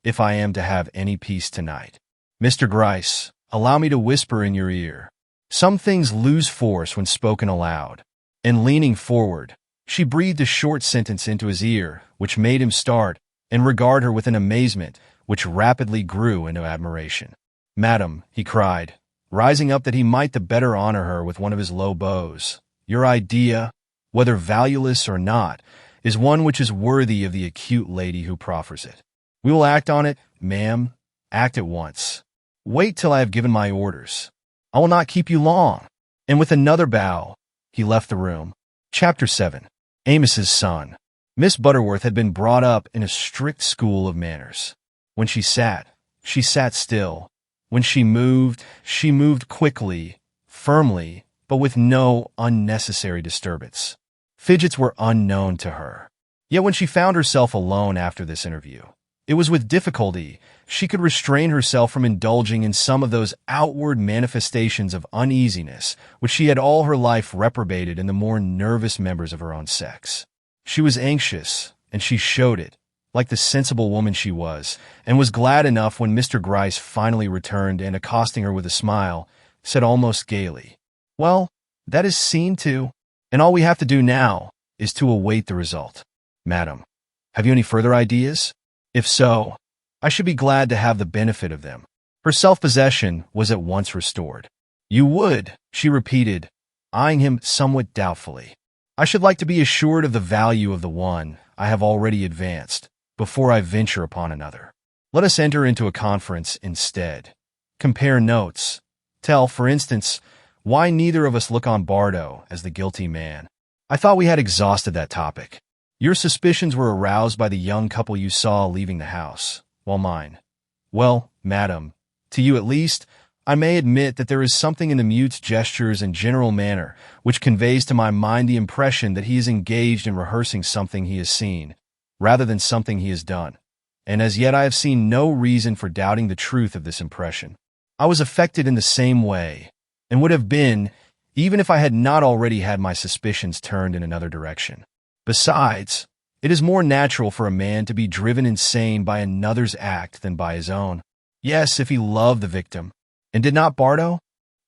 if I am to have any peace tonight. Mr. Gryce, allow me to whisper in your ear. Some things lose force when spoken aloud. And leaning forward, she breathed a short sentence into his ear, which made him start and regard her with an amazement which rapidly grew into admiration. Madam, he cried, rising up that he might the better honor her with one of his low bows, your idea, whether valueless or not, is one which is worthy of the acute lady who proffers it. We will act on it, ma'am, act at once. Wait till I have given my orders. I will not keep you long. And with another bow, he left the room. Chapter 7. Amos's Son. Miss Butterworth had been brought up in a strict school of manners. When she sat still. When she moved quickly, firmly, but with no unnecessary disturbance. Fidgets were unknown to her. Yet when she found herself alone after this interview, It was with difficulty she could restrain herself from indulging in some of those outward manifestations of uneasiness which she had all her life reprobated in the more nervous members of her own sex. She was anxious, and she showed it, like the sensible woman she was, and was glad enough when Mr. Gryce finally returned and, accosting her with a smile, said almost gaily, "Well, that is seen to, and all we have to do now is to await the result. Madam, have you any further ideas? If so, I should be glad to have the benefit of them." Her self-possession was at once restored. "You would," she repeated, eyeing him somewhat doubtfully. "I should like to be assured of the value of the one I have already advanced before I venture upon another. Let us enter into a conference instead. Compare notes. Tell, for instance, why neither of us look on Bardo as the guilty man. I thought we had exhausted that topic. Your suspicions were aroused by the young couple you saw leaving the house, while mine— well, madam, to you at least, I may admit that there is something in the mute's gestures and general manner which conveys to my mind the impression that he is engaged in rehearsing something he has seen, rather than something he has done, and as yet I have seen no reason for doubting the truth of this impression. I was affected in the same way, and would have been, even if I had not already had my suspicions turned in another direction. Besides, it is more natural for a man to be driven insane by another's act than by his own. Yes, if he loved the victim. And did not Bardo?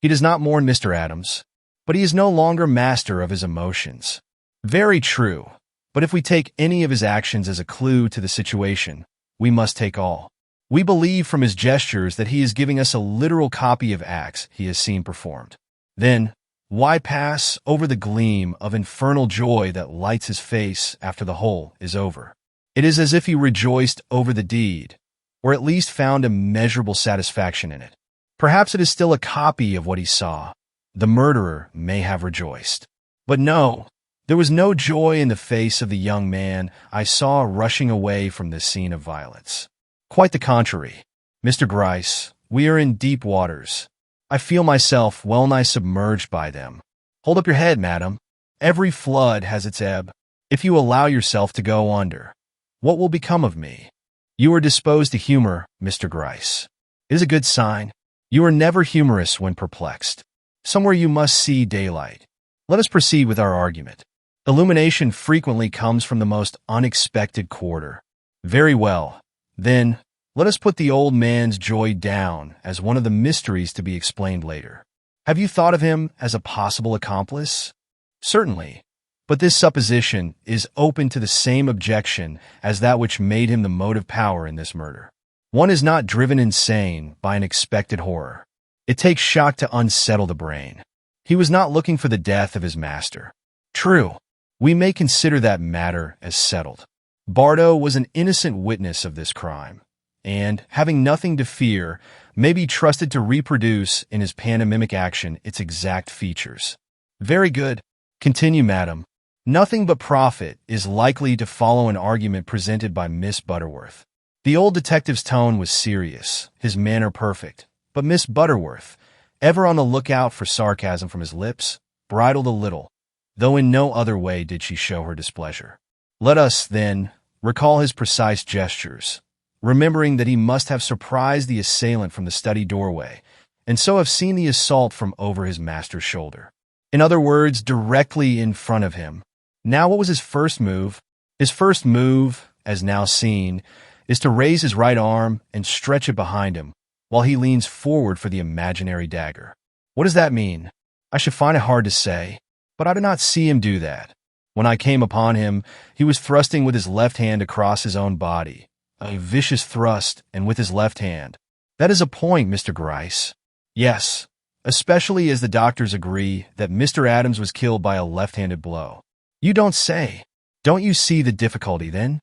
He does not mourn Mr. Adams, but he is no longer master of his emotions. Very true, but if we take any of his actions as a clue to the situation, we must take all. We believe from his gestures that he is giving us a literal copy of acts he has seen performed. Then, why pass over the gleam of infernal joy that lights his face after the whole is over? It is as if he rejoiced over the deed, or at least found immeasurable satisfaction in it. Perhaps it is still a copy of what he saw. The murderer may have rejoiced. But no, there was no joy in the face of the young man I saw rushing away from this scene of violence. Quite the contrary. Mr. Gryce, we are in deep waters. I feel myself well-nigh submerged by them. Hold up your head, madam. Every flood has its ebb. If you allow yourself to go under, what will become of me? You are disposed to humor, Mr. Gryce. It is a good sign. You are never humorous when perplexed. Somewhere you must see daylight. Let us proceed with our argument. Illumination frequently comes from the most unexpected quarter. Very well. Then, let us put the old man's joy down as one of the mysteries to be explained later. Have you thought of him as a possible accomplice? Certainly, but this supposition is open to the same objection as that which made him the motive power in this murder. One is not driven insane by an expected horror. It takes shock to unsettle the brain. He was not looking for the death of his master. True, we may consider that matter as settled. Bardo was an innocent witness of this crime, and, having nothing to fear, may be trusted to reproduce in his pantomimic action its exact features. Very good. Continue, madam. Nothing but profit is likely to follow an argument presented by Miss Butterworth. The old detective's tone was serious, his manner perfect, but Miss Butterworth, ever on the lookout for sarcasm from his lips, bridled a little, though in no other way did she show her displeasure. Let us, then, recall his precise gestures, remembering that he must have surprised the assailant from the study doorway, and so have seen the assault from over his master's shoulder. In other words, directly in front of him. Now what was his first move? His first move, as now seen, is to raise his right arm and stretch it behind him, while he leans forward for the imaginary dagger. What does that mean? I should find it hard to say, but I did not see him do that. When I came upon him, he was thrusting with his left hand across his own body, a vicious thrust, and with his left hand. That is a point, Mr. Gryce. Yes, especially as the doctors agree that Mr. Adams was killed by a left-handed blow. You don't say. Don't you see the difficulty, then?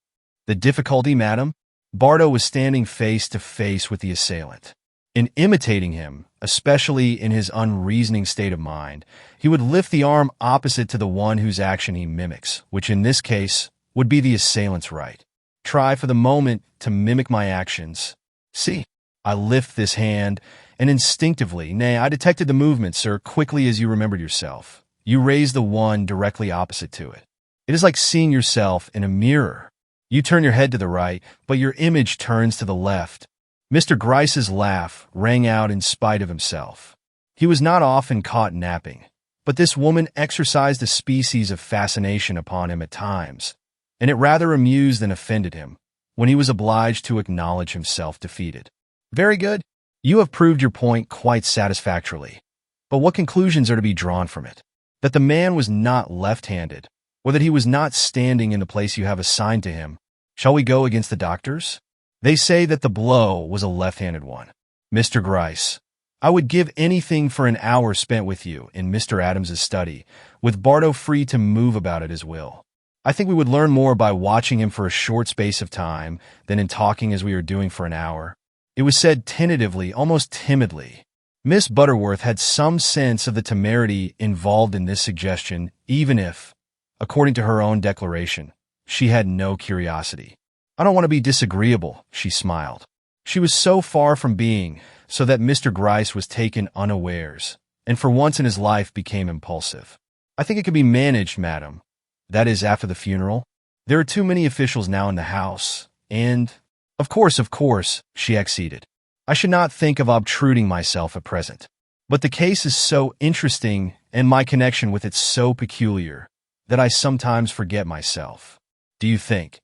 The difficulty, madam? Bardo was standing face to face with the assailant. In imitating him, especially in his unreasoning state of mind, he would lift the arm opposite to the one whose action he mimics, which in this case would be the assailant's right. Try for the moment to mimic my actions. See, I lift this hand, and instinctively, nay, I detected the movement, sir, quickly as you remembered yourself. You raise the one directly opposite to it. It is like seeing yourself in a mirror. You turn your head to the right, but your image turns to the left. Mr. Gryce's laugh rang out in spite of himself. He was not often caught napping, but this woman exercised a species of fascination upon him at times, and it rather amused than offended him when he was obliged to acknowledge himself defeated. Very good. You have proved your point quite satisfactorily. But what conclusions are to be drawn from it? That the man was not left-handed, or that he was not standing in the place you have assigned to him. Shall we go against the doctors? They say that the blow was a left-handed one. Mr. Gryce, I would give anything for an hour spent with you in Mr. Adams's study, with Bardo free to move about at his will. I think we would learn more by watching him for a short space of time than in talking as we are doing for an hour. It was said tentatively, almost timidly. Miss Butterworth had some sense of the temerity involved in this suggestion, even if, according to her own declaration, she had no curiosity. I don't want to be disagreeable, she smiled. She was so far from being, so that Mr. Gryce was taken unawares, and for once in his life became impulsive. I think it can be managed, madam. That is, after the funeral. There are too many officials now in the house, and— Of course, she acceded. I should not think of obtruding myself at present. But the case is so interesting, and my connection with it so peculiar, that I sometimes forget myself. Do you think—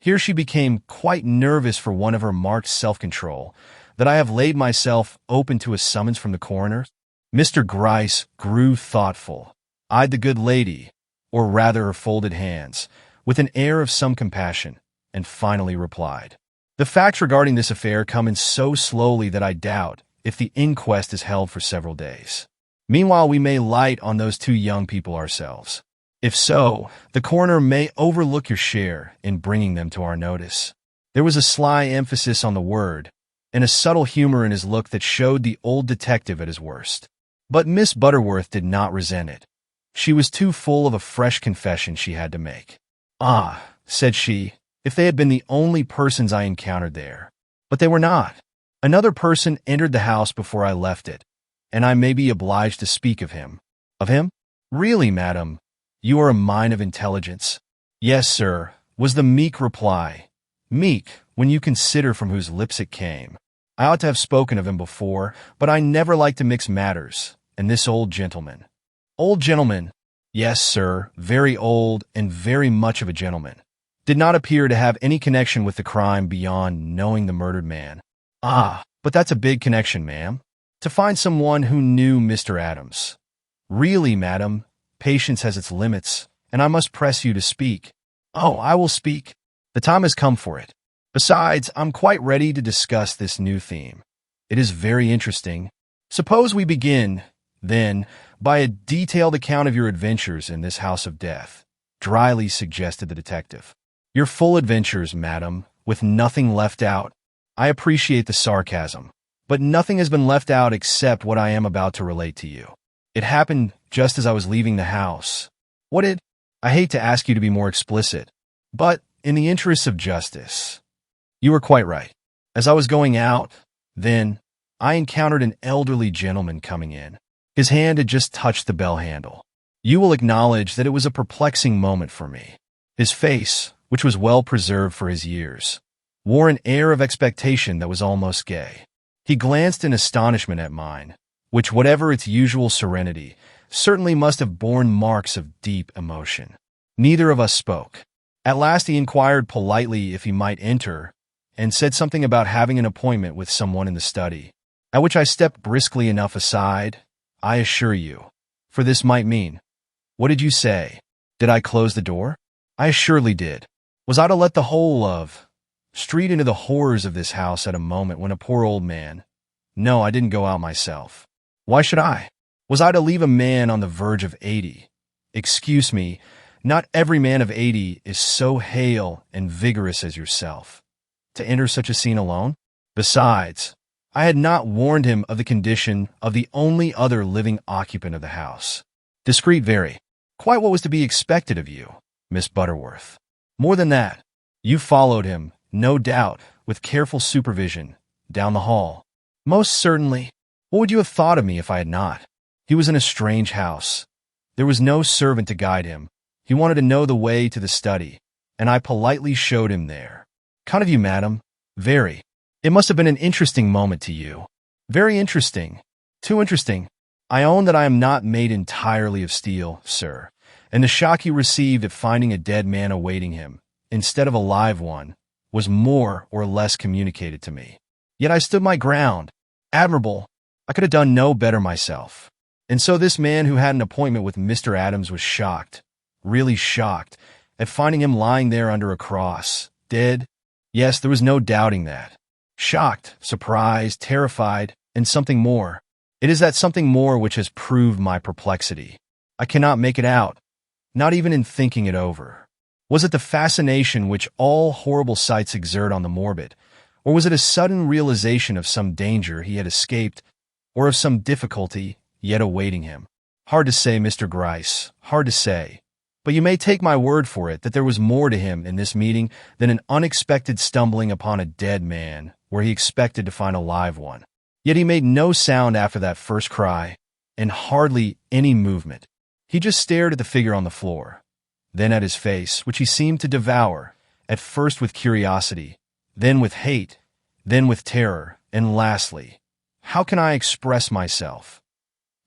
Here she became quite nervous for one of her marked self-control, that I have laid myself open to a summons from the coroner? Mr. Gryce grew thoughtful, eyed the good lady, or rather her folded hands, with an air of some compassion, and finally replied, The facts regarding this affair come in so slowly that I doubt if the inquest is held for several days. Meanwhile, we may light on those two young people ourselves. If so, the coroner may overlook your share in bringing them to our notice. There was a sly emphasis on the word, and a subtle humor in his look that showed the old detective at his worst. But Miss Butterworth did not resent it. She was too full of a fresh confession she had to make. Ah, said she, if they had been the only persons I encountered there. But they were not. Another person entered the house before I left it, and I may be obliged to speak of him. Of him? Really, madam, you are a mine of intelligence. Yes, sir, was the meek reply. Meek, when you consider from whose lips it came. I ought to have spoken of him before, but I never like to mix matters, and this old gentleman. Old gentleman, yes, sir, very old and very much of a gentleman, did not appear to have any connection with the crime beyond knowing the murdered man. Ah, but that's a big connection, ma'am. To find someone who knew Mr. Adams. Really, madam, patience has its limits, and I must press you to speak. Oh, I will speak. The time has come for it. Besides, I'm quite ready to discuss this new theme. It is very interesting. Suppose we begin, then, by a detailed account of your adventures in this house of death, dryly suggested the detective. Your full adventures, madam, with nothing left out. I appreciate the sarcasm, but nothing has been left out except what I am about to relate to you. It happened just as I was leaving the house. What did— I hate to ask you to be more explicit, but in the interests of justice. You were quite right. As I was going out, then, I encountered an elderly gentleman coming in. His hand had just touched the bell handle. You will acknowledge that it was a perplexing moment for me. His face, which was well preserved for his years, wore an air of expectation that was almost gay. He glanced in astonishment at mine, which, whatever its usual serenity, certainly must have borne marks of deep emotion. Neither of us spoke. At last he inquired politely if he might enter, and said something about having an appointment with someone in the study, at which I stepped briskly enough aside, I assure you, for this might mean— What did you say? Did I close the door? I assuredly did. Was I to let the whole of— street into the horrors of this house at a moment when a poor old man— No, I didn't go out myself. Why should I? Was I to leave a man on the verge of 80? Excuse me, not every man of 80 is so hale and vigorous as yourself. To enter such a scene alone? Besides, I had not warned him of the condition of the only other living occupant of the house. Discreet very. Quite what was to be expected of you, Miss Butterworth. More than that, you followed him, no doubt, with careful supervision, down the hall. Most certainly. What would you have thought of me if I had not? He was in a strange house. There was no servant to guide him. He wanted to know the way to the study, and I politely showed him there. "Kind of you, madam. Very. It must have been an interesting moment to you." "Very interesting. Too interesting. I own that I am not made entirely of steel, sir, and the shock he received at finding a dead man awaiting him, instead of a live one, was more or less communicated to me. Yet I stood my ground. Admirable. I could have done no better myself." And so this man who had an appointment with Mr. Adams was shocked, really shocked, at finding him lying there under a cross, dead. Yes, there was no doubting that. Shocked, surprised, terrified, and something more. It is that something more which has proved my perplexity. I cannot make it out, not even in thinking it over. Was it the fascination which all horrible sights exert on the morbid, or was it a sudden realization of some danger he had escaped, or of some difficulty yet awaiting him? Hard to say, Mr. Gryce, hard to say. But you may take my word for it that there was more to him in this meeting than an unexpected stumbling upon a dead man where he expected to find a live one. Yet he made no sound after that first cry, and hardly any movement. He just stared at the figure on the floor, then at his face, which he seemed to devour, at first with curiosity, then with hate, then with terror, and lastly, how can I express myself?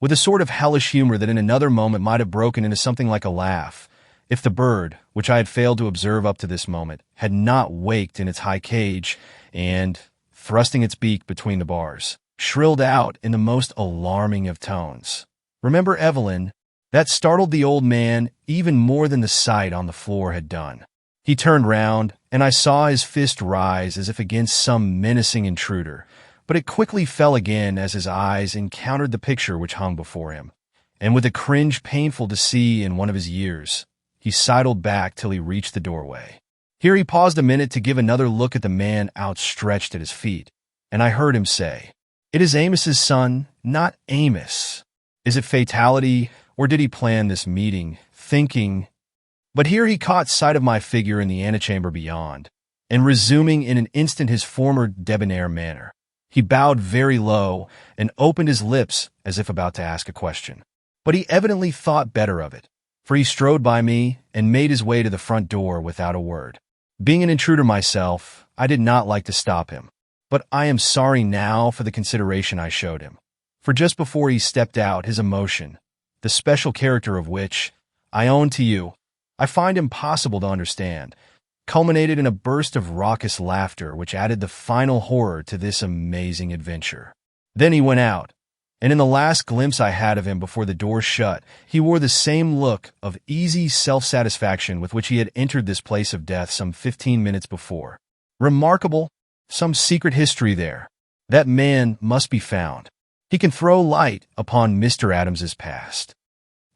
With a sort of hellish humor that in another moment might have broken into something like a laugh, if the bird, which I had failed to observe up to this moment, had not waked in its high cage and, thrusting its beak between the bars, shrilled out in the most alarming of tones. "Remember, Evelyn," that startled the old man even more than the sight on the floor had done. He turned round, and I saw his fist rise as if against some menacing intruder, but it quickly fell again as his eyes encountered the picture which hung before him, and with a cringe painful to see in one of his years, he sidled back till he reached the doorway. Here he paused a minute to give another look at the man outstretched at his feet, and I heard him say, "It is Amos's son, not Amos. Is it fatality, or did he plan this meeting, thinking—" But here he caught sight of my figure in the antechamber beyond, and resuming in an instant his former debonair manner, he bowed very low and opened his lips as if about to ask a question. But he evidently thought better of it, for he strode by me and made his way to the front door without a word. Being an intruder myself, I did not like to stop him, but I am sorry now for the consideration I showed him, for just before he stepped out, his emotion, the special character of which, I own to you, I find impossible to understand, culminated in a burst of raucous laughter which added the final horror to this amazing adventure. Then he went out, and in the last glimpse I had of him before the door shut, he wore the same look of easy self-satisfaction with which he had entered this place of death some 15 minutes before. Remarkable, some secret history there. That man must be found. He can throw light upon Mr. Adams's past.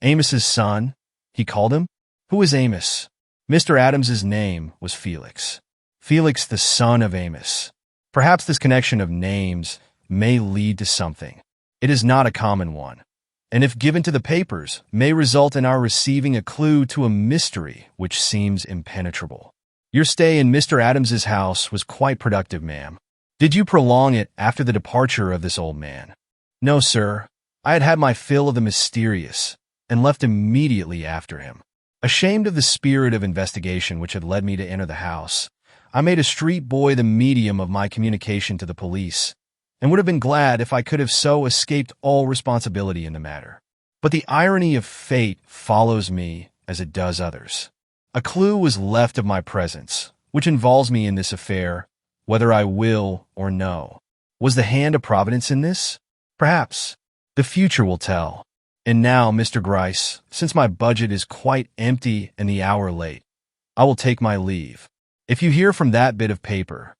Amos's son, he called him? Who is Amos? Mr. Adams's name was Felix. Felix, the son of Amos. Perhaps this connection of names may lead to something. It is not a common one, and if given to the papers, may result in our receiving a clue to a mystery which seems impenetrable. Your stay in Mr. Adams's house was quite productive, ma'am. Did you prolong it after the departure of this old man? No, sir. I had had my fill of the mysterious, and left immediately after him. Ashamed of the spirit of investigation which had led me to enter the house, I made a street boy the medium of my communication to the police, and would have been glad if I could have so escaped all responsibility in the matter. But the irony of fate follows me as it does others. A clue was left of my presence, which involves me in this affair, whether I will or no. Was the hand of Providence in this? Perhaps. The future will tell. And now, Mr. Gryce, since my budget is quite empty and the hour late, I will take my leave. If you hear from that bit of paper,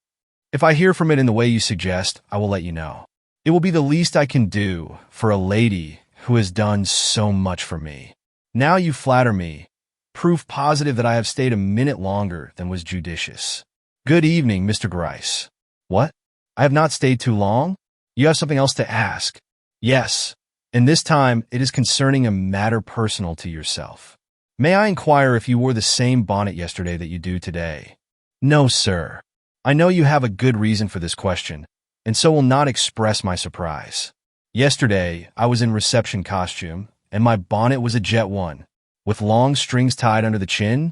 if I hear from it in the way you suggest, I will let you know. It will be the least I can do for a lady who has done so much for me. Now you flatter me, proof positive that I have stayed a minute longer than was judicious. Good evening, Mr. Gryce. What? I have not stayed too long? You have something else to ask? Yes. And this time, it is concerning a matter personal to yourself. May I inquire if you wore the same bonnet yesterday that you do today? No, sir. I know you have a good reason for this question, and so will not express my surprise. Yesterday, I was in reception costume, and my bonnet was a jet one, with long strings tied under the chin.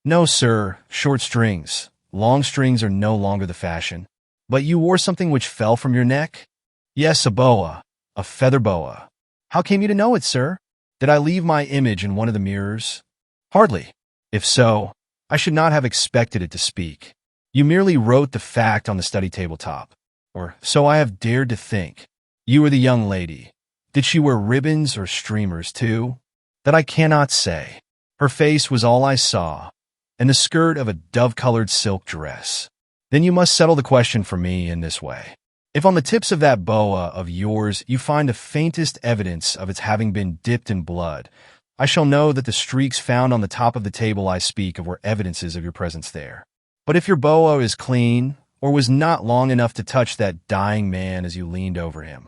No, sir, short strings. Long strings are no longer the fashion. But you wore something which fell from your neck? Yes, a boa. A feather boa. How came you to know it, sir? Did I leave my image in one of the mirrors? Hardly. If so, I should not have expected it to speak. You merely wrote the fact on the study tabletop. Or so I have dared to think. You were the young lady. Did she wear ribbons or streamers, too? That I cannot say. Her face was all I saw, and the skirt of a dove-colored silk dress. Then you must settle the question for me in this way. If on the tips of that boa of yours you find the faintest evidence of its having been dipped in blood, I shall know that the streaks found on the top of the table I speak of were evidences of your presence there. But if your boa is clean, or was not long enough to touch that dying man as you leaned over him,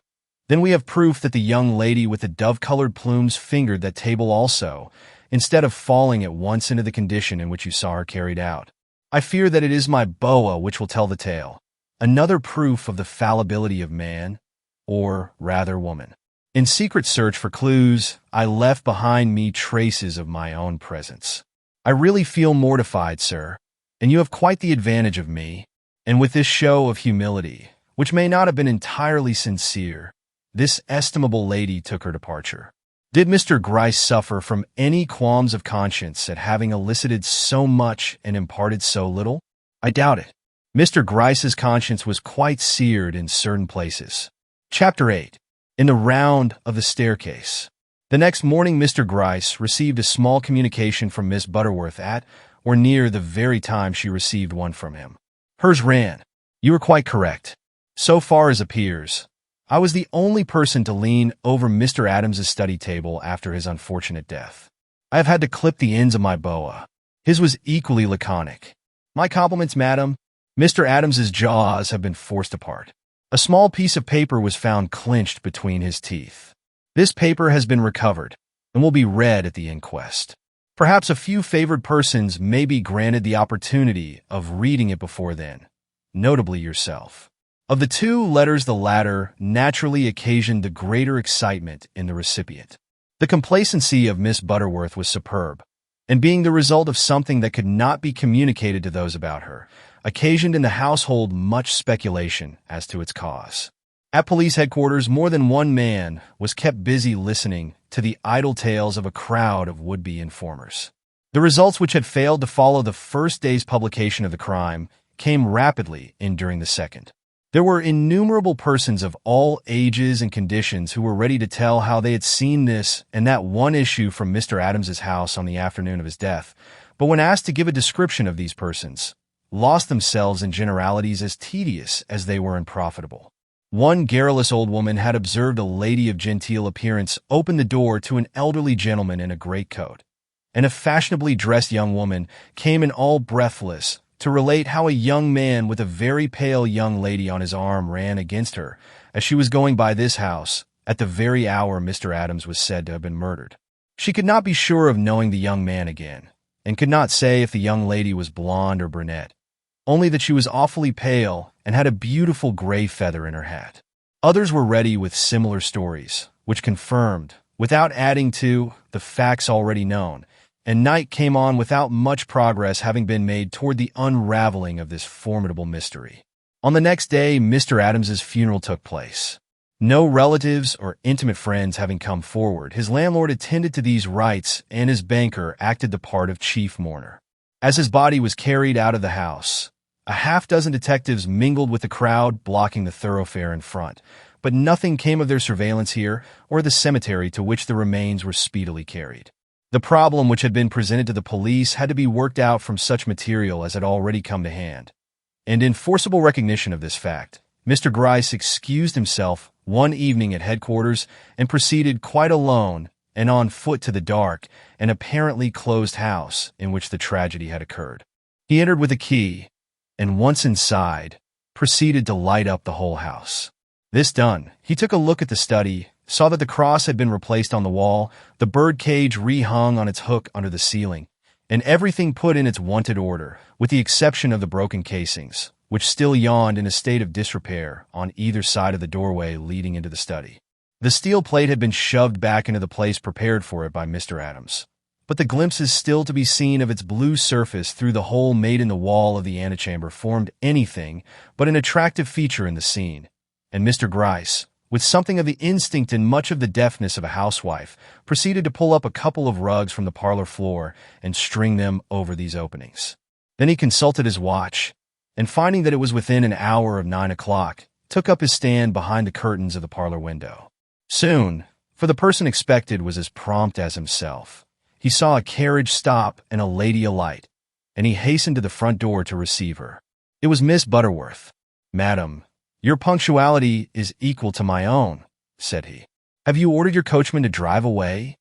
then we have proof that the young lady with the dove-colored plumes fingered that table also, instead of falling at once into the condition in which you saw her carried out. I fear that it is my boa which will tell the tale, another proof of the fallibility of man, or rather woman. In secret search for clues, I left behind me traces of my own presence. I really feel mortified, sir, and you have quite the advantage of me, and with this show of humility, which may not have been entirely sincere, this estimable lady took her departure. Did Mr. Gryce suffer from any qualms of conscience at having elicited so much and imparted so little? I doubt it. Mr. Gryce's conscience was quite seared in certain places. Chapter 8. In the round of the staircase. The next morning Mr. Gryce received a small communication from Miss Butterworth at, or near the very time she received one from him. Hers ran, "You are quite correct. So far as appears, I was the only person to lean over Mr. Adams's study table after his unfortunate death. I have had to clip the ends of my boa." His was equally laconic. "My compliments, madam. Mr. Adams's jaws have been forced apart." A small piece of paper was found clenched between his teeth. This paper has been recovered and will be read at the inquest. Perhaps a few favored persons may be granted the opportunity of reading it before then, notably yourself. Of the two letters, the latter naturally occasioned the greater excitement in the recipient. The complacency of Miss Butterworth was superb, and being the result of something that could not be communicated to those about her, occasioned in the household much speculation as to its cause. At police headquarters, more than one man was kept busy listening to the idle tales of a crowd of would-be informers. The results, which had failed to follow the first day's publication of the crime, came rapidly in during the second. There were innumerable persons of all ages and conditions who were ready to tell how they had seen this and that one issue from Mr. Adams's house on the afternoon of his death, but when asked to give a description of these persons, lost themselves in generalities as tedious as they were unprofitable. One garrulous old woman had observed a lady of genteel appearance open the door to an elderly gentleman in a greatcoat, and a fashionably dressed young woman came in all breathless to relate how a young man with a very pale young lady on his arm ran against her as she was going by this house at the very hour Mr. Adams was said to have been murdered. She could not be sure of knowing the young man again, and could not say if the young lady was blonde or brunette, only that she was awfully pale and had a beautiful gray feather in her hat. Others were ready with similar stories, which confirmed, without adding to, the facts already known, and night came on without much progress having been made toward the unraveling of this formidable mystery. On the next day, Mr. Adams's funeral took place. No relatives or intimate friends having come forward, his landlord attended to these rites, and his banker acted the part of chief mourner. As his body was carried out of the house, a half-dozen detectives mingled with the crowd blocking the thoroughfare in front, but nothing came of their surveillance here or the cemetery to which the remains were speedily carried. The problem which had been presented to the police had to be worked out from such material as had already come to hand, and in forcible recognition of this fact, Mr. Gryce excused himself one evening at headquarters and proceeded quite alone and on foot to the dark and apparently closed house in which the tragedy had occurred. He entered with a key, and once inside, proceeded to light up the whole house. This done, he took a look at the study, saw that the cross had been replaced on the wall, the bird cage rehung on its hook under the ceiling, and everything put in its wonted order, with the exception of the broken casings, which still yawned in a state of disrepair on either side of the doorway leading into the study. The steel plate had been shoved back into the place prepared for it by Mr. Adams, but the glimpses still to be seen of its blue surface through the hole made in the wall of the antechamber formed anything but an attractive feature in the scene, and Mr. Gryce, with something of the instinct and much of the deftness of a housewife, proceeded to pull up a couple of rugs from the parlor floor and string them over these openings. Then he consulted his watch, and finding that it was within an hour of 9 o'clock, took up his stand behind the curtains of the parlor window. Soon, for the person expected was as prompt as himself, he saw a carriage stop and a lady alight, and he hastened to the front door to receive her. It was Miss Butterworth. "Madam, your punctuality is equal to my own," said he. "Have you ordered your coachman to drive away?"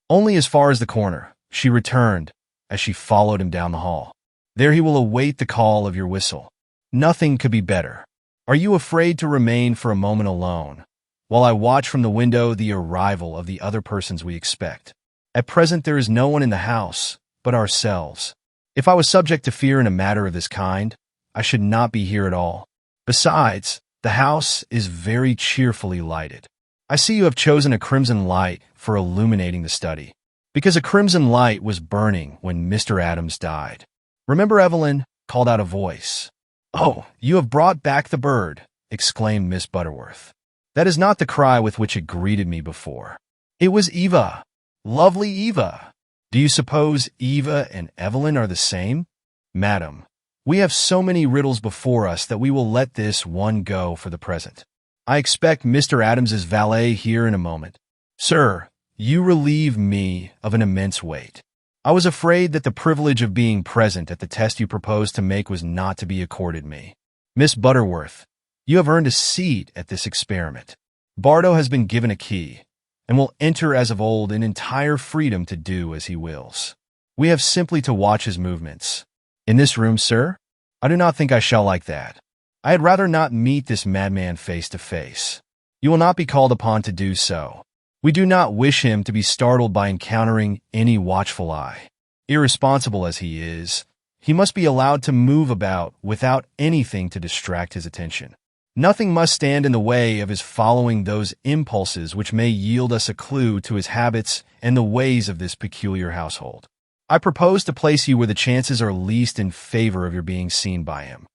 "Only as far as the corner," she returned, as she followed him down the hall. "There he will await the call of your whistle. Nothing could be better. Are you afraid to remain for a moment alone, while I watch from the window the arrival of the other persons we expect? At present there is no one in the house but ourselves. If I was subject to fear in a matter of this kind, I should not be here at all. Besides, the house is very cheerfully lighted. I see you have chosen a crimson light for illuminating the study, because a crimson light was burning when Mr. Adams died. Remember, Evelyn," called out a voice. "Oh, you have brought back the bird," exclaimed Miss Butterworth. "That is not the cry with which it greeted me before. It was Eva. Lovely Eva. Do you suppose Eva and Evelyn are the same? Madam, we have so many riddles before us that we will let this one go for the present. I expect Mr. Adams's valet here in a moment. Sir, you relieve me of an immense weight. I was afraid that the privilege of being present at the test you proposed to make was not to be accorded me. Miss Butterworth, you have earned a seat at this experiment. Bardo has been given a key, and will enter as of old in entire freedom to do as he wills. We have simply to watch his movements. In this room, sir? I do not think I shall like that. I had rather not meet this madman face to face. You will not be called upon to do so. We do not wish him to be startled by encountering any watchful eye. Irresponsible as he is, he must be allowed to move about without anything to distract his attention. Nothing must stand in the way of his following those impulses which may yield us a clue to his habits and the ways of this peculiar household. I propose to place you where the chances are least in favor of your being seen by him.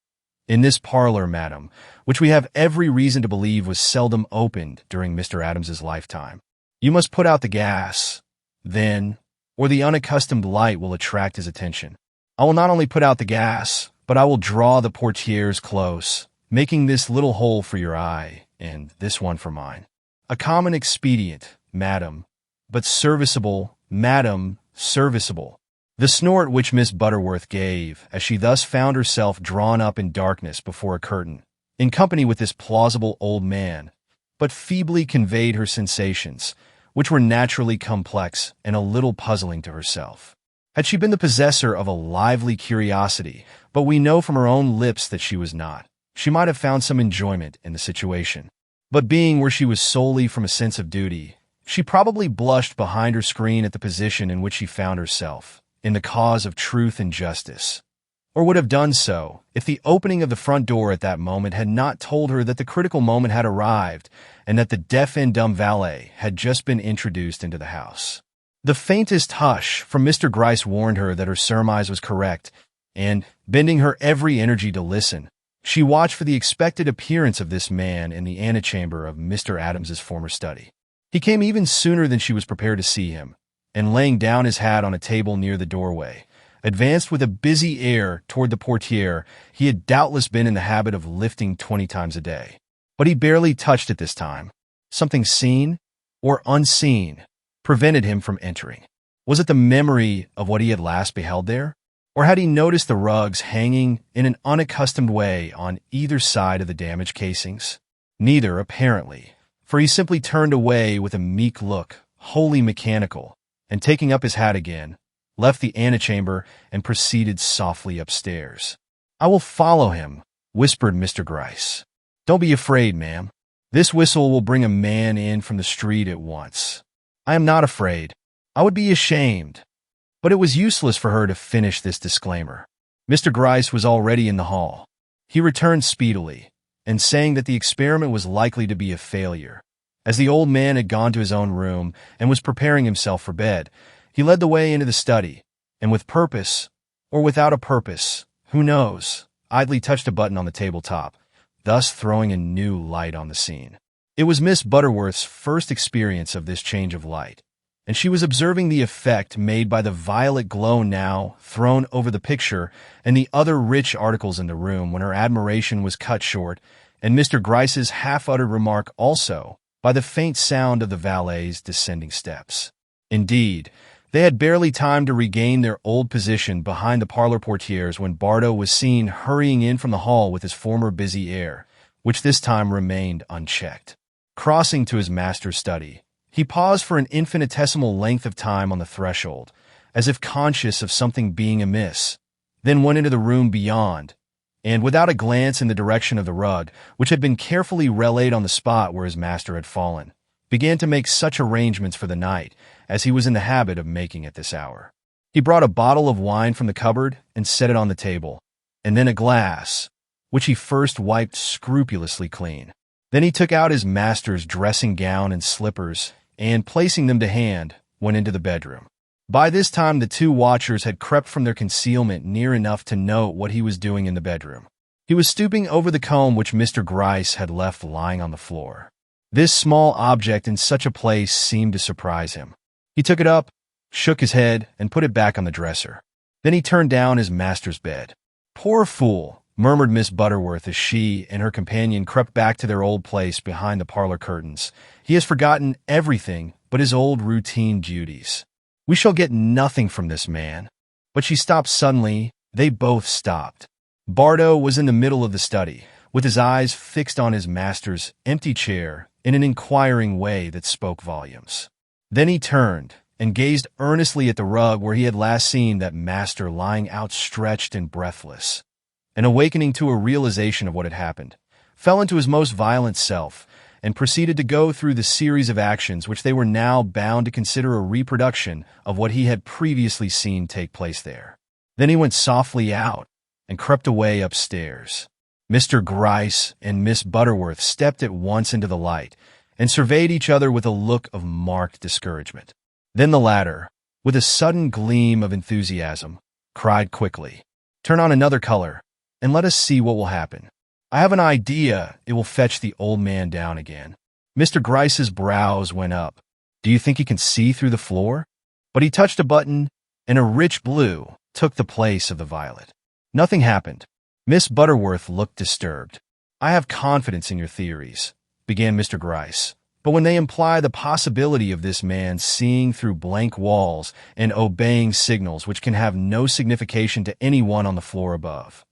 In this parlor, madam, which we have every reason to believe was seldom opened during Mr. Adams's lifetime. You must put out the gas, then, or the unaccustomed light will attract his attention. I will not only put out the gas, but I will draw the portieres close, making this little hole for your eye, and this one for mine. A common expedient, madam, but serviceable, madam, serviceable. The snort which Miss Butterworth gave, as she thus found herself drawn up in darkness before a curtain, in company with this plausible old man, but feebly conveyed her sensations, which were naturally complex and a little puzzling to herself. Had she been the possessor of a lively curiosity, but we know from her own lips that she was not, she might have found some enjoyment in the situation. But being where she was solely from a sense of duty, she probably blushed behind her screen at the position in which she found herself, in the cause of truth and justice, or would have done so if the opening of the front door at that moment had not told her that the critical moment had arrived and that the deaf and dumb valet had just been introduced into the house. The faintest hush from Mr. Gryce warned her that her surmise was correct, and, bending her every energy to listen, she watched for the expected appearance of this man in the antechamber of Mr. Adams's former study. He came even sooner than she was prepared to see him, and laying down his hat on a table near the doorway, advanced with a busy air toward the portiere he had doubtless been in the habit of lifting 20 times a day. But he barely touched it this time. Something seen, or unseen, prevented him from entering. Was it the memory of what he had last beheld there? Or had he noticed the rugs hanging in an unaccustomed way on either side of the damaged casings? Neither, apparently, for he simply turned away with a meek look, wholly mechanical, and taking up his hat again, left the antechamber and proceeded softly upstairs. "I will follow him," whispered Mr. Gryce. "Don't be afraid, ma'am. This whistle will bring a man in from the street at once." "I am not afraid. I would be ashamed." But it was useless for her to finish this disclaimer. Mr. Gryce was already in the hall. He returned speedily, and saying that the experiment was likely to be a failure, as the old man had gone to his own room and was preparing himself for bed, He led the way into the study, and with purpose, or without a purpose, who knows, idly touched a button on the tabletop, thus throwing a new light on the scene. It was Miss Butterworth's first experience of this change of light, and she was observing the effect made by the violet glow now thrown over the picture and the other rich articles in the room when her admiration was cut short, and Mr. Gryce's half-uttered remark also, by the faint sound of the valet's descending steps. Indeed, they had barely time to regain their old position behind the parlor portieres when Bardo was seen hurrying in from the hall with his former busy air, which this time remained unchecked. Crossing to his master's study, he paused for an infinitesimal length of time on the threshold, as if conscious of something being amiss, then went into the room beyond, and without a glance in the direction of the rug, which had been carefully relayed on the spot where his master had fallen, began to make such arrangements for the night as he was in the habit of making at this hour. He brought a bottle of wine from the cupboard and set it on the table, and then a glass, which he first wiped scrupulously clean. Then he took out his master's dressing gown and slippers, and, placing them to hand, went into the bedroom. By this time the two watchers had crept from their concealment near enough to note what he was doing in the bedroom. He was stooping over the comb which Mr. Gryce had left lying on the floor. This small object in such a place seemed to surprise him. He took it up, shook his head, and put it back on the dresser. Then he turned down his master's bed. "Poor fool," murmured Miss Butterworth as she and her companion crept back to their old place behind the parlor curtains. "He has forgotten everything but his old routine duties. We shall get nothing from this man." But she stopped suddenly. They both stopped. Bardo was in the middle of the study, with his eyes fixed on his master's empty chair in an inquiring way that spoke volumes. Then he turned and gazed earnestly at the rug where he had last seen that master lying outstretched and breathless, and awakening to a realization of what had happened, fell into his most violent self, and proceeded to go through the series of actions which they were now bound to consider a reproduction of what he had previously seen take place there. Then he went softly out and crept away upstairs. Mr. Gryce and Miss Butterworth stepped at once into the light and surveyed each other with a look of marked discouragement. Then the latter, with a sudden gleam of enthusiasm, cried quickly, "Turn on another color, and let us see what will happen. I have an idea it will fetch the old man down again." Mr. Gryce's brows went up. "Do you think he can see through the floor?" But he touched a button, and a rich blue took the place of the violet. Nothing happened. Miss Butterworth looked disturbed. "I have confidence in your theories," began Mr. Gryce, "but when they imply the possibility of this man seeing through blank walls and obeying signals which can have no signification to anyone on the floor above."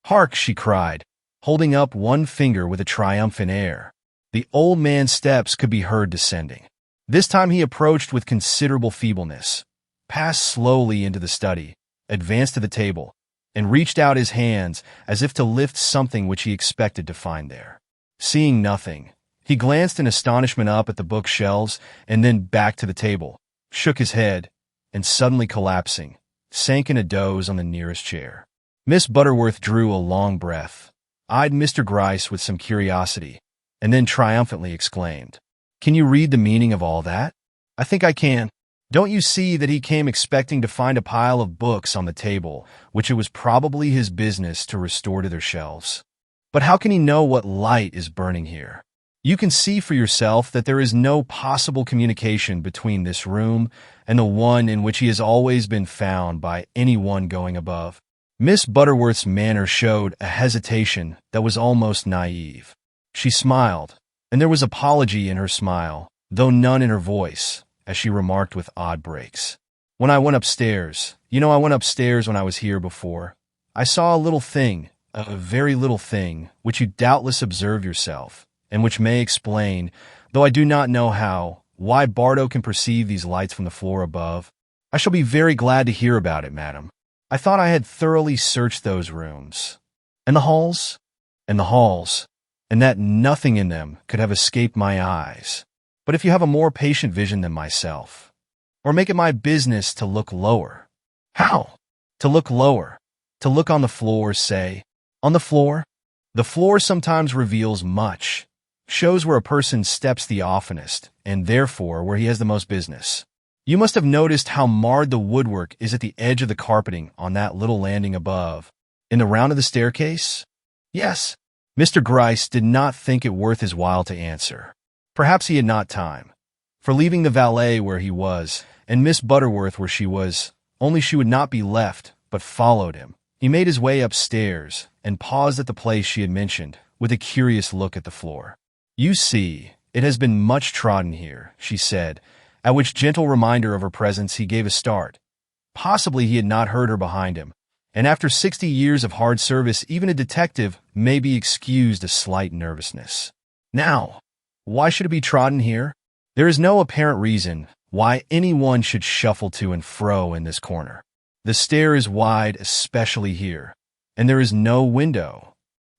"Hark!" she cried, holding up one finger with a triumphant air. The old man's steps could be heard descending. This time he approached with considerable feebleness, passed slowly into the study, advanced to the table, and reached out his hands as if to lift something which he expected to find there. Seeing nothing, he glanced in astonishment up at the bookshelves and then back to the table, shook his head, and suddenly collapsing, sank in a doze on the nearest chair. Miss Butterworth drew a long breath, eyed Mr. Gryce with some curiosity, and then triumphantly exclaimed, "Can you read the meaning of all that?" "I think I can. Don't you see that he came expecting to find a pile of books on the table, which it was probably his business to restore to their shelves? But how can he know what light is burning here? You can see for yourself that there is no possible communication between this room and the one in which he has always been found by anyone going above." Miss Butterworth's manner showed a hesitation that was almost naive. She smiled, and there was apology in her smile, though none in her voice, as she remarked with odd breaks, "When I went upstairs, I went upstairs when I was here before, I saw a little thing, a very little thing, which you doubtless observe yourself, and which may explain, though I do not know how, why Bardo can perceive these lights from the floor above. I shall be very glad to hear about it, madam. I thought I had thoroughly searched those rooms. And the halls? And the halls, and that nothing in them could have escaped my eyes. But if you have a more patient vision than myself, or make it my business to look lower." "How?" "To look lower. To look on the floor, say." "On the floor?" "The floor sometimes reveals much, shows where a person steps the oftenest, and therefore where he has the most business. You must have noticed how marred the woodwork is at the edge of the carpeting on that little landing above. In the round of the staircase? Yes. Mr. Gryce did not think it worth his while to answer. Perhaps he had not time. For leaving the valet where he was, and Miss Butterworth where she was, only she would not be left, but followed him. He made his way upstairs, and paused at the place she had mentioned, with a curious look at the floor. "You see, it has been much trodden here," she said, at which gentle reminder of her presence he gave a start. Possibly he had not heard her behind him, and after 60 years of hard service, even a detective may be excused a slight nervousness. Now, why should it be trodden here? There is no apparent reason why anyone should shuffle to and fro in this corner. The stair is wide, especially here, and there is no window.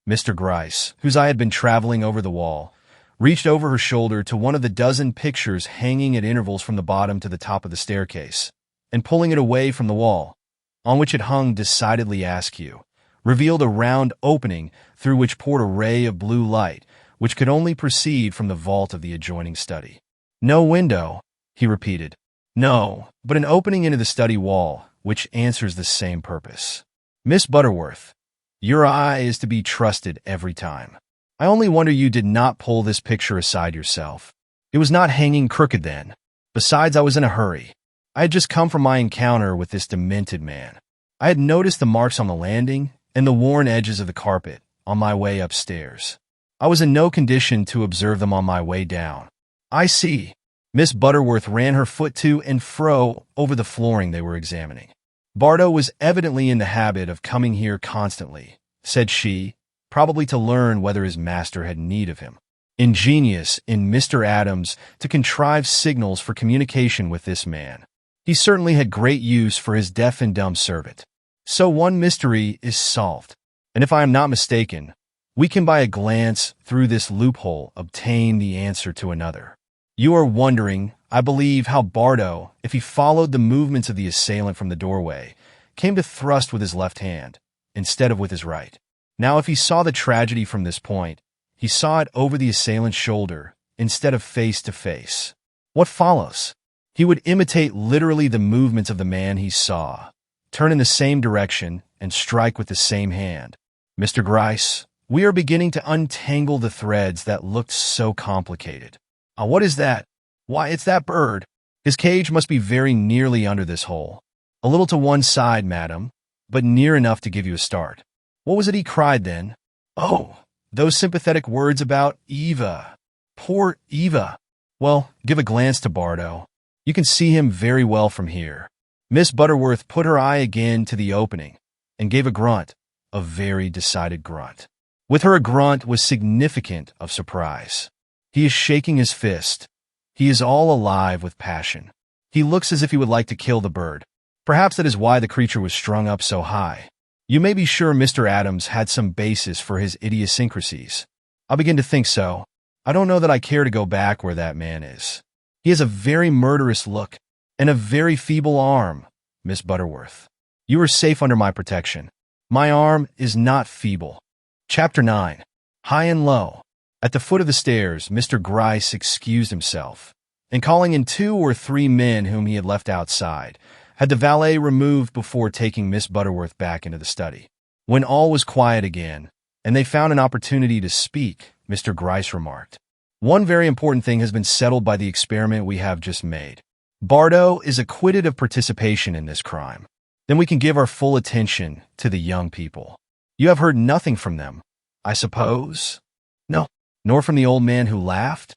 Mr. Gryce, whose eye had been traveling over the wall, reached over her shoulder to one of the dozen pictures hanging at intervals from the bottom to the top of the staircase, and pulling it away from the wall, on which it hung decidedly askew, revealed a round opening through which poured a ray of blue light, which could only proceed from the vault of the adjoining study. "No window," he repeated. "No, but an opening into the study wall, which answers the same purpose. Miss Butterworth, your eye is to be trusted every time. I only wonder you did not pull this picture aside yourself. It was not hanging crooked then. Besides, I was in a hurry. I had just come from my encounter with this demented man. I had noticed the marks on the landing and the worn edges of the carpet on my way upstairs. I was in no condition to observe them on my way down. I see." Miss Butterworth ran her foot to and fro over the flooring they were examining. "Bardo was evidently in the habit of coming here constantly," said she, probably to learn whether his master had need of him. Ingenious in Mr. Adams to contrive signals for communication with this man. He certainly had great use for his deaf and dumb servant. So one mystery is solved, and if I am not mistaken, we can by a glance through this loophole obtain the answer to another. You are wondering, I believe, how Bardo, if he followed the movements of the assailant from the doorway, came to thrust with his left hand, instead of with his right. Now, if he saw the tragedy from this point, he saw it over the assailant's shoulder, instead of face to face. What follows? He would imitate literally the movements of the man he saw, turn in the same direction, and strike with the same hand. Mr. Gryce, we are beginning to untangle the threads that looked so complicated. What is that? Why, it's that bird. His cage must be very nearly under this hole. A little to one side, madam, but near enough to give you a start. What was it he cried then? Oh, those sympathetic words about Eva. Poor Eva. Well, give a glance to Bardo. You can see him very well from here." Miss Butterworth put her eye again to the opening and gave a grunt, a very decided grunt. With her, a grunt was significant of surprise. He is shaking his fist. He is all alive with passion. He looks as if he would like to kill the bird. Perhaps that is why the creature was strung up so high. You may be sure Mr. Adams had some basis for his idiosyncrasies. I begin to think so. I don't know that I care to go back where that man is. He has a very murderous look and a very feeble arm, Miss Butterworth. You are safe under my protection. My arm is not feeble. Chapter 9. High and Low. At the foot of the stairs, Mr. Gryce excused himself, and calling in 2 or 3 men whom he had left outside, had the valet removed before taking Miss Butterworth back into the study. When all was quiet again, and they found an opportunity to speak, Mr. Gryce remarked, "One very important thing has been settled by the experiment we have just made. Bardo is acquitted of participation in this crime. Then we can give our full attention to the young people. You have heard nothing from them, I suppose?" "No." "Nor from the old man who laughed?"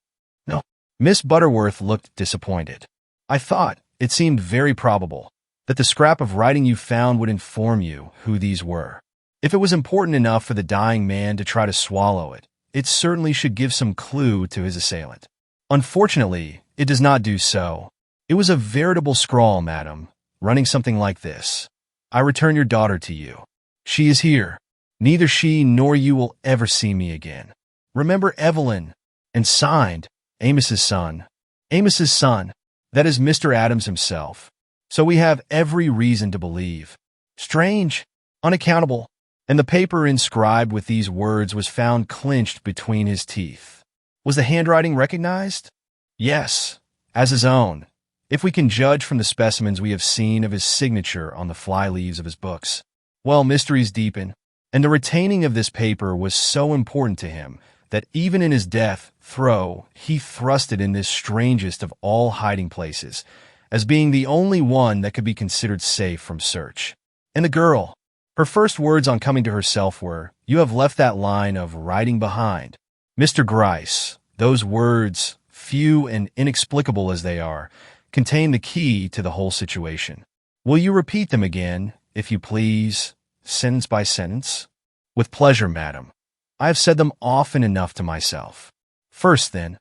"No." Miss Butterworth looked disappointed. "I thought, it seemed very probable, that the scrap of writing you found would inform you who these were. If it was important enough for the dying man to try to swallow it, it certainly should give some clue to his assailant. Unfortunately, it does not do so. It was a veritable scrawl, madam, running something like this. I return your daughter to you. She is here. Neither she nor you will ever see me again. Remember Evelyn," and signed, Amos's son. Amos's son, that is Mr. Adams himself. So we have every reason to believe. Strange, unaccountable. And the paper inscribed with these words was found clenched between his teeth. Was the handwriting recognized? Yes, as his own. if we can judge from the specimens we have seen of his signature on the fly-leaves of his books. Well, mysteries deepen, and the retaining of this paper was so important to him that even in his death throe, he thrust it in this strangest of all hiding places, as being the only one that could be considered safe from search. And the girl, her first words on coming to herself were, "You have left that line of writing behind." Mr. Gryce, those words, few and inexplicable as they are, contain the key to the whole situation. Will you repeat them again, if you please, sentence by sentence? With pleasure, madam. I have said them often enough to myself. First, then,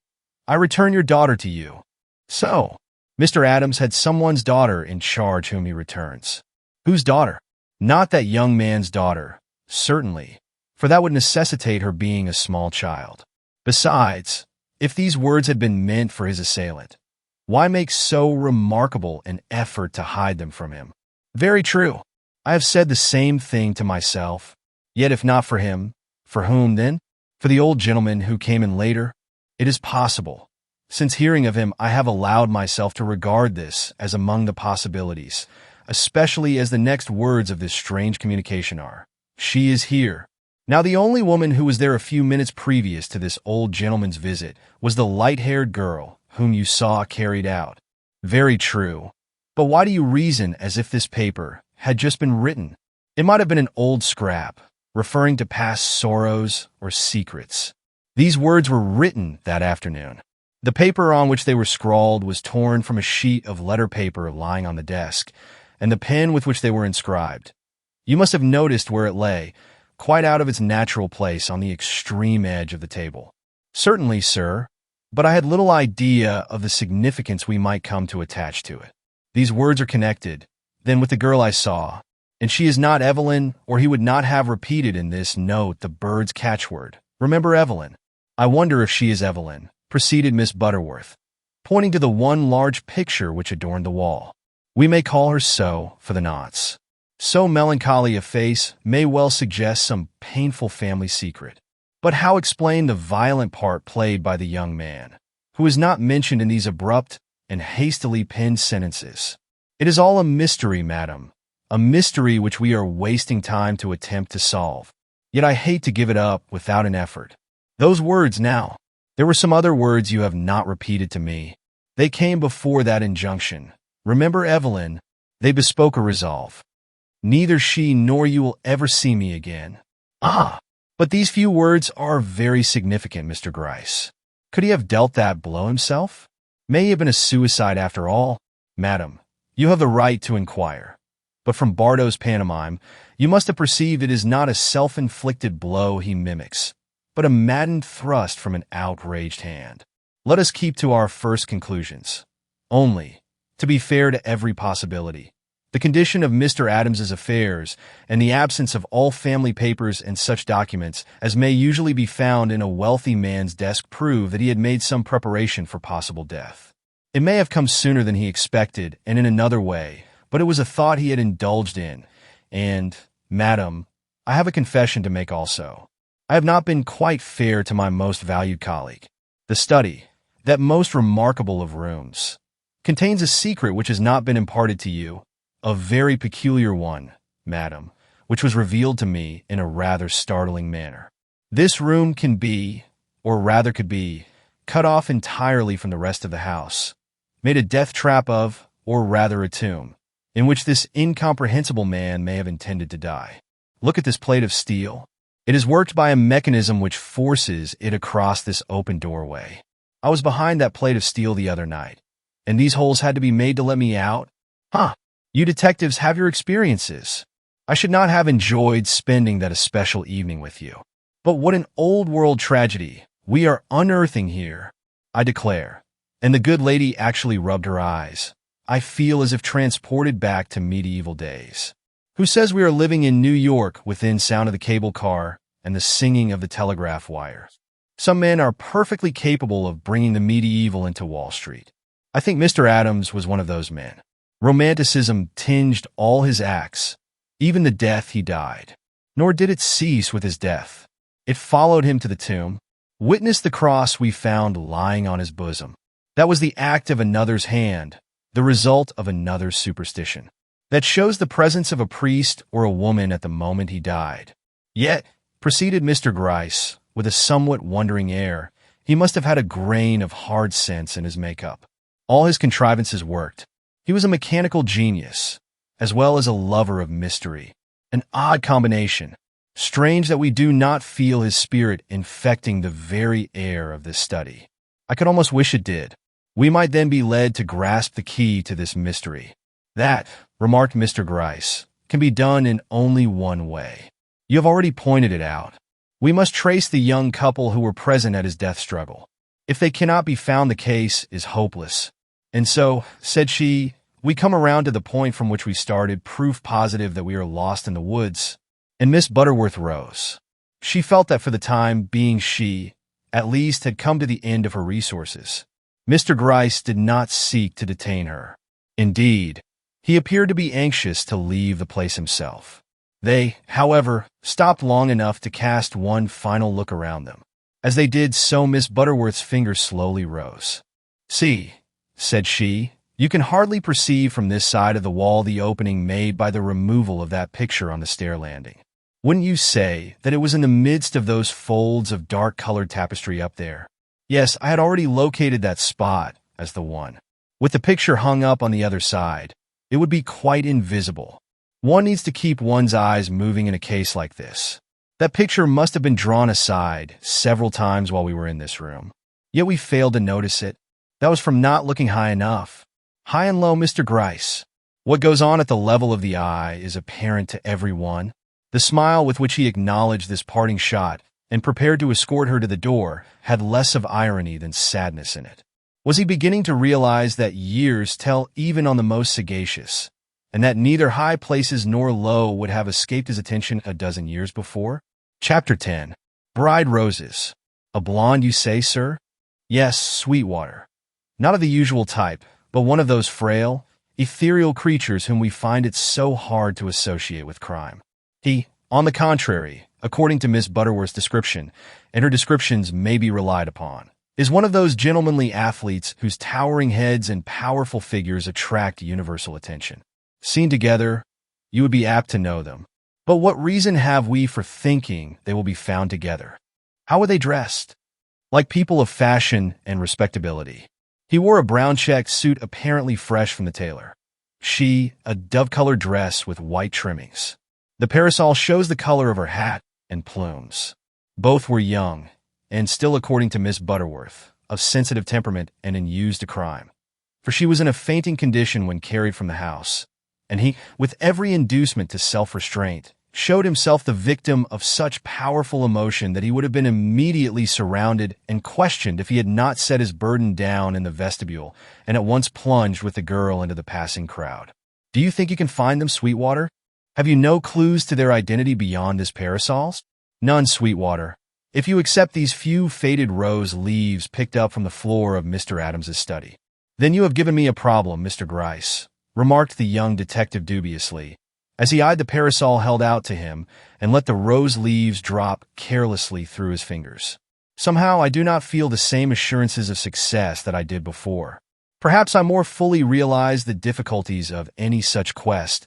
I return your daughter to you. So, Mr. Adams had someone's daughter in charge whom he returns. Whose daughter? Not that young man's daughter, certainly, for that would necessitate her being a small child. Besides, if these words had been meant for his assailant, why make so remarkable an effort to hide them from him? Very true. I have said the same thing to myself. Yet if not for him, for whom then? For the old gentleman who came in later? It is possible. Since hearing of him, I have allowed myself to regard this as among the possibilities, especially as the next words of this strange communication are, "She is here." Now, the only woman who was there a few minutes previous to this old gentleman's visit was the light-haired girl whom you saw carried out. Very true. But why do you reason as if this paper had just been written? It might have been an old scrap, referring to past sorrows or secrets. These words were written that afternoon. The paper on which they were scrawled was torn from a sheet of letter paper lying on the desk, and the pen with which they were inscribed. You must have noticed where it lay, quite out of its natural place on the extreme edge of the table. Certainly, sir, but I had little idea of the significance we might come to attach to it. These words are connected, then, with the girl I saw, and she is not Evelyn, or he would not have repeated in this note the bird's catchword. Remember Evelyn. I wonder if she is Evelyn, proceeded Miss Butterworth, pointing to the one large picture which adorned the wall. We may call her so, for the nonce. So melancholy a face may well suggest some painful family secret. But how explain the violent part played by the young man, who is not mentioned in these abrupt and hastily penned sentences? It is all a mystery, madam, a mystery which we are wasting time to attempt to solve. Yet I hate to give it up without an effort. Those words now. There were some other words you have not repeated to me. They came before that injunction. Remember Evelyn. They bespoke a resolve. Neither she nor you will ever see me again. Ah! But these few words are very significant, Mr. Gryce. Could he have dealt that blow himself? May he have been a suicide after all? Madam, you have the right to inquire. But from Bardot's pantomime, you must have perceived it is not a self-inflicted blow he mimics, but a maddened thrust from an outraged hand. Let us keep to our first conclusions. Only, to be fair to every possibility, the condition of Mr. Adams's affairs and the absence of all family papers and such documents as may usually be found in a wealthy man's desk prove that he had made some preparation for possible death. It may have come sooner than he expected and in another way, but it was a thought he had indulged in, and, madam, I have a confession to make also. I have not been quite fair to my most valued colleague. The study, that most remarkable of rooms, contains a secret which has not been imparted to you, a very peculiar one, madam, which was revealed to me in a rather startling manner. This room can be, or rather could be, cut off entirely from the rest of the house, made a death trap of, or rather a tomb, in which this incomprehensible man may have intended to die. Look at this plate of steel. It is worked by a mechanism which forces it across this open doorway. I was behind that plate of steel the other night, and these holes had to be made to let me out? Huh! You detectives have your experiences. I should not have enjoyed spending that especial evening with you. But what an old-world tragedy we are unearthing here, I declare. And the good lady actually rubbed her eyes. I feel as if transported back to medieval days. Who says we are living in New York within sound of the cable car and the singing of the telegraph wire? Some men are perfectly capable of bringing the medieval into Wall Street. I think Mr. Adams was one of those men. Romanticism tinged all his acts, even the death he died. Nor did it cease with his death. It followed him to the tomb. Witness the cross we found lying on his bosom. That was the act of another's hand, the result of another superstition that shows the presence of a priest or a woman at the moment he died. Yet, proceeded Mr. Gryce, with a somewhat wondering air, he must have had a grain of hard sense in his makeup. All his contrivances worked. He was a mechanical genius, as well as a lover of mystery. An odd combination. Strange that we do not feel his spirit infecting the very air of this study. I could almost wish it did. We might then be led to grasp the key to this mystery. That, remarked Mr. Gryce, can be done in only one way. You have already pointed it out. We must trace the young couple who were present at his death struggle. If they cannot be found, the case is hopeless. And so, said she, we come around to the point from which we started, proof positive that we are lost in the woods. And Miss Butterworth rose. She felt that for the time being she, at least, had come to the end of her resources. Mr. Gryce did not seek to detain her. Indeed, he appeared to be anxious to leave the place himself. They, however, stopped long enough to cast one final look around them. As they did so, Miss Butterworth's fingers slowly rose. See, said she, you can hardly perceive from this side of the wall the opening made by the removal of that picture on the stair landing. Wouldn't you say that it was in the midst of those folds of dark-colored tapestry up there? Yes, I had already located that spot as the one. With the picture hung up on the other side, it would be quite invisible. One needs to keep one's eyes moving in a case like this. That picture must have been drawn aside several times while we were in this room. Yet we failed to notice it. That was from not looking high enough. High and low, Mr. Gryce. What goes on at the level of the eye is apparent to everyone. The smile with which he acknowledged this parting shot and prepared to escort her to the door had less of irony than sadness in it. Was he beginning to realize that years tell even on the most sagacious, and that neither high places nor low would have escaped his attention a dozen years before? Chapter 10. Bride Roses. A blonde, you say, sir? Yes, Sweetwater. Not of the usual type, but one of those frail, ethereal creatures whom we find it so hard to associate with crime. He, on the contrary, according to Miss Butterworth's description, and her descriptions may be relied upon, is one of those gentlemanly athletes whose towering heads and powerful figures attract universal attention. Seen together, you would be apt to know them. But what reason have we for thinking they will be found together? How were they dressed? Like people of fashion and respectability. He wore a brown check suit apparently fresh from the tailor. She, a dove-colored dress with white trimmings. The parasol shows the color of her hat and plumes. Both were young, and still, according to Miss Butterworth, of sensitive temperament and unused to crime. For she was in a fainting condition when carried from the house, and he, with every inducement to self-restraint, showed himself the victim of such powerful emotion that he would have been immediately surrounded and questioned if he had not set his burden down in the vestibule and at once plunged with the girl into the passing crowd. Do you think you can find them, Sweetwater? Have you no clues to their identity beyond his parasols? None, Sweetwater. If you accept these few faded rose leaves picked up from the floor of Mr. Adams's study. Then you have given me a problem, Mr. Gryce, remarked the young detective dubiously, as he eyed the parasol held out to him and let the rose leaves drop carelessly through his fingers. Somehow I do not feel the same assurances of success that I did before. Perhaps I more fully realize the difficulties of any such quest,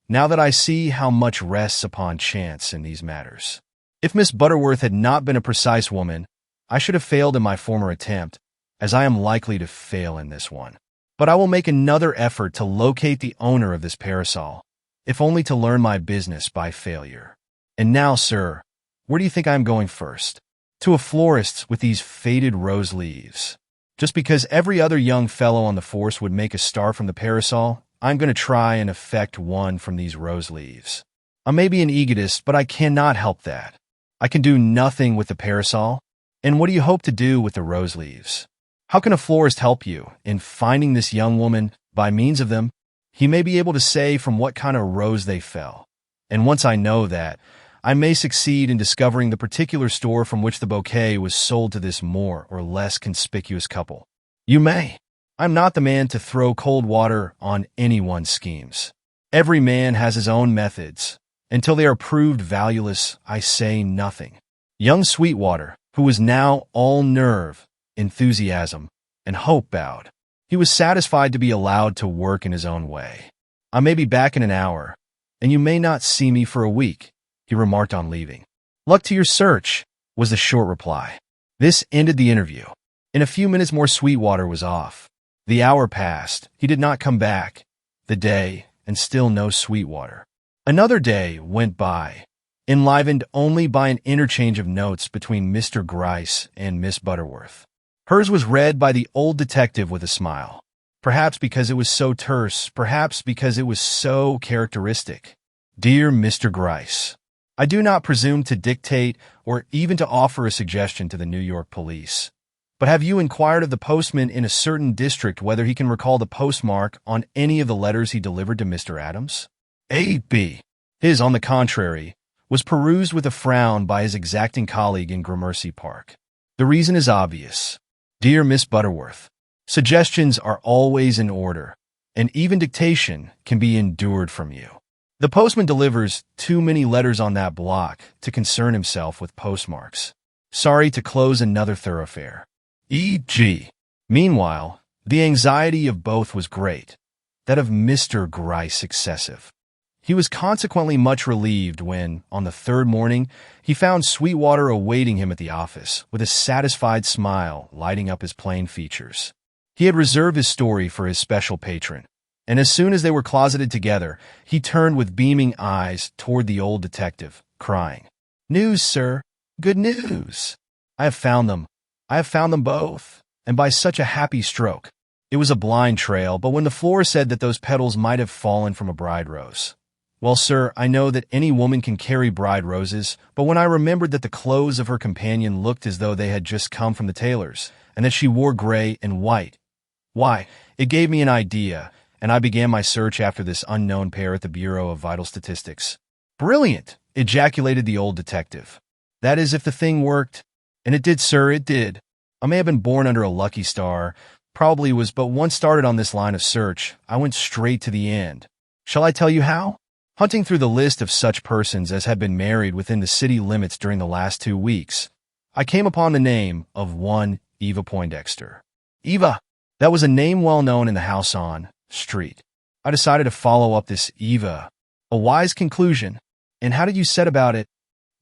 now that I see how much rests upon chance in these matters. If Miss Butterworth had not been a precise woman, I should have failed in my former attempt, as I am likely to fail in this one. But I will make another effort to locate the owner of this parasol, if only to learn my business by failure. And now, sir, where do you think I am going first? To a florist's with these faded rose leaves. Just because every other young fellow on the force would make a start from the parasol, I'm going to try and effect one from these rose leaves. I may be an egotist, but I cannot help that. I can do nothing with the parasol. And what do you hope to do with the rose leaves? How can a florist help you in finding this young woman by means of them? He may be able to say from what kind of rose they fell. And once I know that, I may succeed in discovering the particular store from which the bouquet was sold to this more or less conspicuous couple. You may. I'm not the man to throw cold water on anyone's schemes. Every man has his own methods. Until they are proved valueless, I say nothing. Young Sweetwater, who was now all nerve, enthusiasm, and hope, bowed. He was satisfied to be allowed to work in his own way. "I may be back in an hour, and you may not see me for a week," he remarked on leaving. "Luck to your search," was the short reply. This ended the interview. In a few minutes more, Sweetwater was off. The hour passed. He did not come back. The day, and still no Sweetwater. Another day went by, enlivened only by an interchange of notes between Mr. Gryce and Miss Butterworth. Hers was read by the old detective with a smile. Perhaps because it was so terse, perhaps because it was so characteristic. "Dear Mr. Gryce, I do not presume to dictate or even to offer a suggestion to the New York police. But have you inquired of the postman in a certain district whether he can recall the postmark on any of the letters he delivered to Mr. Adams? A.B. His, on the contrary, was perused with a frown by his exacting colleague in Gramercy Park. The reason is obvious. Dear Miss Butterworth, suggestions are always in order, and even dictation can be endured from you. The postman delivers too many letters on that block to concern himself with postmarks. Sorry to close another thoroughfare. E.G. Meanwhile, the anxiety of both was great, that of Mr. Gryce excessive. He was consequently much relieved when, on the third morning, he found Sweetwater awaiting him at the office, with a satisfied smile lighting up his plain features. He had reserved his story for his special patron, and as soon as they were closeted together, he turned with beaming eyes toward the old detective, crying, "News, sir, good news! I have found them. I have found them both, and by such a happy stroke." It was a blind trail, but when the floor said that those petals might have fallen from a bride rose. "Well, sir, I know that any woman can carry bride roses, but when I remembered that the clothes of her companion looked as though they had just come from the tailor's, and that she wore gray and white, why, it gave me an idea, and I began my search after this unknown pair at the Bureau of Vital Statistics." "Brilliant!" ejaculated the old detective. "That is, if the thing worked." "And it did, sir, it did. I may have been born under a lucky star, probably was, but once started on this line of search, I went straight to the end. Shall I tell you how? Hunting through the list of such persons as had been married within the city limits during the last 2 weeks, I came upon the name of one Eva Poindexter. Eva! That was a name well known in the house on Street. I decided to follow up this Eva. A wise conclusion. And how did you set about it?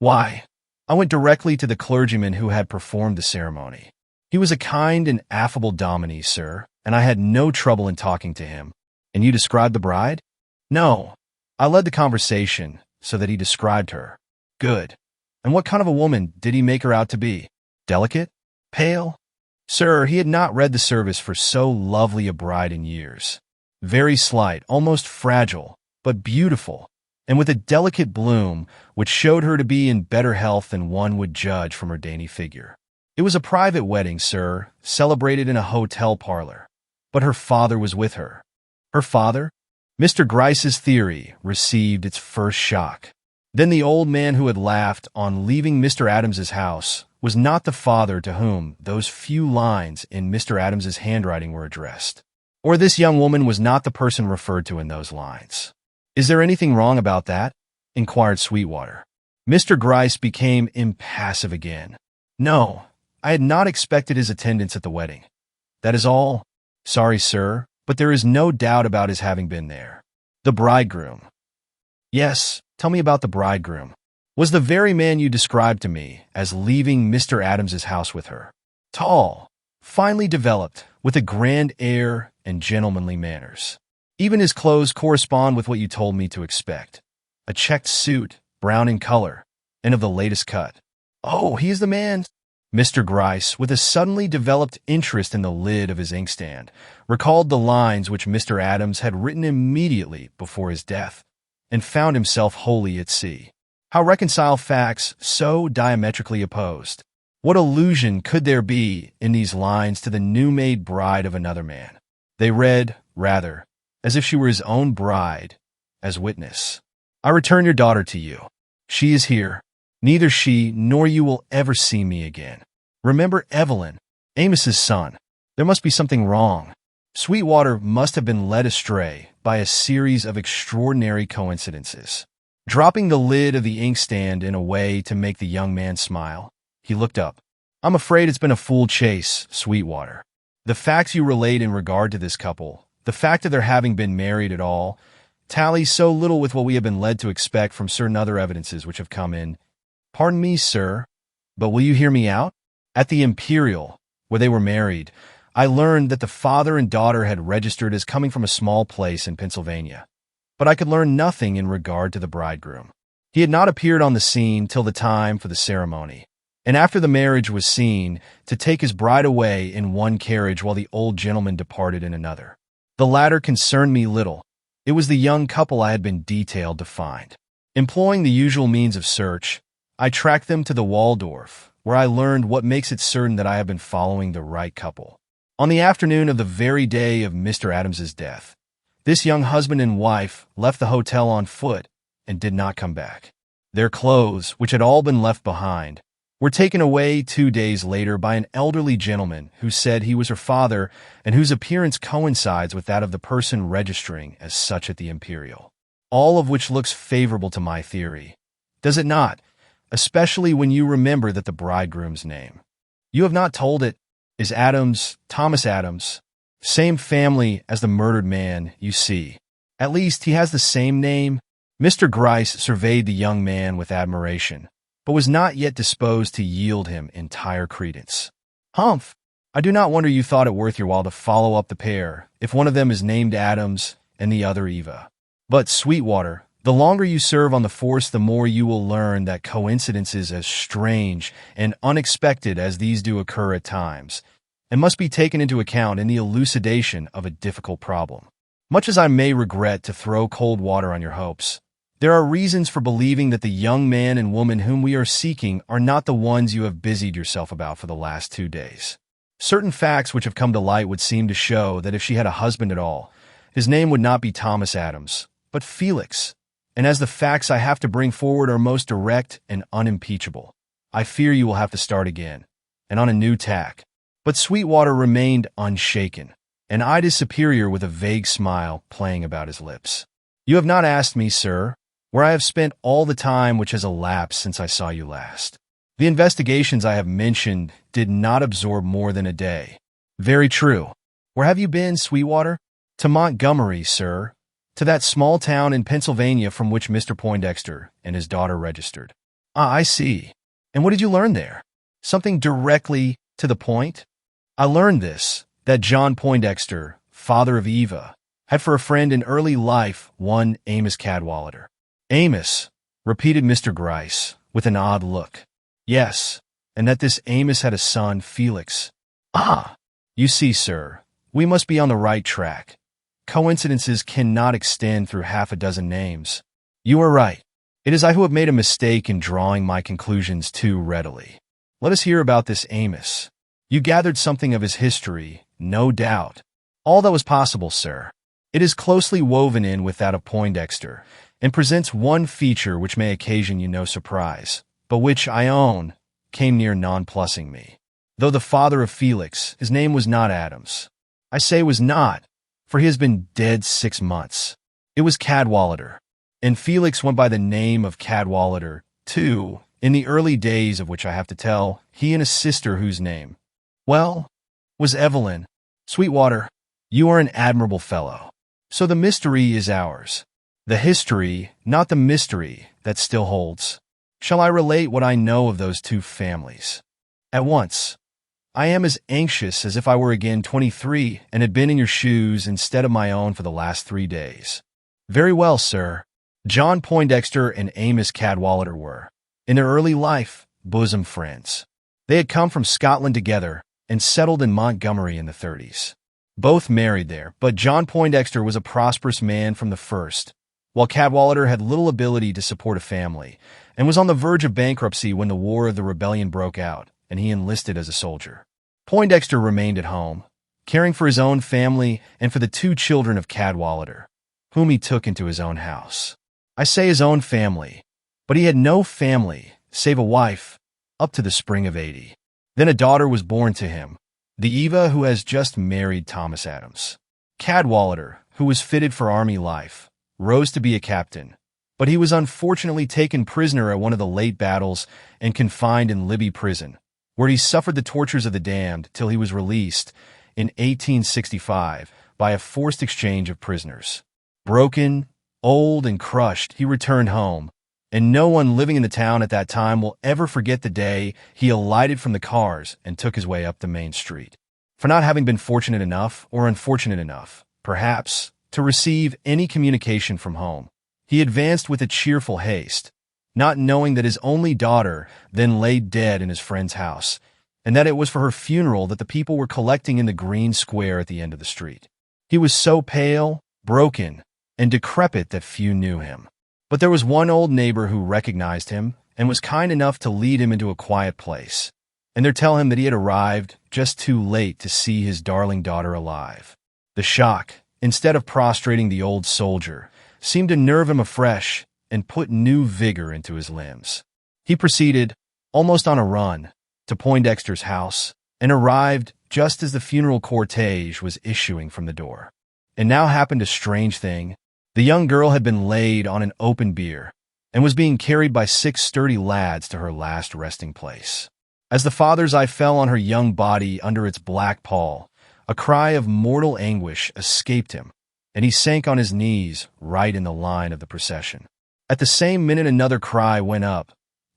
Why, I went directly to the clergyman who had performed the ceremony. He was a kind and affable dominie, sir, and I had no trouble in talking to him. And you described the bride? No. I led the conversation so that he described her. Good. And what kind of a woman did he make her out to be? Delicate? Pale? Sir, he had not read the service for so lovely a bride in years. Very slight, almost fragile, but beautiful, and with a delicate bloom which showed her to be in better health than one would judge from her dainty figure. It was a private wedding, sir, celebrated in a hotel parlor, but her father was with her. Her father? Mr. Gryce's theory received its first shock. Then the old man who had laughed on leaving Mr. Adams's house was not the father to whom those few lines in Mr. Adams's handwriting were addressed. Or this young woman was not the person referred to in those lines. "Is there anything wrong about that?" inquired Sweetwater. Mr. Gryce became impassive again. "No, I had not expected his attendance at the wedding. That is all. Sorry, sir, but there is no doubt about his having been there. The bridegroom." "Yes, tell me about the bridegroom." "Was the very man you described to me as leaving Mr. Adams's house with her. Tall, finely developed, with a grand air and gentlemanly manners. Even his clothes correspond with what you told me to expect. A checked suit, brown in color, and of the latest cut." "Oh, he is the man." Mr. Gryce, with a suddenly developed interest in the lid of his inkstand, recalled the lines which Mr. Adams had written immediately before his death, and found himself wholly at sea. How reconcile facts so diametrically opposed? What allusion could there be in these lines to the new-made bride of another man? They read, rather, as if she were his own bride, as witness, "I return your daughter to you. She is here. Neither she nor you will ever see me again. Remember Evelyn, Amos's son. There must be something wrong." Sweetwater must have been led astray by a series of extraordinary coincidences. Dropping the lid of the inkstand in a way to make the young man smile, he looked up. "I'm afraid it's been a fool chase, Sweetwater. The facts you relate in regard to this couple, the fact of their having been married at all, tallies so little with what we have been led to expect from certain other evidences which have come in. Pardon me, sir, but will you hear me out? At the Imperial, where they were married, I learned that the father and daughter had registered as coming from a small place in Pennsylvania, but I could learn nothing in regard to the bridegroom. He had not appeared on the scene till the time for the ceremony, and after the marriage was seen, to take his bride away in one carriage while the old gentleman departed in another. The latter concerned me little. It was the young couple I had been detailed to find. Employing the usual means of search, I tracked them to the Waldorf, where I learned what makes it certain that I have been following the right couple. On the afternoon of the very day of Mr. Adams's death, this young husband and wife left the hotel on foot and did not come back. Their clothes, which had all been left behind, were taken away 2 days later by an elderly gentleman who said he was her father and whose appearance coincides with that of the person registering as such at the Imperial. All of which looks favorable to my theory, does it not? Especially when you remember that the bridegroom's name, you have not told it, is Adams, Thomas Adams, same family as the murdered man, you see. At least he has the same name. Mr. Gryce surveyed the young man with admiration, but was not yet disposed to yield him entire credence. Humph! I do not wonder you thought it worth your while to follow up the pair, if one of them is named Adams and the other Eva. But, Sweetwater, the longer you serve on the force, the more you will learn that coincidences as strange and unexpected as these do occur at times, and must be taken into account in the elucidation of a difficult problem. Much as I may regret to throw cold water on your hopes, there are reasons for believing that the young man and woman whom we are seeking are not the ones you have busied yourself about for the last 2 days. Certain facts which have come to light would seem to show that if she had a husband at all, his name would not be Thomas Adams, but Felix. And as the facts I have to bring forward are most direct and unimpeachable, I fear you will have to start again, and on a new tack. But Sweetwater remained unshaken, and eyed his superior with a vague smile playing about his lips. You have not asked me, sir, where I have spent all the time which has elapsed since I saw you last. The investigations I have mentioned did not absorb more than a day. Very true. Where have you been, Sweetwater? To Montgomery, sir. To that small town in Pennsylvania from which Mr. Poindexter and his daughter registered. Ah, I see. And what did you learn there? Something directly to the point? I learned this, that John Poindexter, father of Eva, had for a friend in early life one Amos Cadwallader. Amos, repeated Mr. Gryce, with an odd look. Yes, and that this Amos had a son, Felix. Ah, you see, sir, we must be on the right track. Coincidences cannot extend through half a dozen names. You are right. It is I who have made a mistake in drawing my conclusions too readily. Let us hear about this Amos. You gathered something of his history, no doubt. All that was possible, sir. It is closely woven in with that of Poindexter, and presents one feature which may occasion you no surprise, but which, I own, came near nonplussing me. Though the father of Felix, his name was not Adams. I say was not, for he has been dead 6 months. It was Cadwallader, and Felix went by the name of Cadwallader, too, in the early days of which I have to tell, he and a sister whose name, well, was Evelyn. Sweetwater, you are an admirable fellow. So the mystery is ours. The history, not the mystery, that still holds. Shall I relate what I know of those two families? At once. I am as anxious as if I were again 23 and had been in your shoes instead of my own for the last 3 days. Very well, sir. John Poindexter and Amos Cadwallader were, in their early life, bosom friends. They had come from Scotland together and settled in Montgomery in the 30s. Both married there, but John Poindexter was a prosperous man from the first, while Cadwallader had little ability to support a family and was on the verge of bankruptcy when the War of the Rebellion broke out and he enlisted as a soldier. Poindexter remained at home, caring for his own family and for the 2 children of Cadwallader, whom he took into his own house. I say his own family, but he had no family, save a wife, up to the spring of '80. Then a daughter was born to him, the Eva who has just married Thomas Adams. Cadwallader, who was fitted for army life, rose to be a captain, but he was unfortunately taken prisoner at one of the late battles and confined in Libby prison, where he suffered the tortures of the damned till he was released, in 1865 by a forced exchange of prisoners. Broken, old, and crushed, he returned home, and no one living in the town at that time will ever forget the day he alighted from the cars and took his way up the main street. For not having been fortunate enough, or unfortunate enough, perhaps, to receive any communication from home, he advanced with a cheerful haste, not knowing that his only daughter then lay dead in his friend's house, and that it was for her funeral that the people were collecting in the green square at the end of the street. He was so pale, broken, and decrepit that few knew him. But there was one old neighbor who recognized him and was kind enough to lead him into a quiet place, and there tell him that he had arrived just too late to see his darling daughter alive. The shock, instead of prostrating the old soldier, seemed to nerve him afresh and put new vigor into his limbs. He proceeded, almost on a run, to Poindexter's house, and arrived just as the funeral cortege was issuing from the door. And now happened a strange thing. The young girl had been laid on an open bier, and was being carried by 6 sturdy lads to her last resting place. As the father's eye fell on her young body under its black pall, a cry of mortal anguish escaped him, and he sank on his knees right in the line of the procession. At the same minute another cry went up,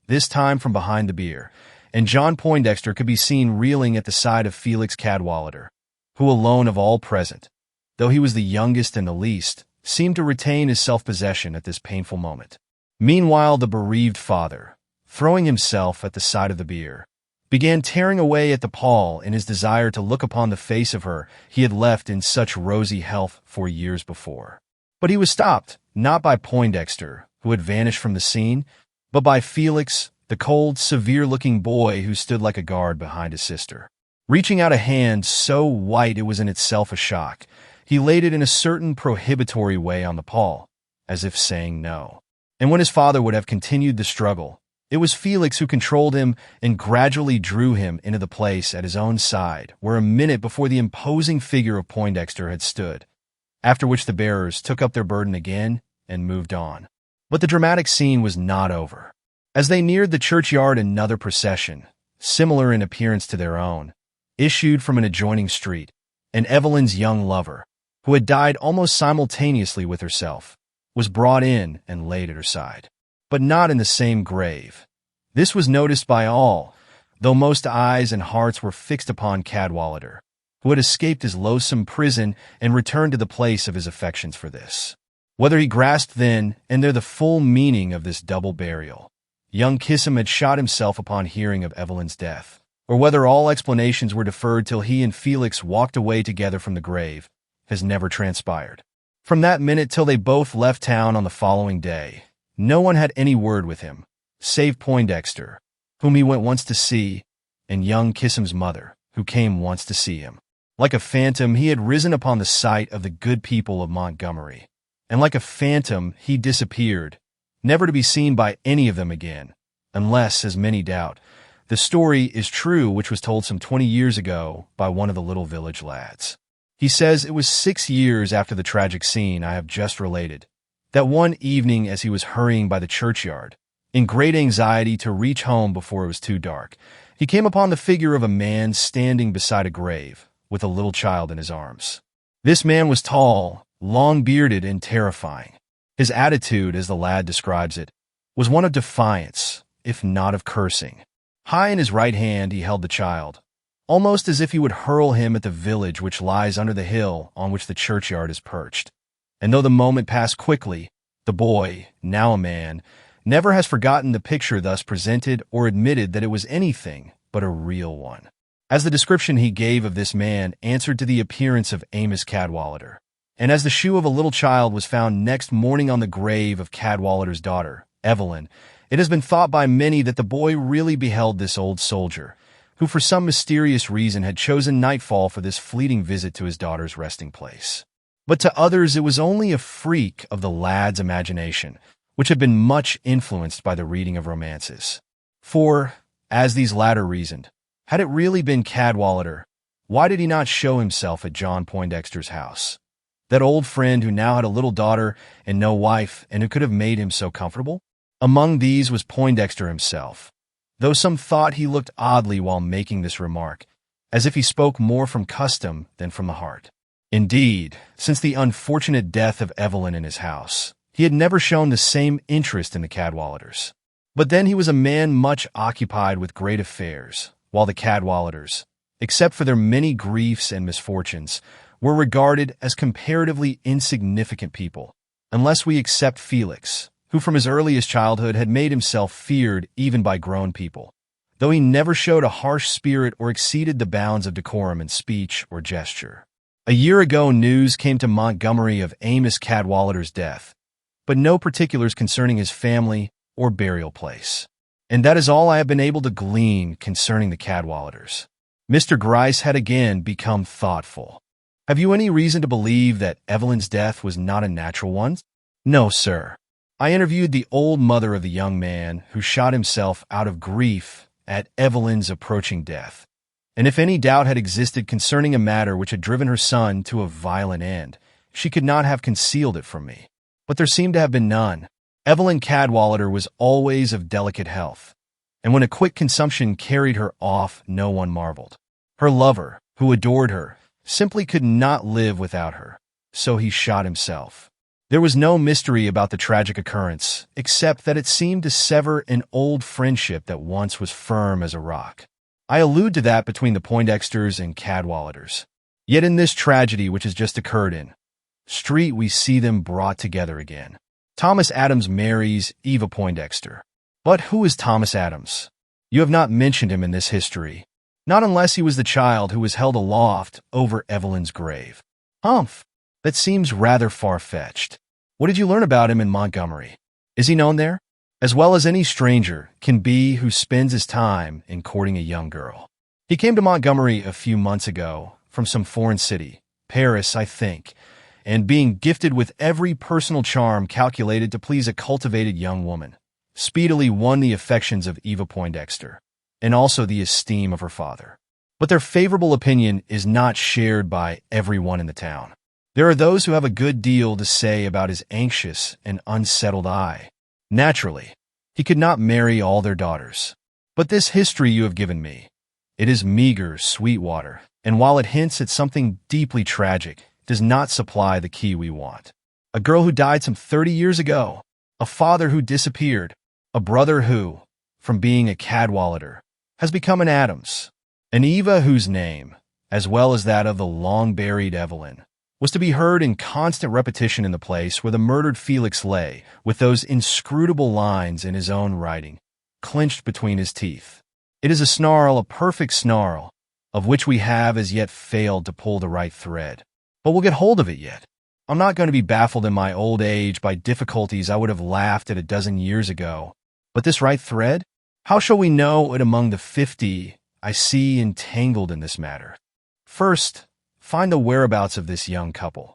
this time from behind the bier, and John Poindexter could be seen reeling at the side of Felix Cadwallader, who alone of all present, though he was the youngest and the least, seemed to retain his self-possession at this painful moment. Meanwhile the bereaved father, throwing himself at the side of the bier, began tearing away at the pall in his desire to look upon the face of her he had left in such rosy health 4 years before. But he was stopped, not by Poindexter, who had vanished from the scene, but by Felix, the cold, severe-looking boy who stood like a guard behind his sister. Reaching out a hand so white it was in itself a shock, he laid it in a certain prohibitory way on the pall, as if saying no. And when his father would have continued the struggle, it was Felix who controlled him and gradually drew him into the place at his own side, where a minute before the imposing figure of Poindexter had stood, after which the bearers took up their burden again and moved on. But the dramatic scene was not over. As they neared the churchyard, another procession, similar in appearance to their own, issued from an adjoining street, and Evelyn's young lover, who had died almost simultaneously with herself, was brought in and laid at her side. But not in the same grave. This was noticed by all, though most eyes and hearts were fixed upon Cadwallader, who had escaped his loathsome prison and returned to the place of his affections for this. Whether he grasped then and there the full meaning of this double burial, young Kissam had shot himself upon hearing of Evelyn's death, or whether all explanations were deferred till he and Felix walked away together from the grave, has never transpired. From that minute till they both left town on the following day, no one had any word with him, save Poindexter, whom he went once to see, and young Kissam's mother, who came once to see him. Like a phantom, he had risen upon the sight of the good people of Montgomery, and like a phantom he disappeared, never to be seen by any of them again, unless, as many doubt, the story is true which was told some 20 years ago by one of the little village lads. He says it was 6 years after the tragic scene I have just related, that one evening as he was hurrying by the churchyard, in great anxiety to reach home before it was too dark, he came upon the figure of a man standing beside a grave, with a little child in his arms. This man was tall, long-bearded, and terrifying. His attitude, as the lad describes it, was one of defiance, if not of cursing. High in his right hand he held the child, almost as if he would hurl him at the village which lies under the hill on which the churchyard is perched. And though the moment passed quickly, the boy, now a man, never has forgotten the picture thus presented or admitted that it was anything but a real one. As the description he gave of this man answered to the appearance of Amos Cadwallader, and as the shoe of a little child was found next morning on the grave of Cadwallader's daughter, Evelyn, it has been thought by many that the boy really beheld this old soldier, who for some mysterious reason had chosen nightfall for this fleeting visit to his daughter's resting place. But to others it was only a freak of the lad's imagination, which had been much influenced by the reading of romances. For, as these latter reasoned, had it really been Cadwallader, why did he not show himself at John Poindexter's house? That old friend who now had a little daughter and no wife, and who could have made him so comfortable? Among these was Poindexter himself. Though some thought he looked oddly while making this remark, as if he spoke more from custom than from the heart. Indeed, since the unfortunate death of Evelyn in his house, he had never shown the same interest in the Cadwalladers. But then he was a man much occupied with great affairs, while the Cadwalladers, except for their many griefs and misfortunes, were regarded as comparatively insignificant people, unless we except Felix, who from his earliest childhood had made himself feared even by grown people, though he never showed a harsh spirit or exceeded the bounds of decorum in speech or gesture. A year ago, news came to Montgomery of Amos Cadwallader's death, but no particulars concerning his family or burial place. And that is all I have been able to glean concerning the Cadwalladers. Mr. Gryce had again become thoughtful. Have you any reason to believe that Evelyn's death was not a natural one? No, sir. I interviewed the old mother of the young man who shot himself out of grief at Evelyn's approaching death. And if any doubt had existed concerning a matter which had driven her son to a violent end, she could not have concealed it from me. But there seemed to have been none. Evelyn Cadwallader was always of delicate health, and when a quick consumption carried her off, no one marveled. Her lover, who adored her, simply could not live without her, so he shot himself. There was no mystery about the tragic occurrence, except that it seemed to sever an old friendship that once was firm as a rock. I allude to that between the Poindexters and Cadwalladers. Yet in this tragedy which has just occurred in Street, we see them brought together again. Thomas Adams marries Eva Poindexter. But who is Thomas Adams? You have not mentioned him in this history, not unless he was the child who was held aloft over Evelyn's grave. Humph! That seems rather far-fetched. What did you learn about him in Montgomery? Is he known there? As well as any stranger can be who spends his time in courting a young girl. He came to Montgomery a few months ago from some foreign city, Paris, I think, and being gifted with every personal charm calculated to please a cultivated young woman, speedily won the affections of Eva Poindexter, and also the esteem of her father. But their favorable opinion is not shared by everyone in the town. There are those who have a good deal to say about his anxious and unsettled eye. Naturally, he could not marry all their daughters. But this history you have given me, it is meager, Sweetwater, and while it hints at something deeply tragic, does not supply the key we want. A girl who died some 30 years ago, a father who disappeared, a brother who, from being a Cadwallader, has become an Adams, an Eva whose name, as well as that of the long-buried Evelyn, was to be heard in constant repetition in the place where the murdered Felix lay, with those inscrutable lines in his own writing, clenched between his teeth. It is a snarl, a perfect snarl, of which we have as yet failed to pull the right thread. But we'll get hold of it yet. I'm not going to be baffled in my old age by difficulties I would have laughed at a dozen years ago. But this right thread? How shall we know it among the 50 I see entangled in this matter? First, find the whereabouts of this young couple.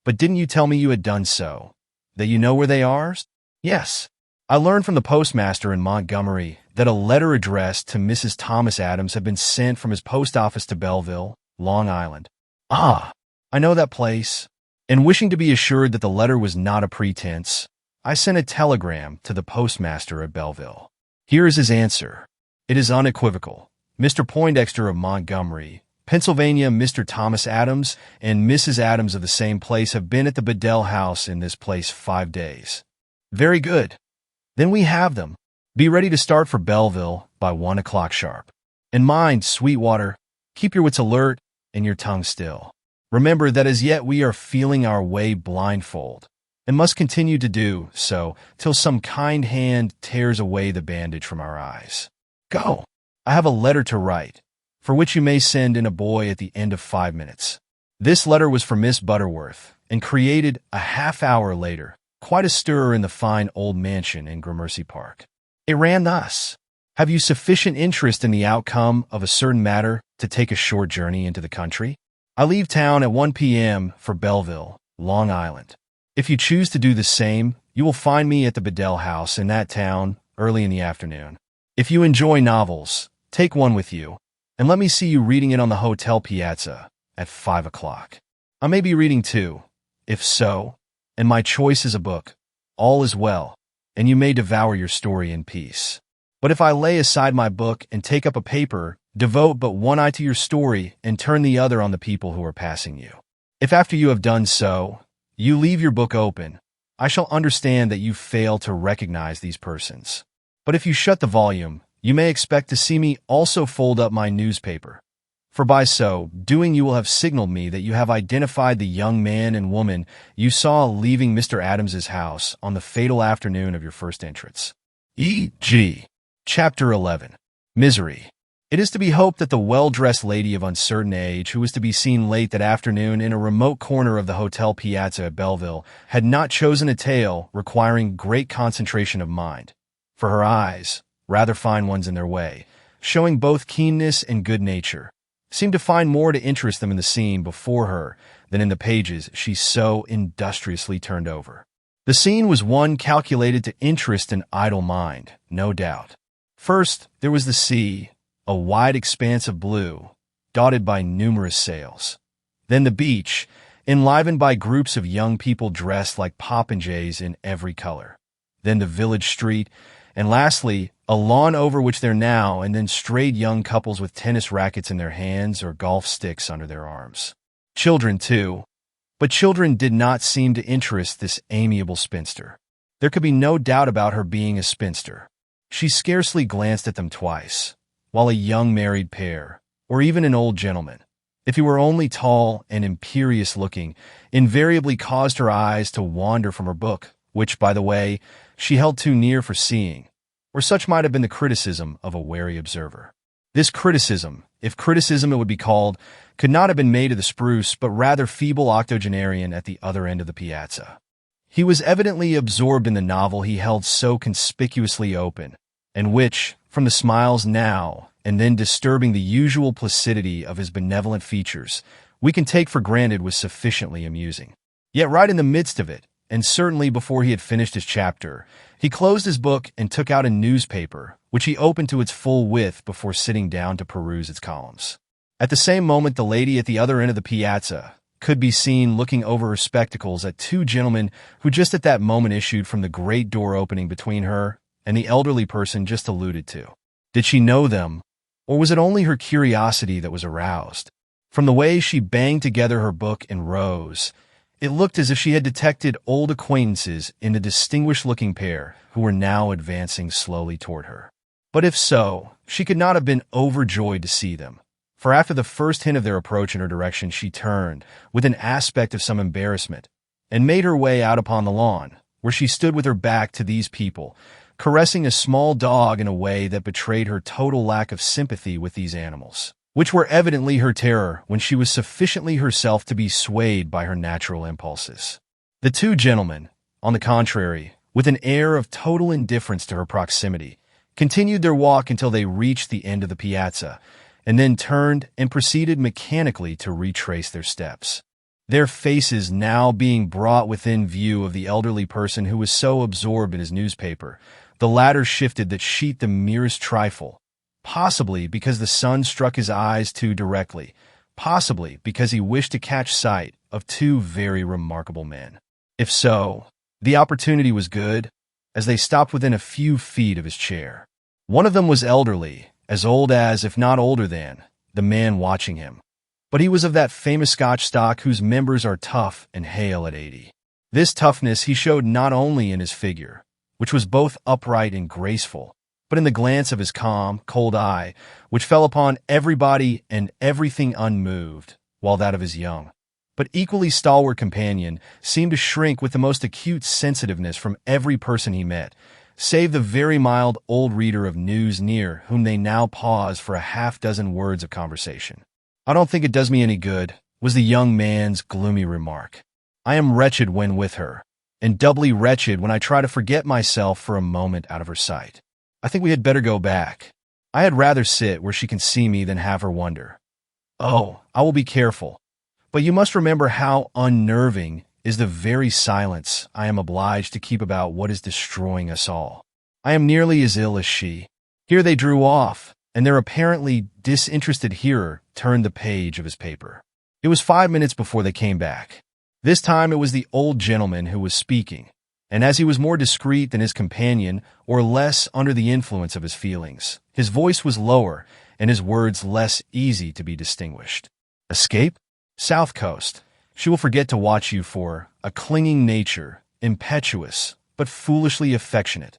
But didn't you tell me you had done so? That you know where they are? Yes. I learned from the postmaster in Montgomery that a letter addressed to Mrs. Thomas Adams had been sent from his post office to Belleville, Long Island. Ah, I know that place. And wishing to be assured that the letter was not a pretense, I sent a telegram to the postmaster at Belleville. Here is his answer. It is unequivocal. Mr. Poindexter of Montgomery, Pennsylvania, Mr. Thomas Adams, and Mrs. Adams of the same place have been at the Bedell house in this place 5 days. Very good. Then we have them. Be ready to start for Belleville by 1 o'clock sharp. And mind, Sweetwater, keep your wits alert and your tongue still. Remember that as yet we are feeling our way blindfold, and must continue to do so till some kind hand tears away the bandage from our eyes. Go! I have a letter to write, for which you may send in a boy at the end of 5 minutes. This letter was for Miss Butterworth, and created a half-hour later quite a stir in the fine old mansion in Gramercy Park. It ran thus: Have you sufficient interest in the outcome of a certain matter to take a short journey into the country? I leave town at 1 p.m. for Belleville, Long Island. If you choose to do the same, you will find me at the Bedell house in that town early in the afternoon. If you enjoy novels, take one with you, and let me see you reading it on the hotel piazza at 5 o'clock. I may be reading too. If so, and my choice is a book, all is well, and you may devour your story in peace. But if I lay aside my book and take up a paper, Devote but one eye to your story and turn the other on the people who are passing you. If after you have done so, you leave your book open, I shall understand that you fail to recognize these persons. But if you shut the volume, you may expect to see me also fold up my newspaper. For by so doing you will have signaled me that you have identified the young man and woman you saw leaving Mr. Adams's house on the fatal afternoon of your first entrance. E.g. Chapter 11. Misery. It is to be hoped that the well-dressed lady of uncertain age who was to be seen late that afternoon in a remote corner of the hotel piazza at Belleville had not chosen a tale requiring great concentration of mind, for her eyes, rather fine ones in their way, showing both keenness and good nature, seemed to find more to interest them in the scene before her than in the pages she so industriously turned over. The scene was one calculated to interest an idle mind, no doubt. First, there was the sea, a wide expanse of blue, dotted by numerous sails. Then the beach, enlivened by groups of young people dressed like popinjays in every color. Then the village street, and lastly, a lawn over which there now and then strayed young couples with tennis rackets in their hands or golf sticks under their arms. Children, too. But children did not seem to interest this amiable spinster. There could be no doubt about her being a spinster. She scarcely glanced at them twice, while a young married pair, or even an old gentleman, if he were only tall and imperious-looking, invariably caused her eyes to wander from her book, which, by the way, she held too near for seeing, or such might have been the criticism of a wary observer. This criticism, if criticism it would be called, could not have been made of the spruce but rather feeble octogenarian at the other end of the piazza. He was evidently absorbed in the novel he held so conspicuously open, and which, from the smiles now and then disturbing the usual placidity of his benevolent features, we can take for granted was sufficiently amusing. Yet right in the midst of it, and certainly before he had finished his chapter, he closed his book and took out a newspaper, which he opened to its full width before sitting down to peruse its columns. At the same moment, the lady at the other end of the piazza could be seen looking over her spectacles at two gentlemen who just at that moment issued from the great door opening between her and the elderly person just alluded to. Did she know them, or was it only her curiosity that was aroused? From the way she banged together her book and rose, it looked as if she had detected old acquaintances in the distinguished-looking pair who were now advancing slowly toward her. But if so, she could not have been overjoyed to see them, for after the first hint of their approach in her direction, she turned, with an aspect of some embarrassment, and made her way out upon the lawn, where she stood with her back to these people, caressing a small dog in a way that betrayed her total lack of sympathy with these animals, which were evidently her terror when she was sufficiently herself to be swayed by her natural impulses. The two gentlemen, on the contrary, with an air of total indifference to her proximity, continued their walk until they reached the end of the piazza, and then turned and proceeded mechanically to retrace their steps. Their faces now being brought within view of the elderly person who was so absorbed in his newspaper, the latter shifted that sheet the merest trifle, possibly because the sun struck his eyes too directly, possibly because he wished to catch sight of two very remarkable men. If so, the opportunity was good, as they stopped within a few feet of his chair. One of them was elderly, as old as, if not older than, the man watching him. But he was of that famous Scotch stock whose members are tough and hale at 80. This toughness he showed not only in his figure, which was both upright and graceful, but in the glance of his calm, cold eye, which fell upon everybody and everything unmoved, while that of his young, but equally stalwart companion seemed to shrink with the most acute sensitiveness from every person he met, save the very mild old reader of news near whom they now paused for a half-dozen words of conversation. "I don't think it does me any good," was the young man's gloomy remark. "I am wretched when with her, and doubly wretched when I try to forget myself for a moment out of her sight. I think we had better go back. I had rather sit where she can see me than have her wonder. Oh, I will be careful. But you must remember how unnerving is the very silence I am obliged to keep about what is destroying us all. I am nearly as ill as she." Here they drew off, and their apparently disinterested hearer turned the page of his paper. It was 5 minutes before they came back. This time it was the old gentleman who was speaking, and as he was more discreet than his companion, or less under the influence of his feelings, his voice was lower, and his words less easy to be distinguished. Escape? South Coast. She will forget to watch you for a clinging nature, impetuous, but foolishly affectionate.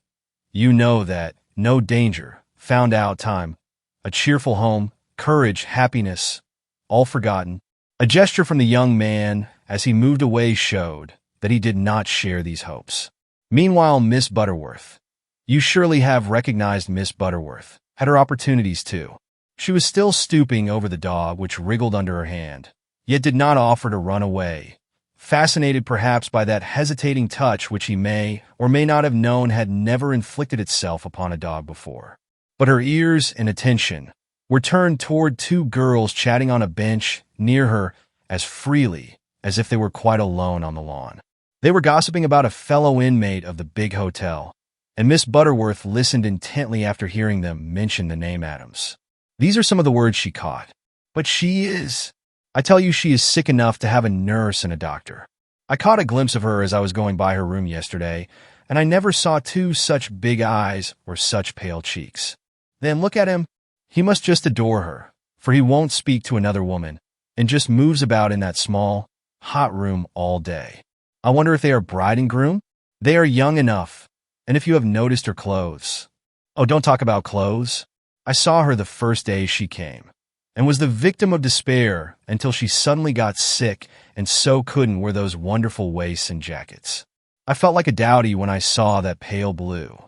You know that, no danger, found out time, a cheerful home, courage, happiness, all forgotten. A gesture from the young man as he moved away showed that he did not share these hopes. Meanwhile, Miss Butterworth. You surely have recognized Miss Butterworth. Had her opportunities too. She was still stooping over the dog which wriggled under her hand, yet did not offer to run away, fascinated perhaps by that hesitating touch which he may or may not have known had never inflicted itself upon a dog before. But her ears and attention were turned toward two girls chatting on a bench near her as freely as if they were quite alone on the lawn. They were gossiping about a fellow inmate of the big hotel, and Miss Butterworth listened intently after hearing them mention the name Adams. These are some of the words she caught. But she is... I tell you, she is sick enough to have a nurse and a doctor. I caught a glimpse of her as I was going by her room yesterday, and I never saw two such big eyes or such pale cheeks. Then look at him. He must just adore her, for he won't speak to another woman, and just moves about in that small, hot room all day. I wonder if they are bride and groom? They are young enough, and if you have noticed her clothes. Oh, don't talk about clothes. I saw her the first day she came, and was the victim of despair until she suddenly got sick and so couldn't wear those wonderful waists and jackets. I felt like a dowdy when I saw that pale blue.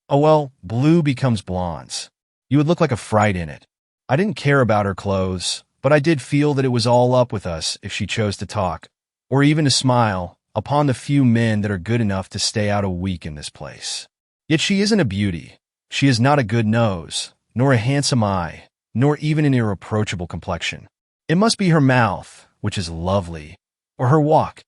Oh well, blue becomes blondes. You would look like a fright in it. I didn't care about her clothes, but I did feel that it was all up with us if she chose to talk, or even to smile, upon the few men that are good enough to stay out a week in this place. Yet she isn't a beauty. She has not a good nose, nor a handsome eye, nor even an irreproachable complexion. It must be her mouth, which is lovely, or her walk.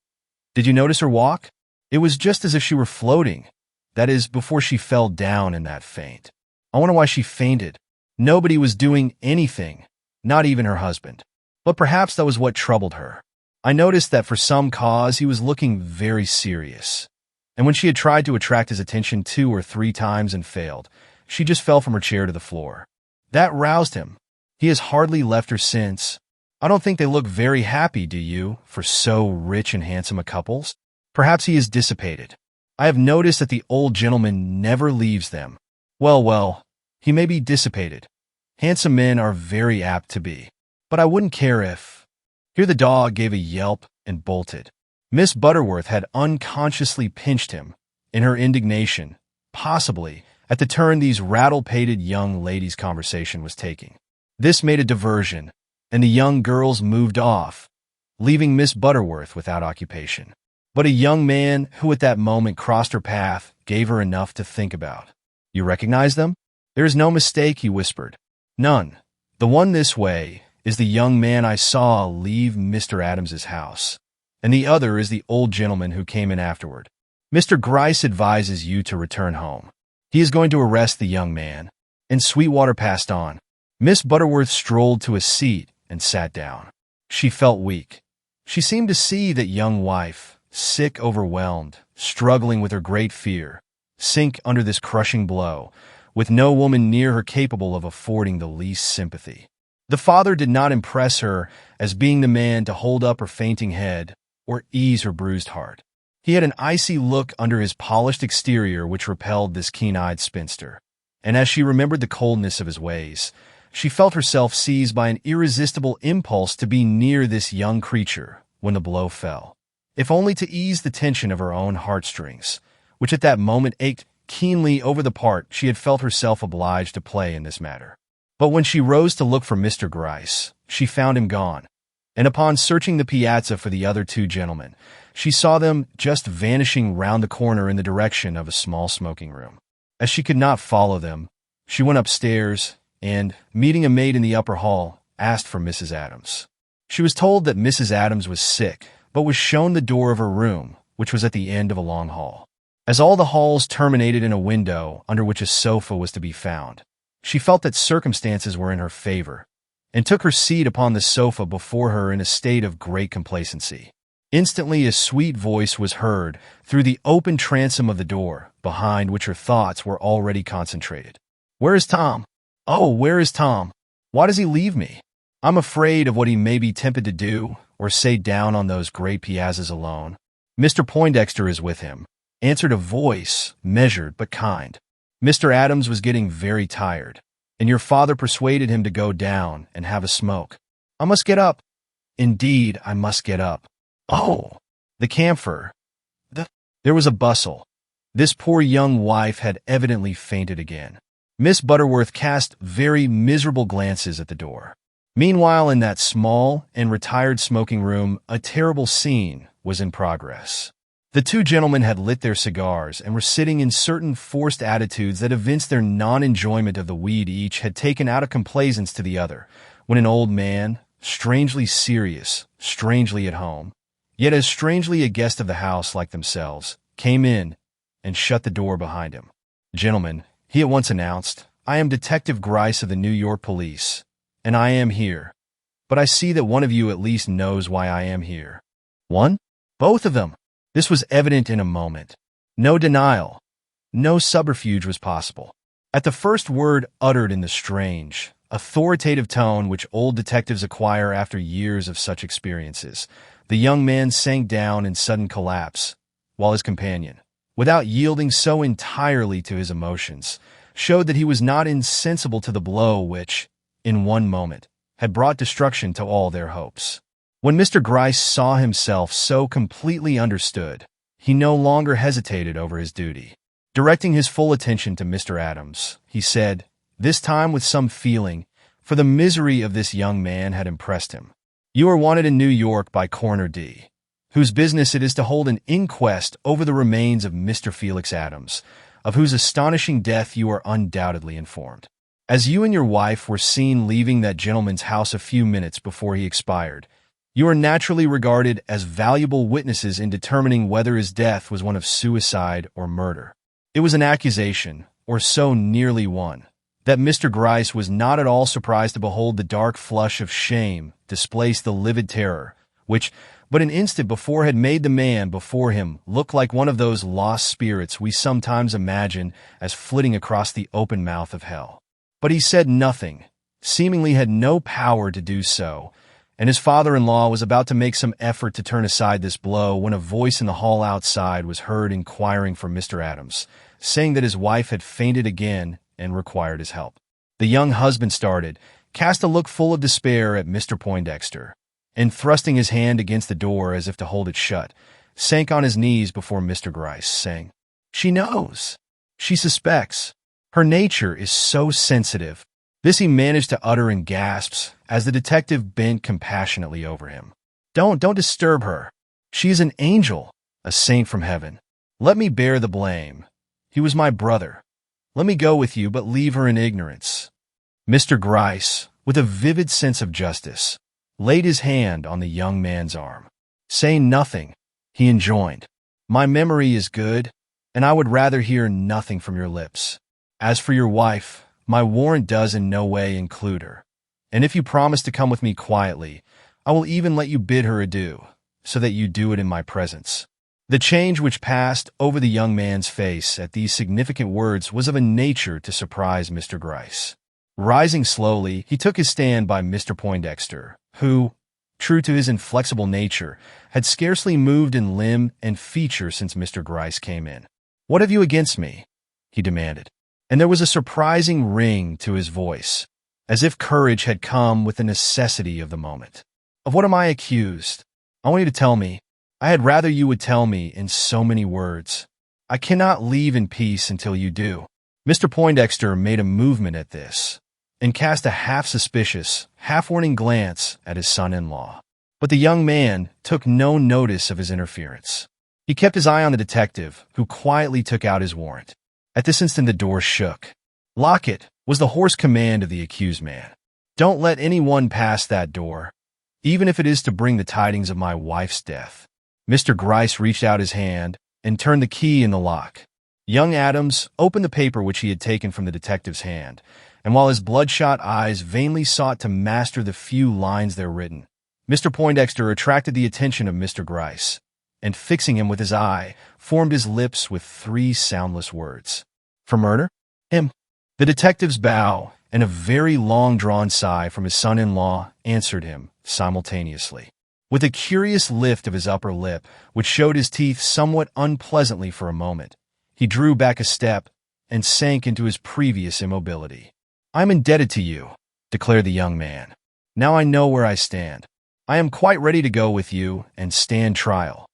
Did you notice her walk? It was just as if she were floating, that is, before she fell down in that faint. I wonder why she fainted. Nobody was doing anything, not even her husband. But perhaps that was what troubled her. I noticed that for some cause he was looking very serious, and when she had tried to attract his attention 2 or 3 times and failed, she just fell from her chair to the floor. That roused him. He has hardly left her since. I don't think they look very happy, do you, for so rich and handsome a couples? Perhaps he is dissipated. I have noticed that the old gentleman never leaves them. Well, he may be dissipated. Handsome men are very apt to be. But I wouldn't care if... Here the dog gave a yelp and bolted. Miss Butterworth had unconsciously pinched him, in her indignation, possibly, at the turn these rattle-pated young ladies' conversation was taking. This made a diversion, and the young girls moved off, leaving Miss Butterworth without occupation. But a young man who at that moment crossed her path gave her enough to think about. You recognize them? There is no mistake, he whispered. None. The one this way is the young man I saw leave Mr. Adams's house, and the other is the old gentleman who came in afterward. Mr. Gryce advises you to return home. He is going to arrest the young man. And Sweetwater passed on. Miss Butterworth strolled to a seat and sat down. She felt weak. She seemed to see that young wife, sick, overwhelmed, struggling with her great fear, sink under this crushing blow, with no woman near her capable of affording the least sympathy. The father did not impress her as being the man to hold up her fainting head or ease her bruised heart. He had an icy look under his polished exterior which repelled this keen-eyed spinster, and as she remembered the coldness of his ways, she felt herself seized by an irresistible impulse to be near this young creature when the blow fell, if only to ease the tension of her own heartstrings, which at that moment ached keenly over the part she had felt herself obliged to play in this matter. But when she rose to look for Mr. Gryce, she found him gone, and upon searching the piazza for the other 2 gentlemen, she saw them just vanishing round the corner in the direction of a small smoking room. As she could not follow them, she went upstairs and, meeting a maid in the upper hall, asked for Mrs. Adams. She was told that Mrs. Adams was sick, but was shown the door of her room, which was at the end of a long hall. As all the halls terminated in a window under which a sofa was to be found, she felt that circumstances were in her favor, and took her seat upon the sofa before her in a state of great complacency. Instantly a sweet voice was heard through the open transom of the door, behind which her thoughts were already concentrated. "Where is Tom? Oh, where is Tom?" Why does he leave me? I'm afraid of what he may be tempted to do or say down on those gray piazzas alone. Mr. Poindexter is with him, answered a voice, measured but kind. Mr. Adams was getting very tired, and your father persuaded him to go down and have a smoke. I must get up. Indeed, I must get up. Oh, the camphor. There was a bustle. This poor young wife had evidently fainted again. Miss Butterworth cast very miserable glances at the door. Meanwhile, in that small and retired smoking room, a terrible scene was in progress. The two gentlemen had lit their cigars and were sitting in certain forced attitudes that evinced their non-enjoyment of the weed each had taken out of complaisance to the other, when an old man, strangely serious, strangely at home, yet as strangely a guest of the house like themselves, came in and shut the door behind him. Gentlemen, he at once announced, I am Detective Gryce of the New York Police, and I am here. But I see that one of you at least knows why I am here. One? Both of them. This was evident in a moment. No denial, no subterfuge was possible. At the first word uttered in the strange, authoritative tone which old detectives acquire after years of such experiences, the young man sank down in sudden collapse, while his companion, without yielding so entirely to his emotions, showed that he was not insensible to the blow which, in one moment, had brought destruction to all their hopes. When Mr. Gryce saw himself so completely understood, he no longer hesitated over his duty. Directing his full attention to Mr. Adams, he said, this time with some feeling, for the misery of this young man had impressed him, you are wanted in New York by Coroner D., whose business it is to hold an inquest over the remains of Mr. Felix Adams, of whose astonishing death you are undoubtedly informed. As you and your wife were seen leaving that gentleman's house a few minutes before he expired, you are naturally regarded as valuable witnesses in determining whether his death was one of suicide or murder. It was an accusation, or so nearly one, that Mr. Gryce was not at all surprised to behold the dark flush of shame displace the livid terror, which, but an instant before had made the man before him look like one of those lost spirits we sometimes imagine as flitting across the open mouth of hell. But he said nothing, seemingly had no power to do so, and his father-in-law was about to make some effort to turn aside this blow when a voice in the hall outside was heard inquiring for Mr. Adams, saying that his wife had fainted again and required his help. The young husband started, cast a look full of despair at Mr. Poindexter, and thrusting his hand against the door as if to hold it shut, sank on his knees before Mr. Gryce, saying, She knows. She suspects. Her nature is so sensitive. This he managed to utter in gasps as the detective bent compassionately over him. Don't disturb her. She is an angel, a saint from heaven. Let me bear the blame. He was my brother. Let me go with you, but leave her in ignorance. Mr. Gryce, with a vivid sense of justice, laid his hand on the young man's arm. Saying nothing, he enjoined, My memory is good, and I would rather hear nothing from your lips. As for your wife, my warrant does in no way include her, and if you promise to come with me quietly, I will even let you bid her adieu, so that you do it in my presence. The change which passed over the young man's face at these significant words was of a nature to surprise Mr. Gryce. Rising slowly, he took his stand by Mr. Poindexter, who, true to his inflexible nature, had scarcely moved in limb and feature since Mr. Gryce came in. What have you against me? He demanded. And there was a surprising ring to his voice, as if courage had come with the necessity of the moment. Of what am I accused? I want you to tell me. I had rather you would tell me in so many words. I cannot leave in peace until you do. Mr. Poindexter made a movement at this, and cast a half-suspicious, half-warning glance at his son-in-law. But the young man took no notice of his interference. He kept his eye on the detective, who quietly took out his warrant. At this instant the door shook. Lock it, was the hoarse command of the accused man. Don't let anyone pass that door, even if it is to bring the tidings of my wife's death. Mr. Gryce reached out his hand and turned the key in the lock. Young Adams opened the paper which he had taken from the detective's hand, and while his bloodshot eyes vainly sought to master the few lines there written, Mr. Poindexter attracted the attention of Mr. Gryce, and fixing him with his eye, formed his lips with 3 soundless words. For murder? Him. The detective's bow, and a very long-drawn sigh from his son-in-law answered him simultaneously. With a curious lift of his upper lip, which showed his teeth somewhat unpleasantly for a moment, he drew back a step and sank into his previous immobility. "I am indebted to you," declared the young man. "Now I know where I stand. I am quite ready to go with you and stand trial,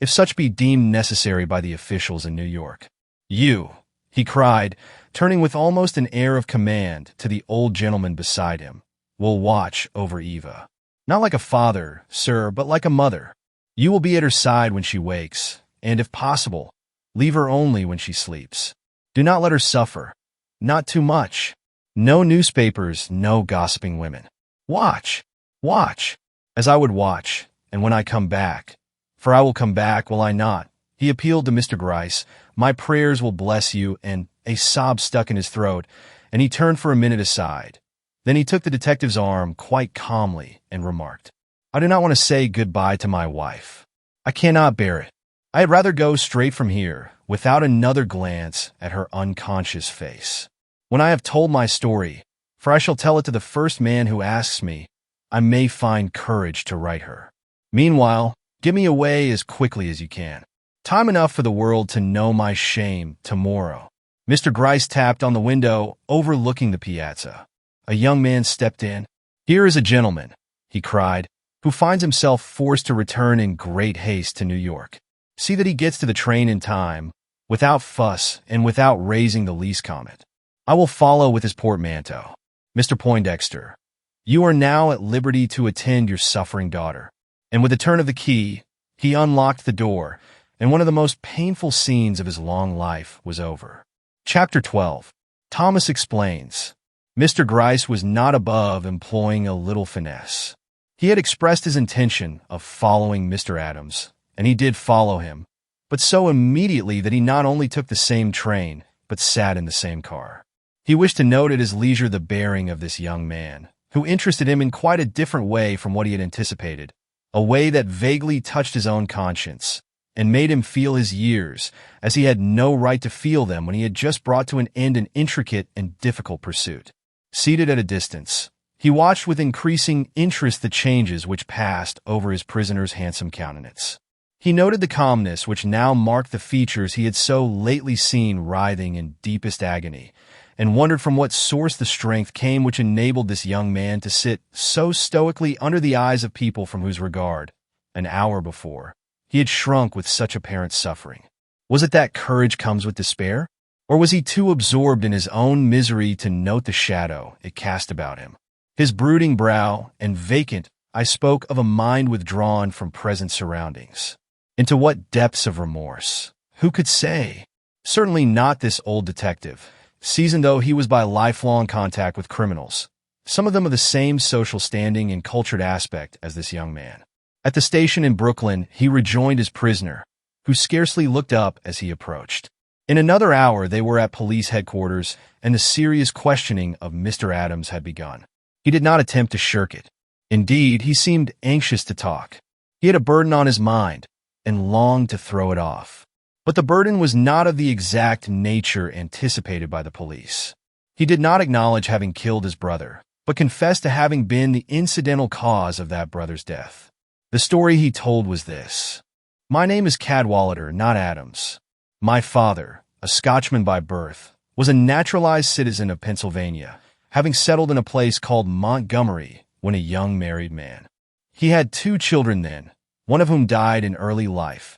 if such be deemed necessary by the officials in New York. You," he cried, turning with almost an air of command to the old gentleman beside him, "will watch over Eva. Not like a father, sir, but like a mother. You will be at her side when she wakes, and if possible, leave her only when she sleeps. Do not let her suffer. Not too much. No newspapers, no gossiping women. Watch, watch, as I would watch, and when I come back, for I will come back, will I not?" He appealed to Mr. Gryce. "My prayers will bless you," and a sob stuck in his throat, and he turned for a minute aside. Then he took the detective's arm quite calmly and remarked, "I do not want to say goodbye to my wife. I cannot bear it. I had rather go straight from here, without another glance at her unconscious face. When I have told my story, for I shall tell it to the first man who asks me, I may find courage to write her. Meanwhile, get me away as quickly as you can. Time enough for the world to know my shame tomorrow." Mr. Gryce tapped on the window overlooking the piazza. A young man stepped in. "Here is a gentleman," he cried, "who finds himself forced to return in great haste to New York. See that he gets to the train in time, without fuss and without raising the least comment. I will follow with his portmanteau. Mr. Poindexter, you are now at liberty to attend your suffering daughter." And with a turn of the key, he unlocked the door, and one of the most painful scenes of his long life was over. Chapter 12. Thomas Explains. Mr. Gryce was not above employing a little finesse. He had expressed his intention of following Mr. Adams, and he did follow him, but so immediately that he not only took the same train, but sat in the same car. He wished to note at his leisure the bearing of this young man, who interested him in quite a different way from what he had anticipated, a way that vaguely touched his own conscience, and made him feel his years, as he had no right to feel them when he had just brought to an end an intricate and difficult pursuit. Seated at a distance, he watched with increasing interest the changes which passed over his prisoner's handsome countenance. He noted the calmness which now marked the features he had so lately seen writhing in deepest agony, and wondered from what source the strength came which enabled this young man to sit so stoically under the eyes of people from whose regard, an hour before, he had shrunk with such apparent suffering. Was it that courage comes with despair? Or was he too absorbed in his own misery to note the shadow it cast about him? His brooding brow and vacant, I spoke of a mind withdrawn from present surroundings. Into what depths of remorse? Who could say? Certainly not this old detective, seasoned though he was by lifelong contact with criminals, some of them of the same social standing and cultured aspect as this young man. At the station in Brooklyn, he rejoined his prisoner, who scarcely looked up as he approached. In another hour they were at police headquarters, and the serious questioning of Mr. Adams had begun. He did not attempt to shirk it. Indeed, he seemed anxious to talk. He had a burden on his mind, and longed to throw it off. But the burden was not of the exact nature anticipated by the police. He did not acknowledge having killed his brother, but confessed to having been the incidental cause of that brother's death. The story he told was this. "My name is Cadwallader, not Adams. My father, a Scotchman by birth, was a naturalized citizen of Pennsylvania, having settled in a place called Montgomery when a young married man. He had 2 children then, one of whom died in early life.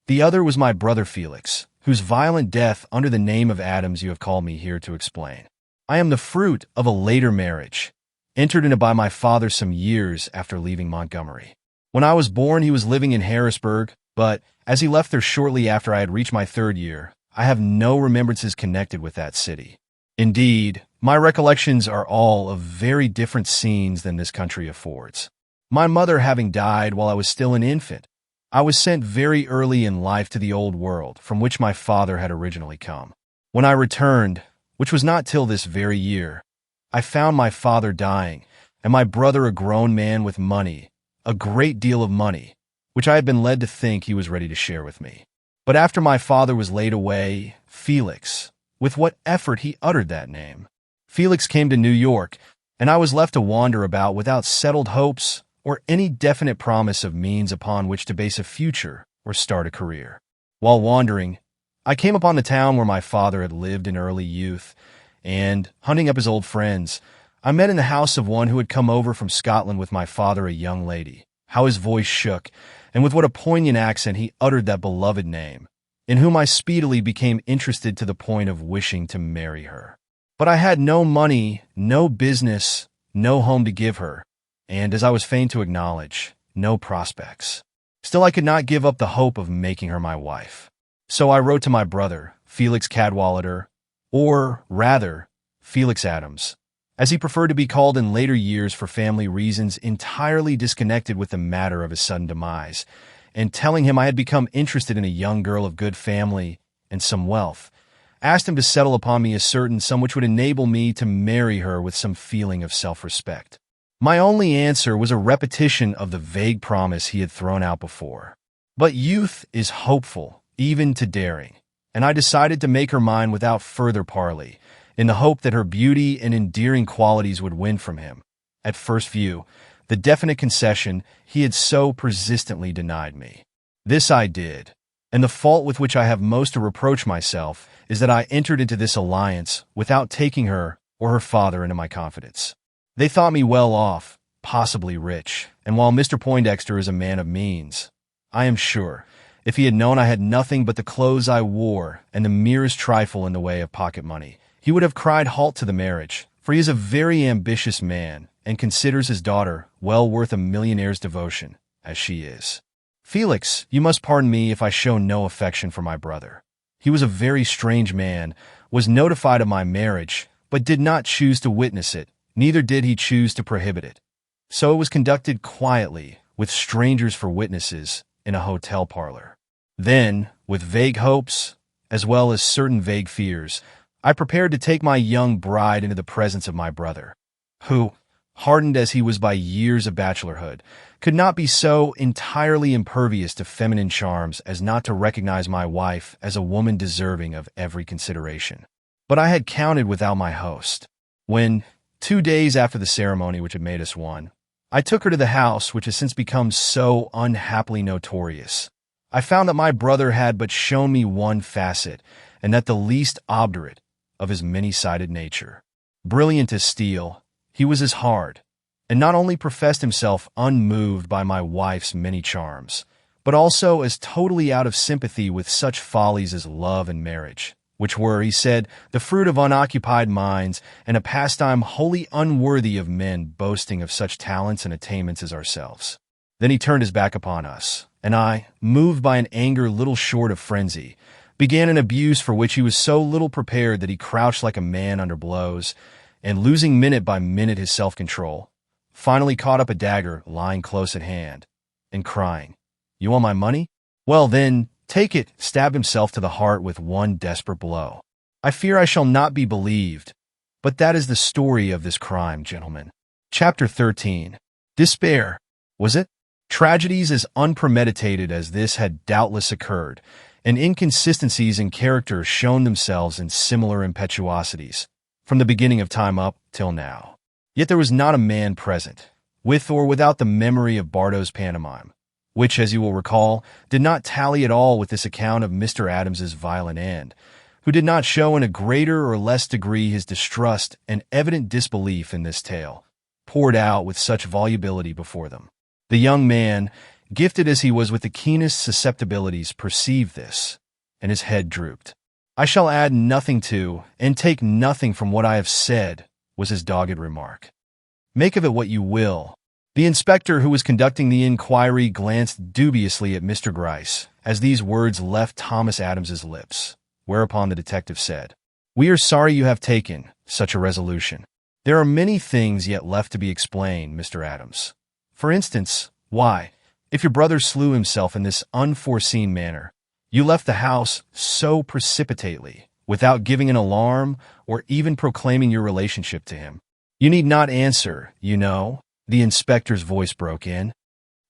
The other was my brother Felix, whose violent death under the name of Adams you have called me here to explain. I am the fruit of a later marriage, entered into by my father some years after leaving Montgomery. When I was born, he was living in Harrisburg, but as he left there shortly after I had reached my 3rd year, I have no remembrances connected with that city. Indeed, my recollections are all of very different scenes than this country affords. My mother having died while I was still an infant, I was sent very early in life to the old world from which my father had originally come. When I returned, which was not till this very year, I found my father dying, and my brother a grown man with money, a great deal of money, which I had been led to think he was ready to share with me. But after my father was laid away, Felix, with what effort he uttered that name, Felix came to New York, and I was left to wander about without settled hopes or any definite promise of means upon which to base a future or start a career. While wandering, I came upon the town where my father had lived in early youth, and, hunting up his old friends, I met in the house of one who had come over from Scotland with my father, a young lady. How his voice shook, and with what a poignant accent he uttered that beloved name, in whom I speedily became interested to the point of wishing to marry her. But I had no money, no business, no home to give her, and, as I was fain to acknowledge, no prospects. Still, I could not give up the hope of making her my wife. So I wrote to my brother, Felix Cadwallader, or, rather, Felix Adams, as he preferred to be called in later years for family reasons entirely disconnected with the matter of his sudden demise, and telling him I had become interested in a young girl of good family and some wealth, asked him to settle upon me a certain sum which would enable me to marry her with some feeling of self-respect. My only answer was a repetition of the vague promise he had thrown out before. But youth is hopeful, even to daring, and I decided to make her mine without further parley, in the hope that her beauty and endearing qualities would win from him, at first view, the definite concession he had so persistently denied me. This I did, and the fault with which I have most to reproach myself is that I entered into this alliance without taking her or her father into my confidence. They thought me well off, possibly rich, and while Mr. Poindexter is a man of means, I am sure, if he had known I had nothing but the clothes I wore and the merest trifle in the way of pocket money, he would have cried halt to the marriage, for he is a very ambitious man and considers his daughter well worth a millionaire's devotion, as she is. Felix, you must pardon me if I show no affection for my brother. He was a very strange man, was notified of my marriage, but did not choose to witness it, neither did he choose to prohibit it. So it was conducted quietly, with strangers for witnesses, in a hotel parlor. Then, with vague hopes, as well as certain vague fears, I prepared to take my young bride into the presence of my brother, who, hardened as he was by years of bachelorhood, could not be so entirely impervious to feminine charms as not to recognize my wife as a woman deserving of every consideration. But I had counted without my host. When, 2 days after the ceremony which had made us one, I took her to the house which has since become so unhappily notorious, I found that my brother had but shown me one facet, and that the least obdurate, of his many-sided nature. Brilliant as steel, he was as hard, and not only professed himself unmoved by my wife's many charms, but also as totally out of sympathy with such follies as love and marriage, which were, he said, the fruit of unoccupied minds and a pastime wholly unworthy of men boasting of such talents and attainments as ourselves. Then he turned his back upon us, and I, moved by an anger little short of frenzy, began an abuse for which he was so little prepared that he crouched like a man under blows, and losing minute by minute his self-control, finally caught up a dagger lying close at hand, and crying, "You want my money? Well then, take it," stabbed himself to the heart with one desperate blow. I fear I shall not be believed, but that is the story of this crime, gentlemen. Chapter 13. Despair. Was it? Tragedies as unpremeditated as this had doubtless occurred, and inconsistencies in character shown themselves in similar impetuosities, from the beginning of time up till now. Yet there was not a man present, with or without the memory of Bardot's pantomime, which, as you will recall, did not tally at all with this account of Mr. Adams's violent end, who did not show in a greater or less degree his distrust and evident disbelief in this tale, poured out with such volubility before them. The young man, gifted as he was with the keenest susceptibilities, perceived this, and his head drooped. "I shall add nothing to, and take nothing from what I have said," was his dogged remark. "Make of it what you will." The inspector who was conducting the inquiry glanced dubiously at Mr. Gryce as these words left Thomas Adams's lips, whereupon the detective said, "We are sorry you have taken such a resolution. There are many things yet left to be explained, Mr. Adams. For instance, why, if your brother slew himself in this unforeseen manner, you left the house so precipitately, without giving an alarm or even proclaiming your relationship to him. You need not answer, you know," the inspector's voice broke in.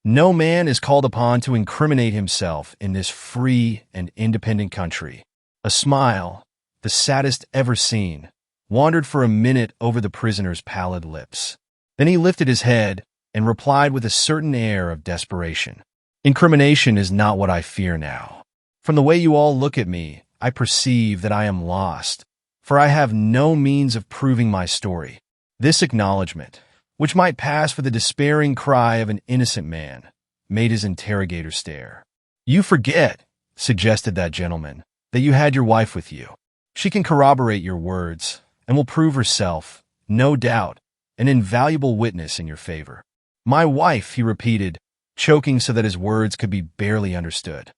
"No man is called upon to incriminate himself in this free and independent country. A smile, the saddest ever seen, wandered for a minute over the prisoner's pallid lips. Then he lifted his head and replied with a certain air of desperation. Incrimination is not what I fear now. From the way you all look at me, I perceive that I am lost, for I have no means of proving my story. This acknowledgment, which might pass for the despairing cry of an innocent man, made his interrogator stare. You forget, suggested that gentleman, that you had your wife with you. She can corroborate your words and will prove herself, no doubt, an invaluable witness in your favor. My wife, he repeated, choking so that his words could be barely understood.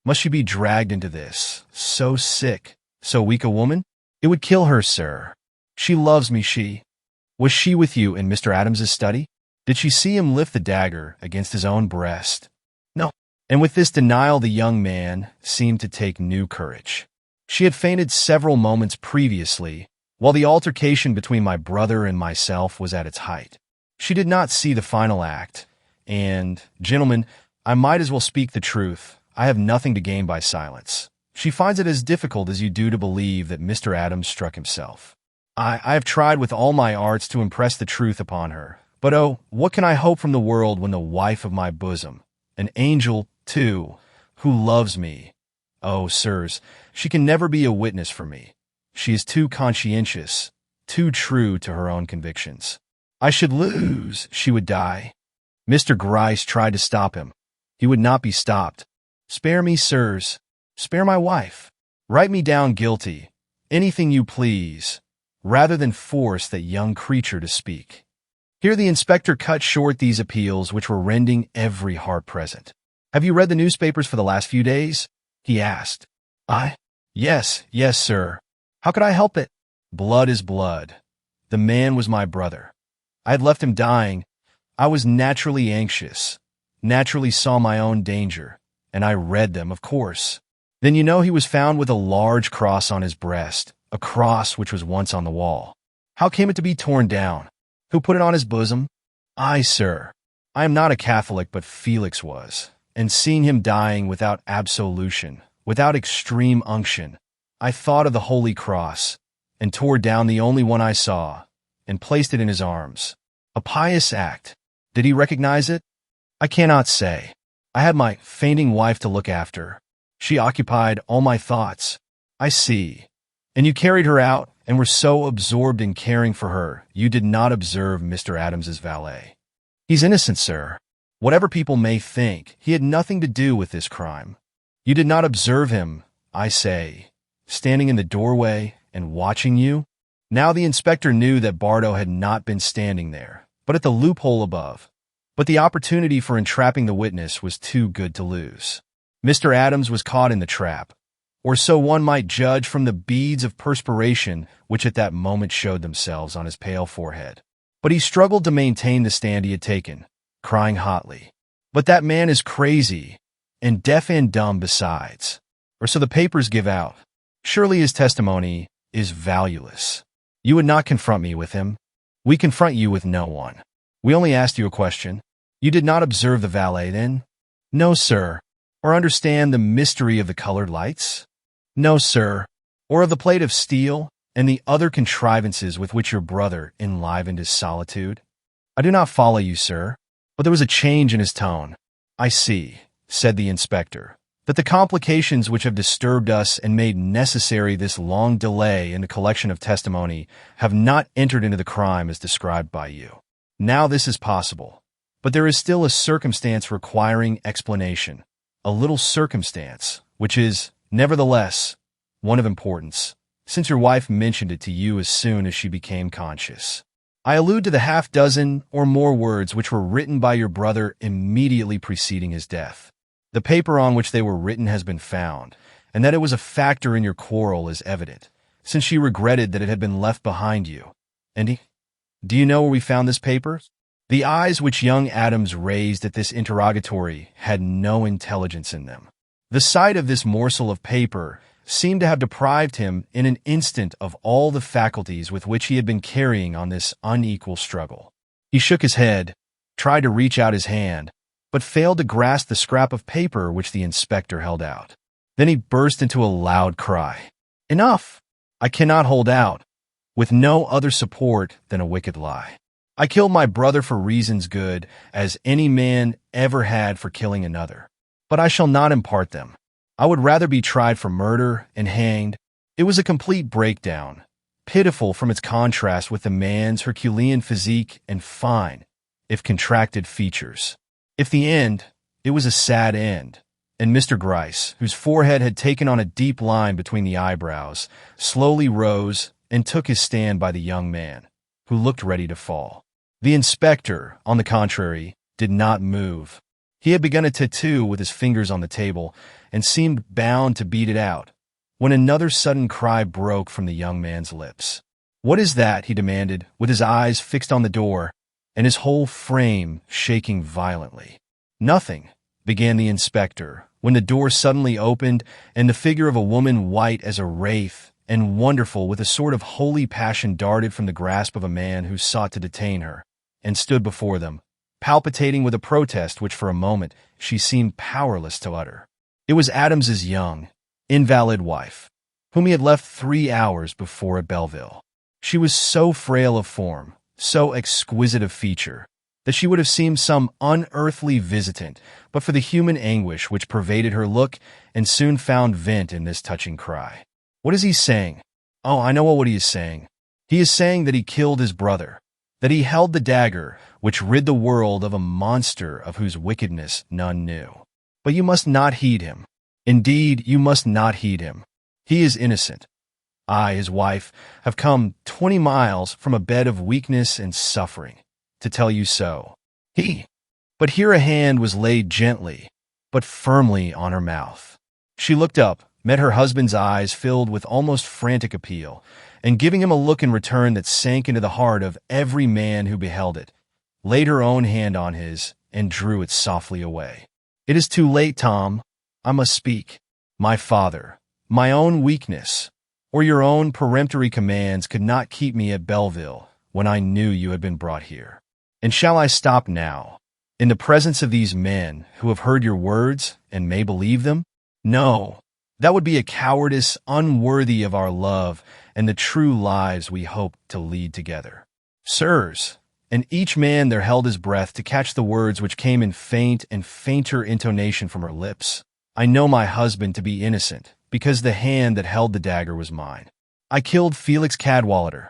Must she be dragged into this? So sick, so weak a woman? It would kill her, sir. She loves me, she. Was she with you in Mr. Adams's study? Did she see him lift the dagger against his own breast? No. And with this denial, the young man seemed to take new courage. She had fainted several moments previously, while the altercation between my brother and myself was at its height. She did not see the final act, and, gentlemen, I might as well speak the truth. I have nothing to gain by silence. She finds it as difficult as you do to believe that Mr. Adams struck himself. I have tried with all my arts to impress the truth upon her, but oh, what can I hope from the world when the wife of my bosom, an angel, too, who loves me, oh, sirs, she can never be a witness for me. She is too conscientious, too true to her own convictions. I should lose, she would die. Mr. Gryce tried to stop him. He would not be stopped. Spare me, sirs. Spare my wife. Write me down guilty. Anything you please, rather than force that young creature to speak. Here the inspector cut short these appeals which were rending every heart present. Have you read the newspapers for the last few days? He asked. Yes, sir. How could I help it? Blood is blood. The man was my brother. I had left him dying. I was naturally anxious, naturally saw my own danger, and I read them, of course. Then you know he was found with a large cross on his breast, a cross which was once on the wall. How came it to be torn down? Who put it on his bosom? I, sir. I am not a Catholic, but Felix was, and seeing him dying without absolution, without extreme unction, I thought of the Holy Cross, and tore down the only one I saw, and placed it in his arms. A pious act. Did he recognize it? I cannot say. I had my fainting wife to look after. She occupied all my thoughts. I see. And you carried her out, and were so absorbed in caring for her, you did not observe Mr. Adams's valet. He's innocent, sir. Whatever people may think, he had nothing to do with this crime. You did not observe him, I say, standing in the doorway and watching you? Now the inspector knew that Bardo had not been standing there, but at the loophole above. But the opportunity for entrapping the witness was too good to lose. Mr. Adams was caught in the trap, or so one might judge from the beads of perspiration which at that moment showed themselves on his pale forehead. But he struggled to maintain the stand he had taken, crying hotly, "But that man is crazy, and deaf and dumb besides. Or so the papers give out. Surely his testimony is valueless. You would not confront me with him. We confront you with no one. We only asked you a question. You did not observe the valet, then? No, sir. Or understand the mystery of the colored lights? No, sir. Or of the plate of steel and the other contrivances with which your brother enlivened his solitude? I do not follow you, sir." But there was a change in his tone. "I see," said the inspector, "that the complications which have disturbed us and made necessary this long delay in the collection of testimony have not entered into the crime as described by you. Now this is possible, but there is still a circumstance requiring explanation, a little circumstance, which is, nevertheless, one of importance, since your wife mentioned it to you as soon as she became conscious. I allude to the half-dozen or more words which were written by your brother immediately preceding his death. The paper on which they were written has been found, and that it was a factor in your quarrel is evident, since she regretted that it had been left behind you. And do you know where we found this paper?" The eyes which young Adams raised at this interrogatory had no intelligence in them. The sight of this morsel of paper seemed to have deprived him in an instant of all the faculties with which he had been carrying on this unequal struggle. He shook his head, tried to reach out his hand, but failed to grasp the scrap of paper which the inspector held out. Then he burst into a loud cry. "Enough! I cannot hold out. with no other support than a wicked lie. I killed my brother for reasons good as any man ever had for killing another. But I shall not impart them. I would rather be tried for murder and hanged. It was a complete breakdown, pitiful from its contrast with the man's Herculean physique and fine, if contracted, features. If the end, it was a sad end, and Mr. Gryce, whose forehead had taken on a deep line between the eyebrows, slowly rose and took his stand by the young man, who looked ready to fall. The inspector, on the contrary, did not move. He had begun a tattoo with his fingers on the table and seemed bound to beat it out, when another sudden cry broke from the young man's lips. "What is that?" he demanded, with his eyes fixed on the door and his whole frame shaking violently. "Nothing," began the inspector, when the door suddenly opened and the figure of a woman white as a wraith and wonderful with a sort of holy passion darted from the grasp of a man who sought to detain her, and stood before them, palpitating with a protest which for a moment she seemed powerless to utter. It was Adams's young, invalid wife, whom he had left 3 hours before at Belleville. She was so frail of form, so exquisite of feature, that she would have seemed some unearthly visitant but for the human anguish which pervaded her look and soon found vent in this touching cry. "What is he saying? Oh, I know what he is saying. He is saying that he killed his brother, that he held the dagger which rid the world of a monster of whose wickedness none knew. But you must not heed him. Indeed, you must not heed him. He is innocent. I, his wife, have come 20 miles from a bed of weakness and suffering to tell you so. But here a hand was laid gently, but firmly on her mouth. She looked up, met her husband's eyes filled with almost frantic appeal, and giving him a look in return that sank into the heart of every man who beheld it, laid her own hand on his and drew it softly away. "It is too late, Tom. I must speak. My father, my own weakness, or your own peremptory commands could not keep me at Belleville when I knew you had been brought here. And shall I stop now, in the presence of these men who have heard your words and may believe them? No, that would be a cowardice unworthy of our love and the true lives we hope to lead together. Sirs," and each man there held his breath to catch the words which came in faint and fainter intonation from her lips, "I know my husband to be innocent, because the hand that held the dagger was mine. I killed Felix Cadwallader.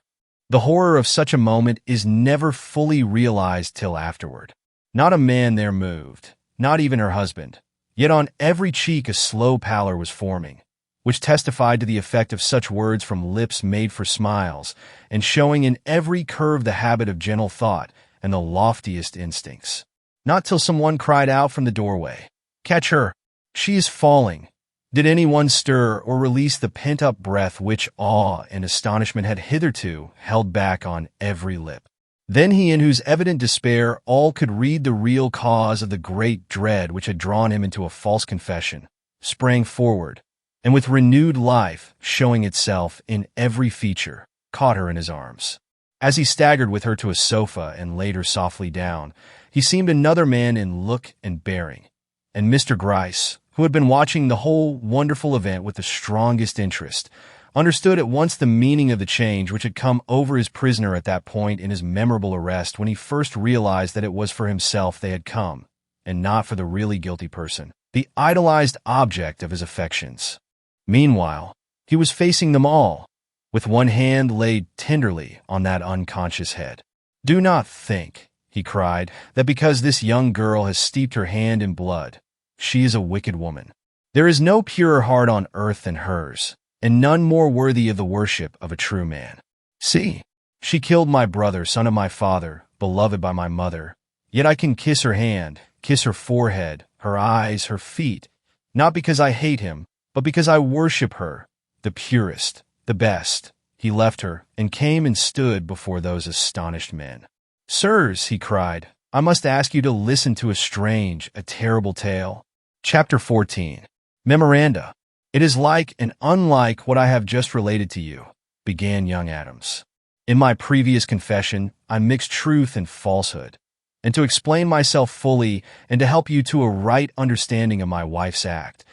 The horror of such a moment is never fully realized till afterward. Not a man there moved, not even her husband, yet on every cheek a slow pallor was forming, which testified to the effect of such words from lips made for smiles, and showing in every curve the habit of gentle thought and the loftiest instincts. Not till someone cried out from the doorway, "Catch her! She is falling!" did anyone stir or release the pent-up breath which awe and astonishment had hitherto held back on every lip. Then he, in whose evident despair all could read the real cause of the great dread which had drawn him into a false confession, sprang forward, and with renewed life showing itself in every feature, caught her in his arms. As he staggered with her to a sofa and laid her softly down, he seemed another man in look and bearing, and Mr. Gryce, who had been watching the whole wonderful event with the strongest interest, understood at once the meaning of the change which had come over his prisoner at that point in his memorable arrest when he first realized that it was for himself they had come, and not for the really guilty person, the idolized object of his affections. Meanwhile, he was facing them all, with one hand laid tenderly on that unconscious head. "Do not think," he cried, "that because this young girl has steeped her hand in blood, she is a wicked woman. There is no purer heart on earth than hers, and none more worthy of the worship of a true man. See, she killed my brother, son of my father, beloved by my mother, yet I can kiss her hand, kiss her forehead, her eyes, her feet, not because I hate him, but because I worship her, the purest, the best." He left her, and came and stood before those astonished men. "Sirs," he cried, "I must ask you to listen to a strange, a terrible tale." Chapter 14. Memoranda. "It is like and unlike what I have just related to you," began young Adams. "In my previous confession, I mixed truth and falsehood, and to explain myself fully and to help you to a right understanding of my wife's act,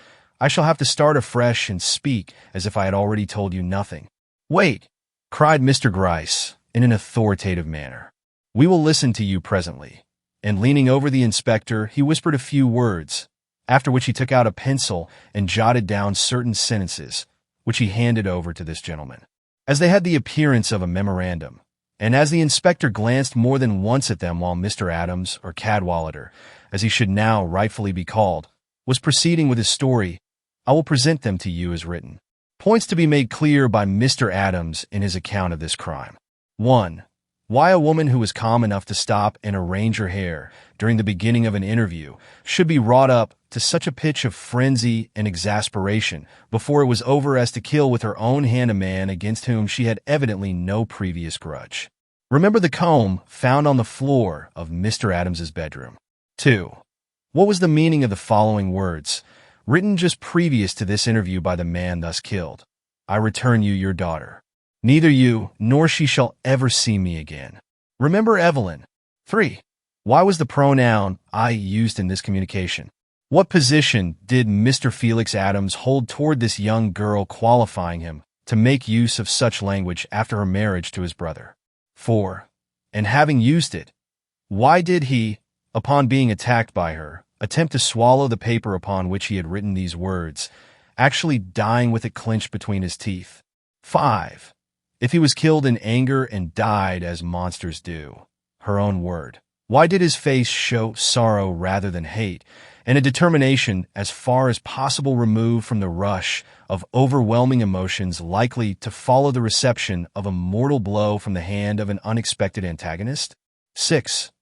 I shall have to start afresh and speak as if I had already told you nothing. Wait, cried Mr. Gryce in an authoritative manner. "We will listen to you presently." And leaning over the inspector, he whispered a few words, after which he took out a pencil and jotted down certain sentences, which he handed over to this gentleman. As they had the appearance of a memorandum, and as the inspector glanced more than once at them while Mr. Adams, or Cadwallader, as he should now rightfully be called, was proceeding with his story, I will present them to you as written. Points to be made clear by Mr. Adams in his account of this crime. 1. Why a woman who was calm enough to stop and arrange her hair during the beginning of an interview should be wrought up to such a pitch of frenzy and exasperation before it was over as to kill with her own hand a man against whom she had evidently no previous grudge. Remember the comb found on the floor of Mr. Adams's bedroom. 2. What was the meaning of the following words, written just previous to this interview by the man thus killed? "I return you your daughter. Neither you nor she shall ever see me again. Remember Evelyn." 3. Why was the pronoun "I" used in this communication? What position did Mr. Felix Adams hold toward this young girl, qualifying him to make use of such language after her marriage to his brother? 4. And having used it, why did he, upon being attacked by her, attempt to swallow the paper upon which he had written these words, actually dying with it clenched between his teeth? 5. If he was killed in anger and died as monsters do, her own word, why did his face show sorrow rather than hate, and a determination as far as possible removed from the rush of overwhelming emotions likely to follow the reception of a mortal blow from the hand of an unexpected antagonist? 6.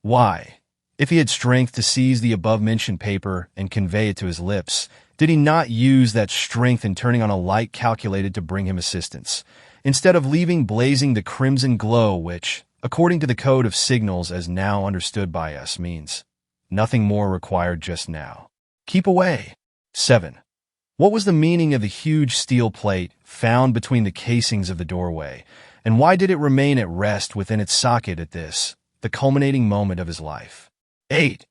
Why, if he had strength to seize the above-mentioned paper and convey it to his lips, did he not use that strength in turning on a light calculated to bring him assistance, instead of leaving blazing the crimson glow which, according to the code of signals as now understood by us, means nothing more required just now? Keep away. 7. What was the meaning of the huge steel plate found between the casings of the doorway, and why did it remain at rest within its socket at this, the culminating moment of his life? 8.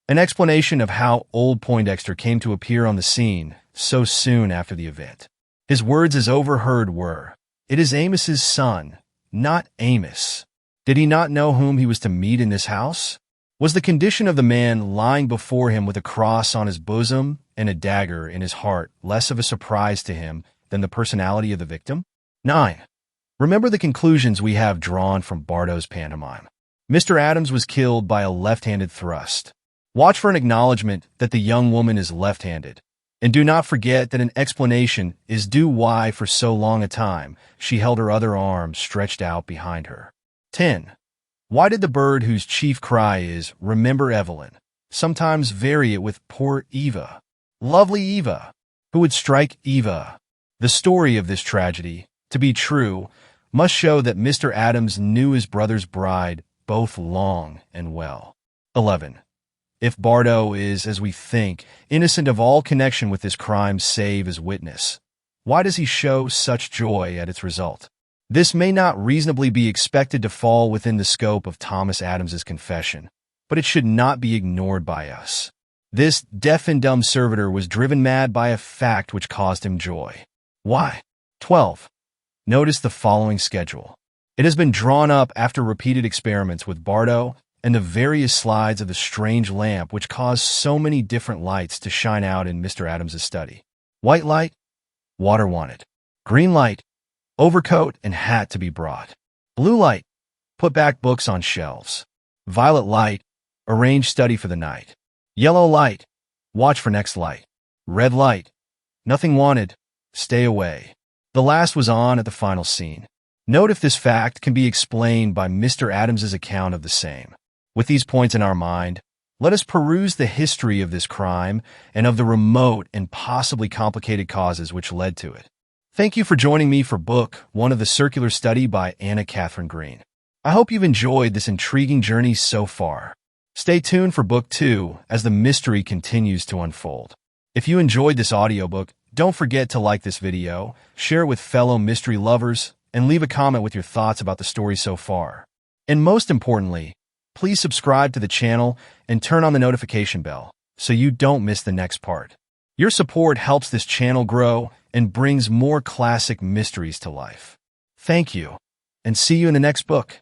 An explanation of how old Poindexter came to appear on the scene so soon after the event. His words as overheard were, "It is Amos's son, not Amos." Did he not know whom he was to meet in this house? Was the condition of the man lying before him with a cross on his bosom and a dagger in his heart less of a surprise to him than the personality of the victim? 9. Remember the conclusions we have drawn from Bardot's pantomime. Mr. Adams was killed by a left-handed thrust. Watch for an acknowledgement that the young woman is left-handed. And do not forget that an explanation is due why for so long a time she held her other arm stretched out behind her. 10. Why did the bird whose chief cry is, "Remember Evelyn," sometimes vary it with "Poor Eva"? Lovely Eva! Who would strike Eva? The story of this tragedy, to be true, must show that Mr. Adams knew his brother's bride both long and well. 11. If Bardot is, as we think, innocent of all connection with this crime save as witness, why does he show such joy at its result? This may not reasonably be expected to fall within the scope of Thomas Adams's confession, but it should not be ignored by us. This deaf and dumb servitor was driven mad by a fact which caused him joy. Why? 12. Notice the following schedule. It has been drawn up after repeated experiments with Bardot and the various slides of the strange lamp which caused so many different lights to shine out in Mr. Adams's study. White light, water wanted. Green light, overcoat and hat to be brought. Blue light, put back books on shelves. Violet light, arrange study for the night. Yellow light, watch for next light. Red light, nothing wanted, stay away. The last was on at the final scene. Note if this fact can be explained by Mr. Adams's account of the same. With these points in our mind, let us peruse the history of this crime and of the remote and possibly complicated causes which led to it. Thank you for joining me for Book 1 of the Circular Study by Anna Katharine Green. I hope you've enjoyed this intriguing journey so far. Stay tuned for Book 2 as the mystery continues to unfold. If you enjoyed this audiobook, don't forget to like this video, share it with fellow mystery lovers, and leave a comment with your thoughts about the story so far. And most importantly, please subscribe to the channel and turn on the notification bell so you don't miss the next part. Your support helps this channel grow and brings more classic mysteries to life. Thank you, and see you in the next book.